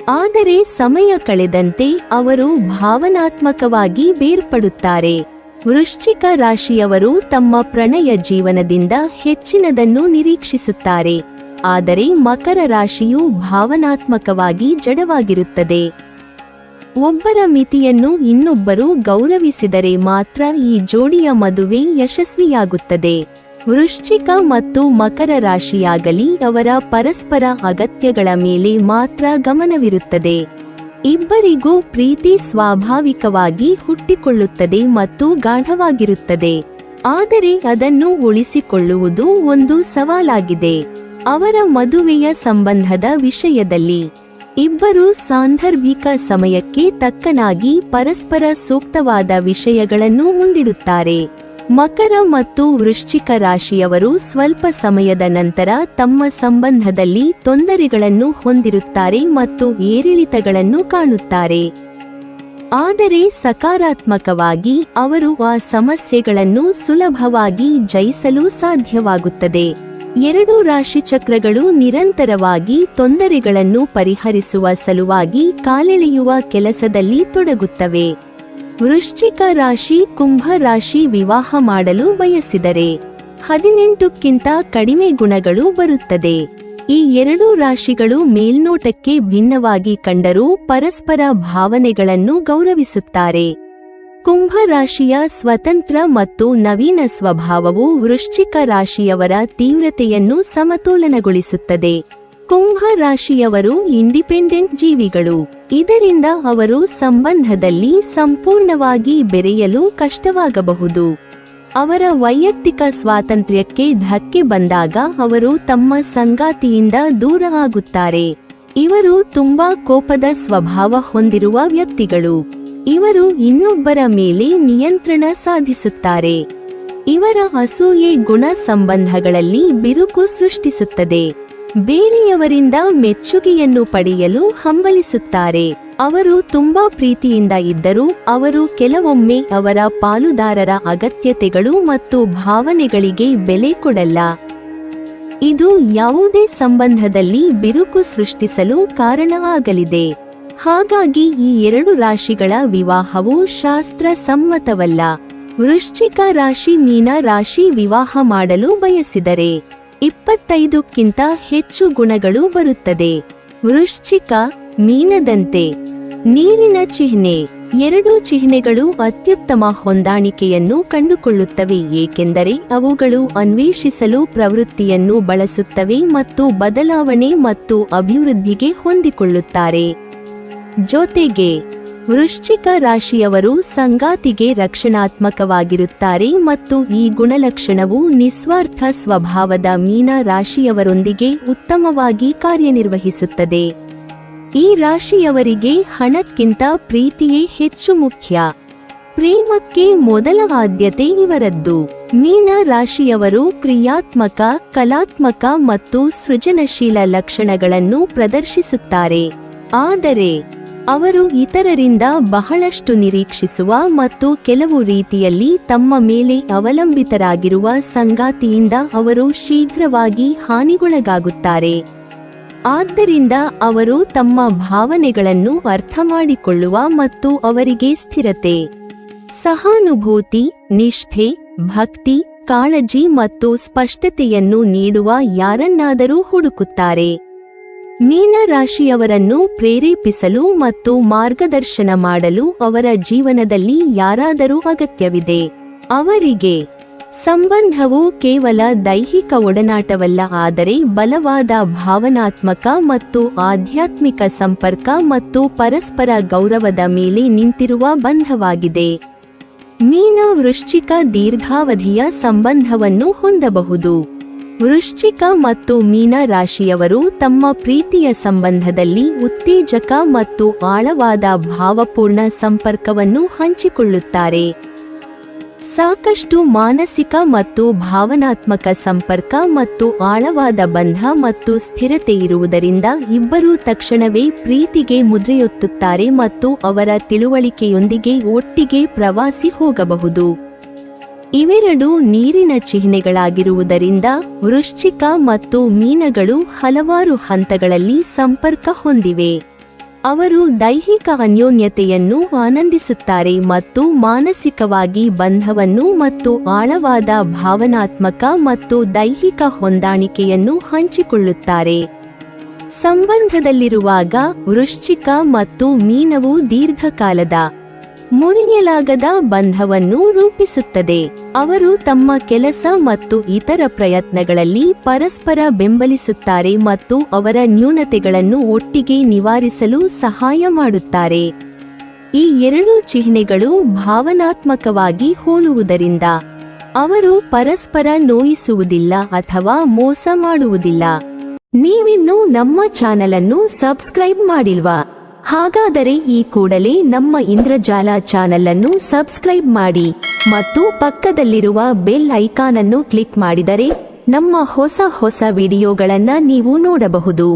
ಆದರೆ ಸಮಯ ಕಳೆದಂತೆ ಅವರು ಭಾವನಾತ್ಮಕವಾಗಿ ಬೇರ್ಪಡುತ್ತಾರೆ. ವೃಶ್ಚಿಕ ರಾಶಿಯವರು ತಮ್ಮ ಪ್ರಣಯ ಜೀವನದಿಂದ ಹೆಚ್ಚಿನದನ್ನು ನಿರೀಕ್ಷಿಸುತ್ತಾರೆ. ಆದರೆ ಮಕರ ರಾಶಿಯು ಭಾವನಾತ್ಮಕವಾಗಿ ಜಡವಾಗಿರುತ್ತದೆ. ಒಬ್ಬರ ಮಿತಿಯನ್ನು ಇನ್ನೊಬ್ಬರು ಗೌರವಿಸಿದರೆ ಮಾತ್ರ ಈ ಜೋಡಿಯ ಮದುವೆ ಯಶಸ್ವಿಯಾಗುತ್ತದೆ. ವೃಶ್ಚಿಕ ಮತ್ತು ಮಕರ ರಾಶಿಯಾಗಲಿ ಅವರ ಪರಸ್ಪರ ಅಗತ್ಯಗಳ ಮೇಲೆ ಮಾತ್ರ ಗಮನವಿರುತ್ತದೆ. ಇಬ್ಬರಿಗೂ ಪ್ರೀತಿ ಸ್ವಾಭಾವಿಕವಾಗಿ ಹುಟ್ಟಿಕೊಳ್ಳುತ್ತದೆ ಮತ್ತು ಗಾಢವಾಗಿರುತ್ತದೆ. ಆದರೆ ಅದನ್ನು ಉಳಿಸಿಕೊಳ್ಳುವುದು ಒಂದು ಸವಾಲಾಗಿದೆ. ಅವರ ಮದುವೆಯ ಸಂಬಂಧದ ವಿಷಯದಲ್ಲಿ ಇಬ್ಬರು ಸಾಂದರ್ಭಿಕ ಸಮಯಕ್ಕೆ ತಕ್ಕನಾಗಿ ಪರಸ್ಪರ ಸೂಕ್ತವಾದ ವಿಷಯಗಳನ್ನು ಮುಂದಿಡುತ್ತಾರೆ. ಮಕರ ಮತ್ತು ವೃಶ್ಚಿಕ ರಾಶಿಯವರು ಸ್ವಲ್ಪ ಸಮಯದ ನಂತರ ತಮ್ಮ ಸಂಬಂಧದಲ್ಲಿ ತೊಂದರೆಗಳನ್ನು ಹೊಂದಿರುತ್ತಾರೆ ಮತ್ತು ಏರಿಳಿತಗಳನ್ನು ಕಾಣುತ್ತಾರೆ. ಆದರೆ ಸಕಾರಾತ್ಮಕವಾಗಿ ಅವರು ಆ ಸಮಸ್ಯೆಗಳನ್ನು ಸುಲಭವಾಗಿ ಜಯಿಸಲು ಸಾಧ್ಯವಾಗುತ್ತದೆ. ಎರಡು ರಾಶಿಚಕ್ರಗಳು ನಿರಂತರವಾಗಿ ತೊಂದರೆಗಳನ್ನು ಪರಿಹರಿಸುವ ಸಲುವಾಗಿ ಕಾಲೆಳೆಯುವ ಕೆಲಸದಲ್ಲಿ ತೊಡಗುತ್ತವೆ. ವೃಶ್ಚಿಕ ರಾಶಿ ಕುಂಭ ರಾಶಿ ವಿವಾಹ ಮಾಡಲು ಬಯಸಿದರೆ 18ಕ್ಕಿಂತ ಕಡಿಮೆ ಗುಣಗಳು ಬರುತ್ತದೆ. ಈ ಎರಡೂ ರಾಶಿಗಳು ಮೇಲ್ನೋಟಕ್ಕೆ ಭಿನ್ನವಾಗಿ ಕಂಡರೂ ಪರಸ್ಪರ ಭಾವನೆಗಳನ್ನು ಗೌರವಿಸುತ್ತಾರೆ. ಕುಂಭ ರಾಶಿಯ ಸ್ವತಂತ್ರ ಮತ್ತು ನವೀನ ಸ್ವಭಾವವು ವೃಶ್ಚಿಕ ರಾಶಿಯವರ ತೀವ್ರತೆಯನ್ನು ಸಮತೋಲನಗೊಳಿಸುತ್ತದೆ. ಕುಂಭ ರಾಶಿಯವರು ಇಂಡಿಪೆಂಡೆಂಟ್ ಜೀವಿಗಳು. ಇದರಿಂದ ಅವರು ಸಂಬಂಧದಲ್ಲಿ ಸಂಪೂರ್ಣವಾಗಿ ಬೆರೆಯಲು ಕಷ್ಟವಾಗಬಹುದು. ಅವರ ವೈಯಕ್ತಿಕ ಸ್ವಾತಂತ್ರ್ಯಕ್ಕೆ ಧಕ್ಕೆ ಬಂದಾಗ ಅವರು ತಮ್ಮ ಸಂಗಾತಿಯಿಂದ ದೂರ ಆಗುತ್ತಾರೆ. ಇವರು ತುಂಬಾ ಕೋಪದ ಸ್ವಭಾವ ಹೊಂದಿರುವ ವ್ಯಕ್ತಿಗಳು. ಇವರು ಇನ್ನೊಬ್ಬರ ಮೇಲೆ ನಿಯಂತ್ರಣ ಸಾಧಿಸುತ್ತಾರೆ. ಇವರ ಅಸೂಯೆ ಗುಣ ಸಂಬಂಧಗಳಲ್ಲಿ ಬಿರುಕು ಸೃಷ್ಟಿಸುತ್ತದೆ. ಬೇರೆಯವರಿಂದ ಮೆಚ್ಚುಗೆಯನ್ನು ಪಡೆಯಲು ಹಂಬಲಿಸುತ್ತಾರೆ. ಅವರು ತುಂಬಾ ಪ್ರೀತಿಯಿಂದ ಇದ್ದರೂ ಅವರು ಕೆಲವೊಮ್ಮೆ ಅವರ ಪಾಲುದಾರರ ಅಗತ್ಯತೆಗಳು ಮತ್ತು ಭಾವನೆಗಳಿಗೆ ಬೆಲೆ ಕೊಡಲ್ಲ. ಇದು ಯಾವುದೇ ಸಂಬಂಧದಲ್ಲಿ ಬಿರುಕು ಸೃಷ್ಟಿಸಲು ಕಾರಣವಾಗಲಿದೆ. ಹಾಗಾಗಿ ಈ 2 ರಾಶಿಗಳ ವಿವಾಹವು ಶಾಸ್ತ್ರ ಸಮ್ಮತವಲ್ಲ. ವೃಶ್ಚಿಕ ರಾಶಿ ಮೀನ ರಾಶಿ ವಿವಾಹ ಮಾಡಲು ಬಯಸಿದರೆ 25ಕ್ಕಿಂತ ಹೆಚ್ಚು ಗುಣಗಳು ಬರುತ್ತದೆ. ವೃಶ್ಚಿಕ ಮೀನದಂತೆ ನೀರಿನ ಚಿಹ್ನೆ. 2 ಚಿಹ್ನೆಗಳು ಅತ್ಯುತ್ತಮ ಹೊಂದಾಣಿಕೆಯನ್ನು ಕಂಡುಕೊಳ್ಳುತ್ತವೆ, ಏಕೆಂದರೆ ಅವುಗಳು ಅನ್ವೇಷಿಸಲು ಪ್ರವೃತ್ತಿಯನ್ನು ಬಳಸುತ್ತವೆ ಮತ್ತು ಬದಲಾವಣೆ ಮತ್ತು ಅಭಿವೃದ್ಧಿಗೆ ಹೊಂದಿಕೊಳ್ಳುತ್ತಾರೆ. ಜೊತೆಗೆ ವೃಶ್ಚಿಕ ರಾಶಿಯವರು ಸಂಗಾತಿಗೆ ರಕ್ಷಣಾತ್ಮಕವಾಗಿರುತ್ತಾರೆ ಮತ್ತು ಈ ಗುಣಲಕ್ಷಣವು ನಿಸ್ವಾರ್ಥ ಸ್ವಭಾವದ ಮೀನ ರಾಶಿಯವರೊಂದಿಗೆ ಉತ್ತಮವಾಗಿ ಕಾರ್ಯನಿರ್ವಹಿಸುತ್ತದೆ. ಈ ರಾಶಿಯವರಿಗೆ ಹಣಕ್ಕಿಂತ ಪ್ರೀತಿಯೇ ಹೆಚ್ಚು ಮುಖ್ಯ. ಪ್ರೇಮಕ್ಕೆ ಮೊದಲ ಆದ್ಯತೆ ಇವರದ್ದು. ಮೀನ ರಾಶಿಯವರು ಕ್ರಿಯಾತ್ಮಕ, ಕಲಾತ್ಮಕ ಮತ್ತು ಸೃಜನಶೀಲ ಲಕ್ಷಣಗಳನ್ನು ಪ್ರದರ್ಶಿಸುತ್ತಾರೆ. ಆದರೆ ಅವರು ಇತರರಿಂದ ಬಹಳಷ್ಟು ನಿರೀಕ್ಷಿಸುವ ಮತ್ತು ಕೆಲವು ರೀತಿಯಲ್ಲಿ ತಮ್ಮ ಮೇಲೆ ಅವಲಂಬಿತರಾಗಿರುವ ಸಂಗಾತಿಯಿಂದ ಅವರು ಶೀಘ್ರವಾಗಿ ಹಾನಿಗೊಳಗಾಗುತ್ತಾರೆ. ಆದ್ದರಿಂದ ಅವರು ತಮ್ಮ ಭಾವನೆಗಳನ್ನು ಅರ್ಥಮಾಡಿಕೊಳ್ಳುವ ಮತ್ತು ಅವರಿಗೆ ಸ್ಥಿರತೆ, ಸಹಾನುಭೂತಿ, ನಿಷ್ಠೆ, ಭಕ್ತಿ, ಕಾಳಜಿ ಮತ್ತು ಸ್ಪಷ್ಟತೆಯನ್ನು ನೀಡುವ ಯಾರನ್ನಾದರೂ ಹುಡುಕುತ್ತಾರೆ. ಮೀನ ರಾಶಿಯವರನ್ನು ಪ್ರೇರೇಪಿಸಲು ಮತ್ತು ಮಾರ್ಗದರ್ಶನ ಮಾಡಲು ಅವರ ಜೀವನದಲ್ಲಿ ಯಾರಾದರೂ ಅಗತ್ಯವಿದೆ. ಅವರಿಗೆ ಸಂಬಂಧವು ಕೇವಲ ದೈಹಿಕ ಒಡನಾಟವಲ್ಲ, ಆದರೆ ಬಲವಾದ ಭಾವನಾತ್ಮಕ ಮತ್ತು ಆಧ್ಯಾತ್ಮಿಕ ಸಂಪರ್ಕ ಮತ್ತು ಪರಸ್ಪರ ಗೌರವದ ಮೇಲೆ ನಿಂತಿರುವ ಬಂಧವಾಗಿದೆ. ಮೀನ ವೃಶ್ಚಿಕ ದೀರ್ಘಾವಧಿಯ ಸಂಬಂಧವನ್ನು ಹೊಂದಬಹುದು. ವೃಶ್ಚಿಕ ಮತ್ತು ಮೀನ ರಾಶಿಯವರು ತಮ್ಮ ಪ್ರೀತಿಯ ಸಂಬಂಧದಲ್ಲಿ ಉತ್ತೇಜಕ ಮತ್ತು ಆಳವಾದ ಭಾವಪೂರ್ಣ ಸಂಪರ್ಕವನ್ನು ಹಂಚಿಕೊಳ್ಳುತ್ತಾರೆ. ಸಾಕಷ್ಟು ಮಾನಸಿಕ ಮತ್ತು ಭಾವನಾತ್ಮಕ ಸಂಪರ್ಕ ಮತ್ತು ಆಳವಾದ ಬಂಧ ಮತ್ತು ಸ್ಥಿರತೆ ಇರುವುದರಿಂದ ಇಬ್ಬರೂ ತಕ್ಷಣವೇ ಪ್ರೀತಿಗೆ ಮುದ್ರೆಯೊತ್ತುತ್ತಾರೆ ಮತ್ತು ಅವರ ತಿಳುವಳಿಕೆಯೊಂದಿಗೆ ಒಟ್ಟಿಗೆ ಪ್ರವಾಸಿ ಹೋಗಬಹುದು. ಇವೆರಡು ನೀರಿನ ಚಿಹ್ನೆಗಳಾಗಿರುವುದರಿಂದ ವೃಶ್ಚಿಕ ಮತ್ತು ಮೀನಗಳು ಹಲವಾರು ಹಂತಗಳಲ್ಲಿ ಸಂಪರ್ಕ ಹೊಂದಿವೆ. ಅವರು ದೈಹಿಕ ಅನ್ಯೋನ್ಯತೆಯನ್ನು ಆನಂದಿಸುತ್ತಾರೆ ಮತ್ತು ಮಾನಸಿಕವಾಗಿ ಬಂಧವನ್ನು ಮತ್ತು ಆಳವಾದ ಭಾವನಾತ್ಮಕ ಮತ್ತು ದೈಹಿಕ ಹೊಂದಾಣಿಕೆಯನ್ನು ಹಂಚಿಕೊಳ್ಳುತ್ತಾರೆ. ಸಂಬಂಧದಲ್ಲಿರುವಾಗ ವೃಶ್ಚಿಕ ಮತ್ತು ಮೀನವು ದೀರ್ಘಕಾಲದ ಮುರಿಯಲಾಗದ ಬಂಧವನ್ನು ರೂಪಿಸುತ್ತದೆ. ಅವರು ತಮ್ಮ ಕೆಲಸ ಮತ್ತು ಇತರ ಪ್ರಯತ್ನಗಳಲ್ಲಿ ಪರಸ್ಪರ ಬೆಂಬಲಿಸುತ್ತಾರೆ ಮತ್ತು ಅವರ ನ್ಯೂನತೆಗಳನ್ನು ಒಟ್ಟಿಗೆ ನಿವಾರಿಸಲು ಸಹಾಯ ಮಾಡುತ್ತಾರೆ. ಈ 2 ಚಿಹ್ನೆಗಳು ಭಾವನಾತ್ಮಕವಾಗಿ ಹೋಲುವುದರಿಂದ ಅವರು ಪರಸ್ಪರ ನೋಯಿಸುವುದಿಲ್ಲ ಅಥವಾ ಮೋಸ ಮಾಡುವುದಿಲ್ಲ. ನೀವಿನ್ನೂ ನಮ್ಮ ಚಾನೆಲ್ ಅನ್ನು ಸಬ್ಸ್ಕ್ರೈಬ್ ಮಾಡಿಲ್ವಾ? ಹಾಗಾದರೆ ಈ ಕೂಡಲೇ ನಮ್ಮ ಇಂದ್ರಜಾಲ ಚಾನೆಲ್ ಅನ್ನು ಸಬ್ಸ್ಕ್ರೈಬ್ ಮಾಡಿ ಮತ್ತು ಪಕ್ಕದಲ್ಲಿರುವ ಬೆಲ್ ಐಕಾನ್ ಅನ್ನು ಕ್ಲಿಕ್ ಮಾಡಿದರೆ ನಮ್ಮ ಹೊಸ ವಿಡಿಯೋಗಳನ್ನು ನೀವು ನೋಡಬಹುದು.